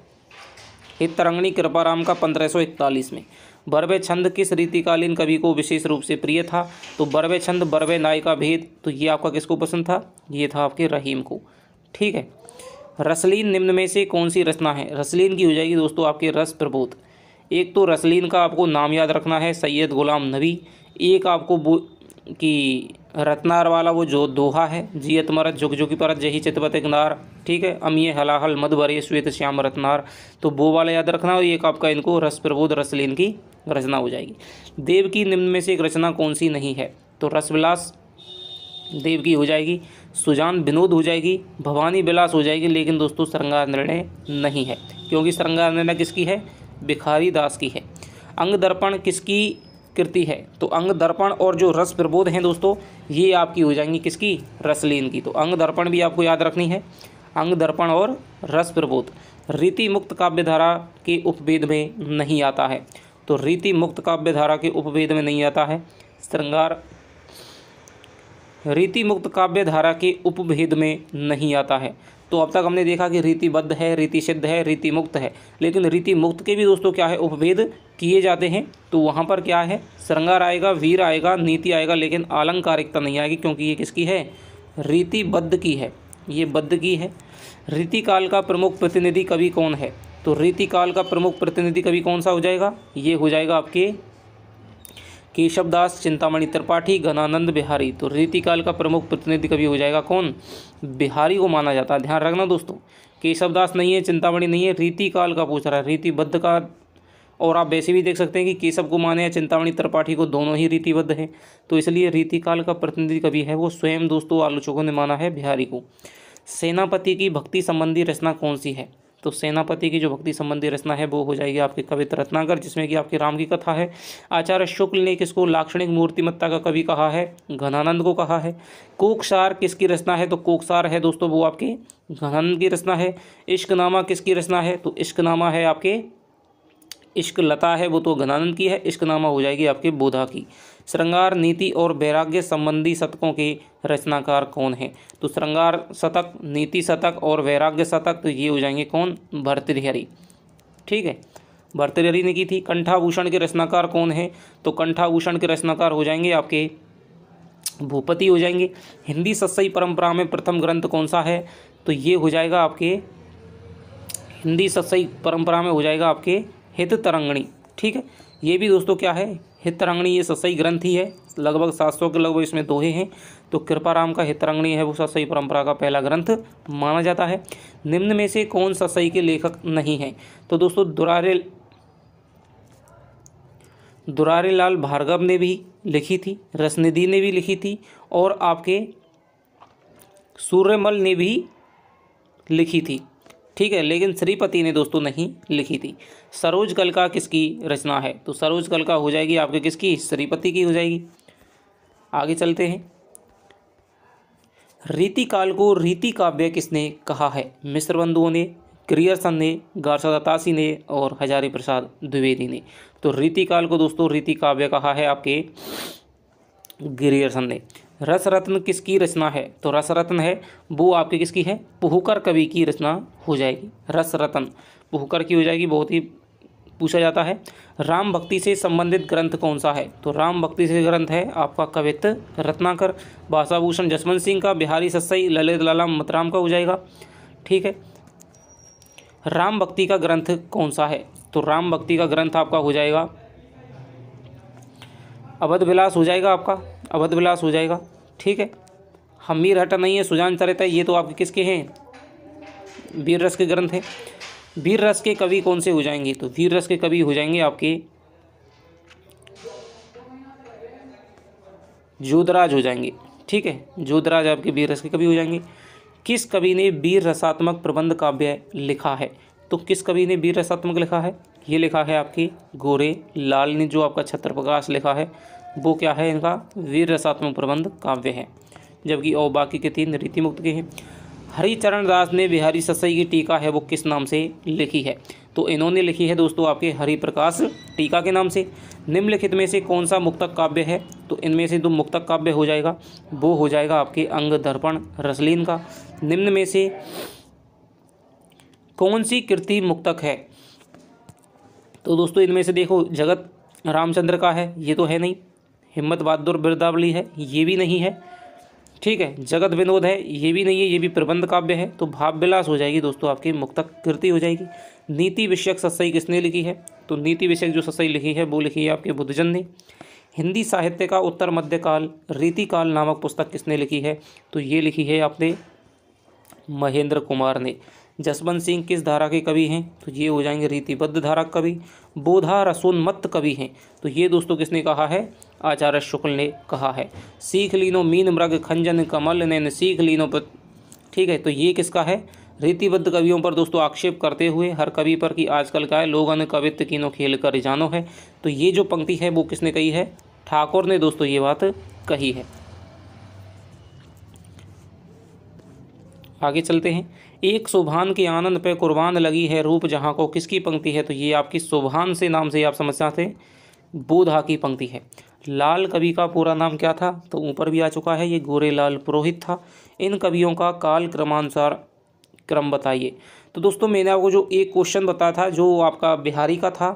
हित तरंगिणी कृपाराम का 1541 में। बरवे छंद किस रीतिकालीन कवि को विशेष रूप से प्रिय था? तो बरवे छंद, बरवे नायिका भेद, तो ये आपका किसको पसंद था? ये था आपके रहीम को, ठीक है। रसलीन निम्न में से कौन सी रचना है? रसलीन की हो जाएगी दोस्तों आपके रस प्रबोध। एक तो रसलीन का आपको नाम याद रखना है, सैयद गुलाम नबी। एक आपको कि रत्नार वाला वो जो दोहा है, जियत मरत जुग जुगी परत जही चितवत नार, ठीक है, अमिये हलाहल मद भरे श्वेत श्याम रत्नार, तो वो वाला याद रखना। और एक आपका इनको रस प्रबोध रसलीन की रचना हो जाएगी। देव की निम्न में से एक रचना कौन सी नहीं है? तो रसविलास देव की हो जाएगी, सुजान विनोद हो जाएगी, भवानी विलास हो जाएगी, लेकिन दोस्तों श्रृंगार निर्णय नहीं है, क्योंकि श्रृंगार निर्णय किसकी है? भिखारी दास की है। अंग दर्पण कृति है। तो अंग दर्पण और जो रस प्रबोध हैं दोस्तों, ये आपकी हो जाएंगी किसकी, रसलीन की। तो अंग दर्पण भी आपको याद रखनी है, अंग दर्पण और रस प्रबोध। रीति मुक्त काव्य धारा के उपवेद में नहीं आता है। तो रीति मुक्त काव्य धारा के उपवेद में नहीं आता है श्रृंगार, रीति मुक्त काव्य धारा के उपभेद में नहीं आता है। तो अब तक हमने देखा कि रीतिबद्ध है, रीति सिद्ध है, रीति मुक्त है, लेकिन रीति मुक्त के भी दोस्तों क्या है, उपभेद किए जाते हैं। तो वहाँ पर क्या है, श्रृंगार आएगा, वीर आएगा, नीति आएगा, लेकिन आलंकारिकता नहीं आएगी, क्योंकि ये किसकी है, रीतिबद्ध की है, ये बद्ध की है। रीतिकाल का प्रमुख प्रतिनिधि कवि कौन है? तो रीतिकाल का प्रमुख प्रतिनिधि कवि कौन सा हो जाएगा, ये हो जाएगा आपके केशवदास, चिंतामणि त्रिपाठी, घनानंद बिहारी। तो रीतिकाल का प्रमुख प्रतिनिधि कवि हो जाएगा कौन, बिहारी को माना जाता है। ध्यान रखना दोस्तों, केशवदास नहीं है, चिंतामणि नहीं है, रीतिकाल का पूछ रहा है, रीतिबद्ध का। और आप वैसे भी देख सकते हैं कि केशव को माने या चिंतामणि त्रिपाठी को, दोनों ही रीतिबद्ध हैं। तो इसलिए रीतिकाल का प्रतिनिधि कवि है वो स्वयं दोस्तों आलोचकों ने माना है बिहारी को। सेनापति की भक्ति संबंधी रचना कौन सी है? तो सेनापति की जो भक्ति संबंधी रचना है वो हो जाएगी आपके कवित रत्नाकर, जिसमें कि आपकी राम की कथा है। आचार्य शुक्ल ने किसको लाक्षणिक मूर्तिमत्ता का कवि कहा है? घनानंद को कहा है। कोकसार किसकी रचना है? तो कोकसार है दोस्तों वो आपके घनानंद की रचना है। इश्कनामा किसकी रचना है? तो इश्कनामा है आपके, इश्क लता है वो तो घनानंद की है, इश्कनामा हो जाएगी आपके बोधा की। श्रृंगार, नीति और वैराग्य संबंधी शतकों के रचनाकार कौन है? तो श्रृंगार शतक, नीति शतक और वैराग्य शतक, तो ये हो जाएंगे कौन, भर्तृहरि। ठीक है, भर्तृहरि ने की थी। कंठाभूषण के रचनाकार कौन है? तो कंठाभूषण के रचनाकार हो जाएंगे आपके भूपति हो जाएंगे। हिंदी सत्सई परंपरा में प्रथम ग्रंथ कौन सा है? तो ये हो जाएगा आपके हिंदी सत्सई परंपरा में हो जाएगा आपके हित तरंगिणी। ठीक है, ये भी दोस्तों क्या है, हित तरंगिणी, ये सत्सई ग्रंथ ही है। लगभग 700 के लगभग इसमें दोहे हैं। तो कृपाराम का हित तरंगिणी है वो सत्सई परंपरा का पहला ग्रंथ माना जाता है। निम्न में से कौन सत्सई के लेखक नहीं है? तो दोस्तों दुरारे लाल भार्गव ने भी लिखी थी, रसनिधि ने भी लिखी थी, और आपके सूर्यमल ने भी लिखी थी। ठीक है, लेकिन श्रीपति ने दोस्तों नहीं लिखी थी। सरोज कलका किसकी रचना है? तो सरोज कलका हो जाएगी आपके किसकी, श्रीपति की हो जाएगी। आगे चलते हैं। रीतिकाल को रीति काव्य किसने कहा है? मिश्र बंधुओं ने, ग्रियर्सन ने, गार्सदातासी ने और हजारी प्रसाद द्विवेदी ने। तो रीतिकाल को दोस्तों रीति काव्य कहा है आपके ग्रियर्सन ने। रसरत्न किसकी रचना है? तो रसरत्न है वो आपके किसकी है, पुहकर कवि की रचना हो जाएगी। रसरत्न पुहकर की हो जाएगी, बहुत ही पूछा जाता है। राम भक्ति से संबंधित ग्रंथ कौन सा है? तो राम भक्ति से ग्रंथ है आपका कवित रत्नाकर, भाषाभूषण जसवंत सिंह का, बिहारी सत्सई, ललित लाला मतराम का हो जाएगा। ठीक है, राम भक्ति का ग्रंथ कौन सा है? तो राम भक्ति का ग्रंथ आपका हो जाएगा अवध विलास हो जाएगा, आपका अवध विलास हो जाएगा। ठीक है, हमीर हटा नहीं है, सुजान चरित है, ये तो आपके किसके हैं, वीर रस के ग्रंथ हैं। वीर रस के कवि कौन से हो जाएंगे? तो वीर रस के कवि हो जाएंगे आपके जोधराज हो जाएंगे। ठीक है, जोधराज आपके वीर रस के कवि हो जाएंगे। किस कवि ने वीर रसात्मक प्रबंध काव्य लिखा है? तो किस कवि ने वीर रसात्मक लिखा है? ये लिखा है आपके गोरे लाल ने, जो आपका छत्रप्रकाश लिखा है वो क्या है, इनका वीर रसात्मक प्रबंध काव्य है। जबकि और बाकी के 3 रीतिमुक्त के हैं। हरिचरण दास ने बिहारी सत्सई की टीका है वो किस नाम से लिखी है? तो इन्होंने लिखी है दोस्तों आपके हरिप्रकाश टीका के नाम से। निम्नलिखित में से कौन सा मुक्तक काव्य है? तो इनमें से जो मुक्तक काव्य हो जाएगा वो हो जाएगा आपके अंग दर्पण रसलीन का। निम्न में से कौन सी कृति मुक्तक है? तो दोस्तों इनमें से देखो, जगत रामचंद्र का है, ये तो है नहीं। हिम्मत बहादुर बिरदावली है, ये भी नहीं है। ठीक है, जगत विनोद है, ये भी नहीं है, ये भी प्रबंध काव्य है। तो भाव विलास हो जाएगी दोस्तों आपकी मुक्तक कृति हो जाएगी। नीति विषयक सत्सई किसने लिखी है? तो नीति विषयक जो सत्सई लिखी है वो लिखी है आपके बुद्धजन ने। हिंदी साहित्य का उत्तर मध्यकाल रीतिकाल नामक पुस्तक किसने लिखी है? तो ये लिखी है आपने महेंद्र कुमार ने। जसवंत सिंह किस धारा के कवि हैं? तो ये हो जाएंगे रीतिबद्ध धारा कवि। बोधा रसोन्मत्त कवि हैं, तो ये दोस्तों किसने कहा है? आचार्य शुक्ल ने कहा है। सीख लीनो मीन मृग खंजन कमल नैन सीख लीनो पर। ठीक है, तो ये किसका है? रीतिबद्ध कवियों पर दोस्तों आक्षेप करते हुए हर कवि पर कि आजकल का है लोगन कवित्व कीनो खेल कर जानो है। तो ये जो पंक्ति है वो किसने कही है? ठाकुर ने दोस्तों ये बात कही है। आगे चलते हैं। एक सुभान के आनंद पे कुर्बान लगी है रूप जहाँ को, किसकी पंक्ति है? तो ये आपकी सुभान से नाम से आप समझते थे, बोधा की पंक्ति है। लाल कवि का पूरा नाम क्या था? तो ऊपर भी आ चुका है, ये गोरेलाल पुरोहित था। इन कवियों का काल क्रमानुसार क्रम बताइए। तो दोस्तों मैंने आपको जो एक क्वेश्चन बताया था जो आपका बिहारी का था,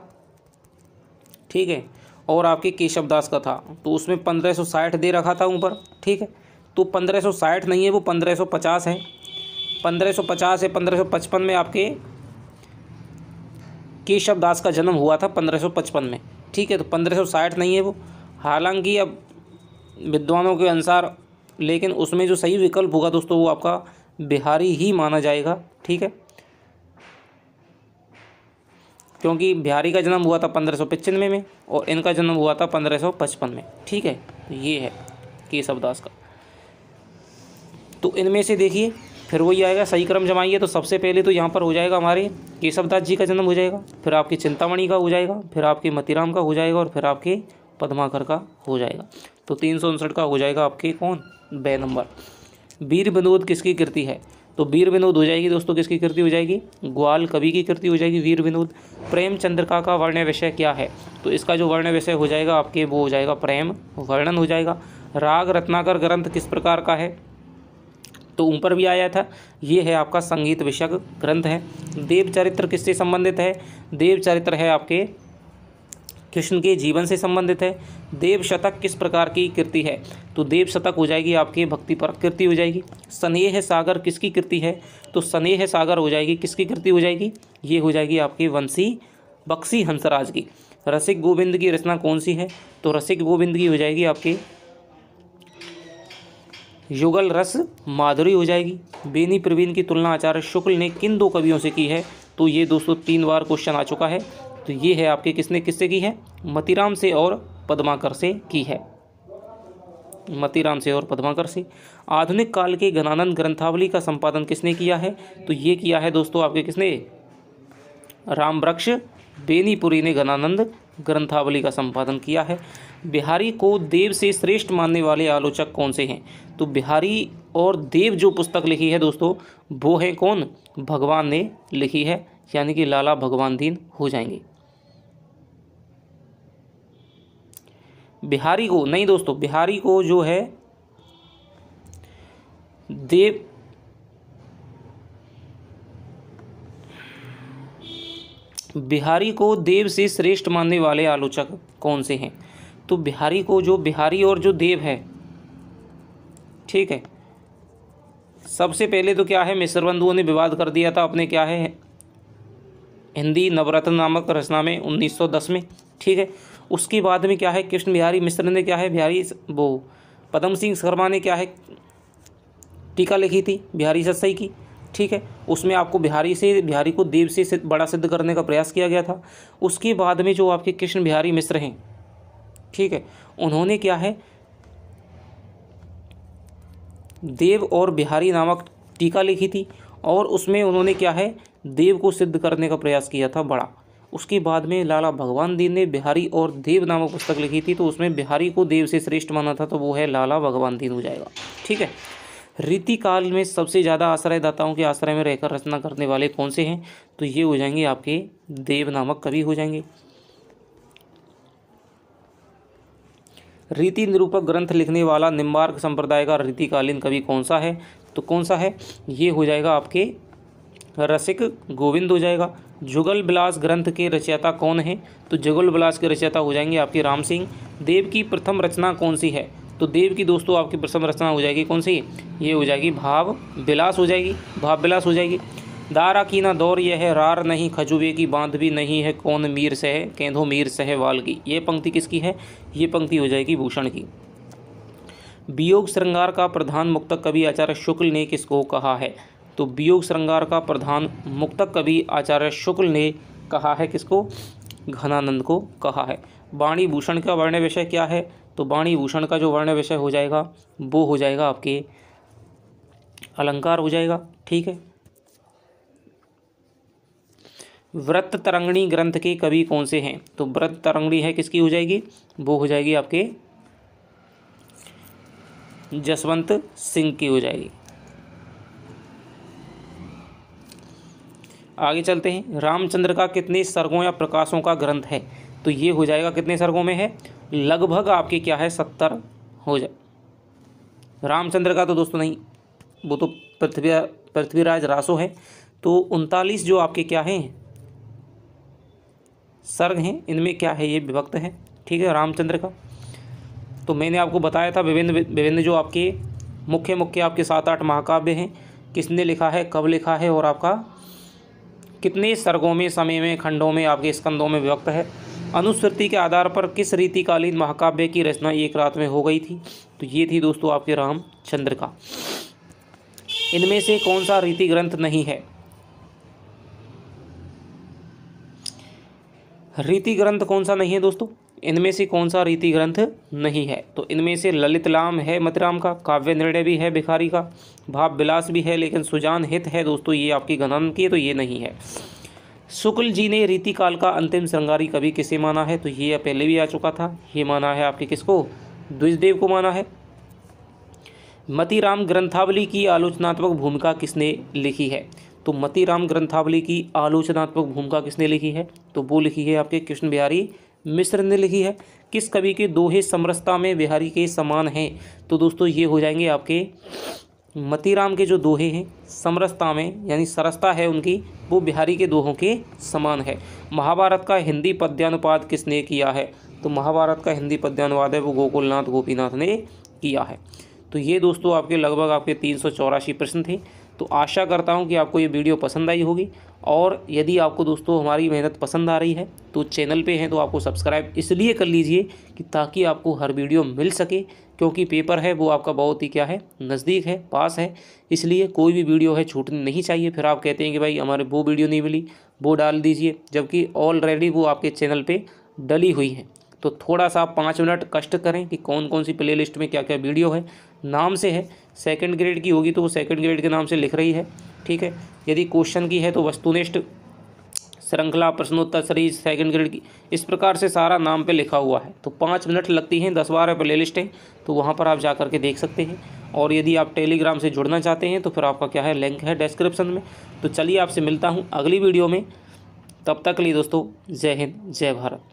ठीक है, और आपके केशव दास का था, तो उसमें 1560 दे रखा था ऊपर, ठीक है। तो 1560 नहीं है, वो 1550 है। 1550 है, 1555 में आपके केशव दास का जन्म हुआ था 1555 में, ठीक है। तो 1560 नहीं है वो, हालांकि अब विद्वानों के अनुसार, लेकिन उसमें जो सही विकल्प होगा दोस्तों वो आपका बिहारी ही माना जाएगा, ठीक है, क्योंकि बिहारी का जन्म हुआ था 1595 में और इनका जन्म हुआ था 1555 में, ठीक है। तो ये है केशव दास का। तो इनमें से देखिए फिर वही आएगा, सही क्रम जमाइए। तो सबसे पहले तो यहाँ पर हो जाएगा हमारे केशव दास जी का जन्म हो जाएगा, फिर आपके चिंतामणि का हो जाएगा, फिर आपके मतीराम का हो जाएगा और फिर आपके पद्माकर का हो जाएगा। तो 359 का हो जाएगा आपके कौन? बे नंबर। वीर विनोद किसकी कृति है? तो वीर विनोद हो जाएगी दोस्तों, किसकी कृति हो जाएगी? ग्वाल कवि की कृति हो जाएगी वीर विनोद। प्रेम चंद्रिका का वर्ण विषय क्या है? तो इसका जो वर्ण विषय हो जाएगा आपके वो हो जाएगा प्रेम वर्णन हो जाएगा। राग रत्नाकर ग्रंथ किस प्रकार का है? तो ऊपर भी आया था, ये है आपका संगीत विषयक ग्रंथ है। देव चरित्र किससे संबंधित है? देव चरित्र है आपके कृष्ण के जीवन से संबंधित है। देव शतक किस प्रकार की कृति है? तो देव शतक हो जाएगी आपकी भक्ति पर कृति हो जाएगी। स्नेह सागर किसकी कृति है? तो स्नेह सागर हो जाएगी किसकी कृति हो जाएगी? ये हो जाएगी आपकी वंशी बक्सी हंसराज की। रसिक गोविंद की रचना कौन सी है? तो रसिक गोविंद की हो जाएगी आपकी युगल रस माधुरी हो जाएगी। बेनी प्रवीण की तुलना आचार्य शुक्ल ने किन दो कवियों से की है? तो ये दोस्तों 3 बार क्वेश्चन आ चुका है। तो ये है आपके किससे की है? मतीराम से और पद्माकर से की है, मतीराम से और पद्माकर से। आधुनिक काल के घनानंद ग्रंथावली का संपादन किसने किया है? तो ये किया है दोस्तों आपके किसने? रामवृक्ष बेनीपुरी ने घनानंद ग्रंथावली का संपादन किया है। बिहारी को देव से श्रेष्ठ मानने वाले आलोचक कौन से हैं? तो बिहारी और देव जो पुस्तक लिखी है दोस्तों वो है कौन? भगवान ने लिखी है, यानी कि लाला भगवान दीन हो जाएंगे। बिहारी को नहीं दोस्तों, बिहारी को जो है देव बिहारी को देव से श्रेष्ठ मानने वाले आलोचक कौन से हैं? तो बिहारी को जो बिहारी और जो देव है, ठीक है, सबसे पहले तो क्या है, मिश्र बंधुओं ने विवाद कर दिया था अपने क्या है हिंदी नवरत्न नामक रचना में 1910 में, ठीक है। उसके बाद में क्या है कृष्ण बिहारी मिश्र ने क्या है वो पदम सिंह शर्मा ने क्या है टीका लिखी थी बिहारी सत्सई की, ठीक है। उसमें आपको बिहारी को देव से बड़ा सिद्ध करने का प्रयास किया गया था। उसके बाद में जो आपके कृष्ण बिहारी मिश्र हैं, ठीक है, उन्होंने क्या है देव और बिहारी नामक टीका लिखी थी और उसमें उन्होंने क्या है देव को सिद्ध करने का प्रयास किया था बड़ा। उसके बाद में लाला भगवान दीन ने बिहारी और देव नामक पुस्तक लिखी थी, तो उसमें बिहारी को देव से श्रेष्ठ माना था, तो वो है लाला भगवान दीन हो जाएगा, ठीक है। रीतिकाल में सबसे ज़्यादा आश्रयदाताओं के आश्रय में रहकर रचना करने वाले कौन से हैं? तो ये हो जाएंगे आपके देव नामक कवि हो जाएंगे। रीति निरूपक ग्रंथ लिखने वाला निम्बार्क संप्रदाय का रीतिकालीन कवि कौन सा है? तो कौन सा है? ये हो जाएगा आपके रसिक गोविंद हो जाएगा। जुगल बिलास ग्रंथ के रचयिता कौन है? तो जुगल बिलास के रचयिता हो जाएंगे आपके राम सिंह। देव की प्रथम रचना कौन सी है? तो देव की दोस्तों आपकी प्रथम रचना हो जाएगी कौन सी? ये हो जाएगी भाव विलास हो जाएगी, भाव विलास हो जाएगी। दारा की ना दौर यह है रार नहीं खजुबे की बांध भी नहीं है कौन मीर सह केंधो मीर सह वाल की। ये पंक्ति किसकी है? ये पंक्ति हो जाएगी भूषण की। वियोग श्रृंगार का प्रधान मुक्तक कवि आचार्य शुक्ल ने किसको कहा है? तो वियोग श्रृंगार का प्रधान मुक्तक कवि आचार्य शुक्ल ने कहा है किसको? घनानंद को कहा है। वाणी भूषण का वर्ण विषय क्या है? तो वाणी भूषण का जो वर्ण विषय हो जाएगा वो हो जाएगा आपके अलंकार हो जाएगा, ठीक है। व्रत तरंगिणी ग्रंथ के कवि कौन से हैं? तो व्रत तरंगिणी है किसकी हो जाएगी? वो हो जाएगी आपके जसवंत सिंह की हो जाएगी। आगे चलते हैं। रामचंद्र का कितने सर्गों या प्रकाशों का ग्रंथ है? तो ये हो जाएगा कितने सर्गों में है? लगभग आपके क्या है 70 हो जाए। रामचंद्र का तो दोस्तों नहीं, वो तो पृथ्वीराज रासो है। तो 39 जो आपके क्या हैं सर्ग हैं, इनमें क्या है ये विभक्त है। ठीक है, रामचंद्र का तो मैंने आपको बताया था विभिन्न जो आपके मुख्य आपके 7-8 महाकाव्य हैं, किसने लिखा है, कब लिखा है और आपका कितने सर्गों में, समय में, खंडों में, आपके स्कंदों में विभक्त है। अनुश्रुति के आधार पर किस रीतिकालीन महाकाव्य की रचना एक रात में हो गई थी? तो ये थी दोस्तों आपके रामचंद्र का। इनमें से कौन सा रीति ग्रंथ नहीं है? रीति ग्रंथ कौन सा नहीं है दोस्तों? इनमें से कौन सा रीति ग्रंथ नहीं है? तो इनमें से ललित लाम है मतिराम का, काव्य निर्णय भी है भिखारी का, भाव विलास भी है, लेकिन सुजान हित है दोस्तों ये आपकी गणन की, तो ये नहीं है। शुक्ल जी ने रीतिकाल का अंतिम श्रृंगारी कवि किसे माना है? तो ये पहले भी आ चुका था, ये माना है आपके किसको? द्विजदेव को माना है। मतिराम ग्रंथावली की आलोचनात्मक भूमिका किसने लिखी है? तो मतिराम ग्रंथावली की आलोचनात्मक भूमिका किसने लिखी है? तो वो लिखी है आपके कृष्ण बिहारी मिश्र ने लिखी है। किस कवि के दोहे समरसता में बिहारी के समान हैं? तो दोस्तों ये हो जाएंगे आपके मतिराम के जो दोहे हैं समरसता में, यानी सरसता है उनकी, वो बिहारी के दोहों के समान है। महाभारत का हिंदी पद्यानुवाद किसने किया है? तो महाभारत का हिंदी पद्यानुवाद है वो गोकुलनाथ गोपीनाथ ने किया है। तो ये दोस्तों आपके लगभग आपके 384 प्रश्न थे। तो आशा करता हूँ कि आपको ये वीडियो पसंद आई होगी, और यदि आपको दोस्तों हमारी मेहनत पसंद आ रही है तो चैनल पे हैं तो आपको सब्सक्राइब इसलिए कर लीजिए कि ताकि आपको हर वीडियो मिल सके, क्योंकि पेपर है वो आपका बहुत ही क्या है नज़दीक है, पास है, इसलिए कोई भी वीडियो है छूटनी नहीं चाहिए। फिर आप कहते हैं कि भाई हमारे वो वीडियो नहीं मिली, वो डाल दीजिए, जबकि ऑलरेडी वो आपके चैनल पर डली हुई है। तो थोड़ा सा आप 5 मिनट कष्ट करें कि कौन कौन सी प्लेलिस्ट में क्या क्या वीडियो है। नाम से है, सेकंड ग्रेड की होगी तो वो सेकंड ग्रेड के नाम से लिख रही है। ठीक है, यदि क्वेश्चन की है तो वस्तुनिष्ठ श्रृंखला प्रश्नोत्तर सीरीज सेकंड ग्रेड की, इस प्रकार से सारा नाम पे लिखा हुआ है। तो 5 मिनट लगती हैं, 10-12 प्लेलिस्ट हैं, तो वहाँ पर आप जा करके देख सकते हैं। और यदि आप टेलीग्राम से जुड़ना चाहते हैं तो फिर आपका क्या है लिंक है डिस्क्रिप्शन में। तो चलिए आपसे मिलता हूँ अगली वीडियो में, तब तक के लिए दोस्तों जय हिंद जय भारत।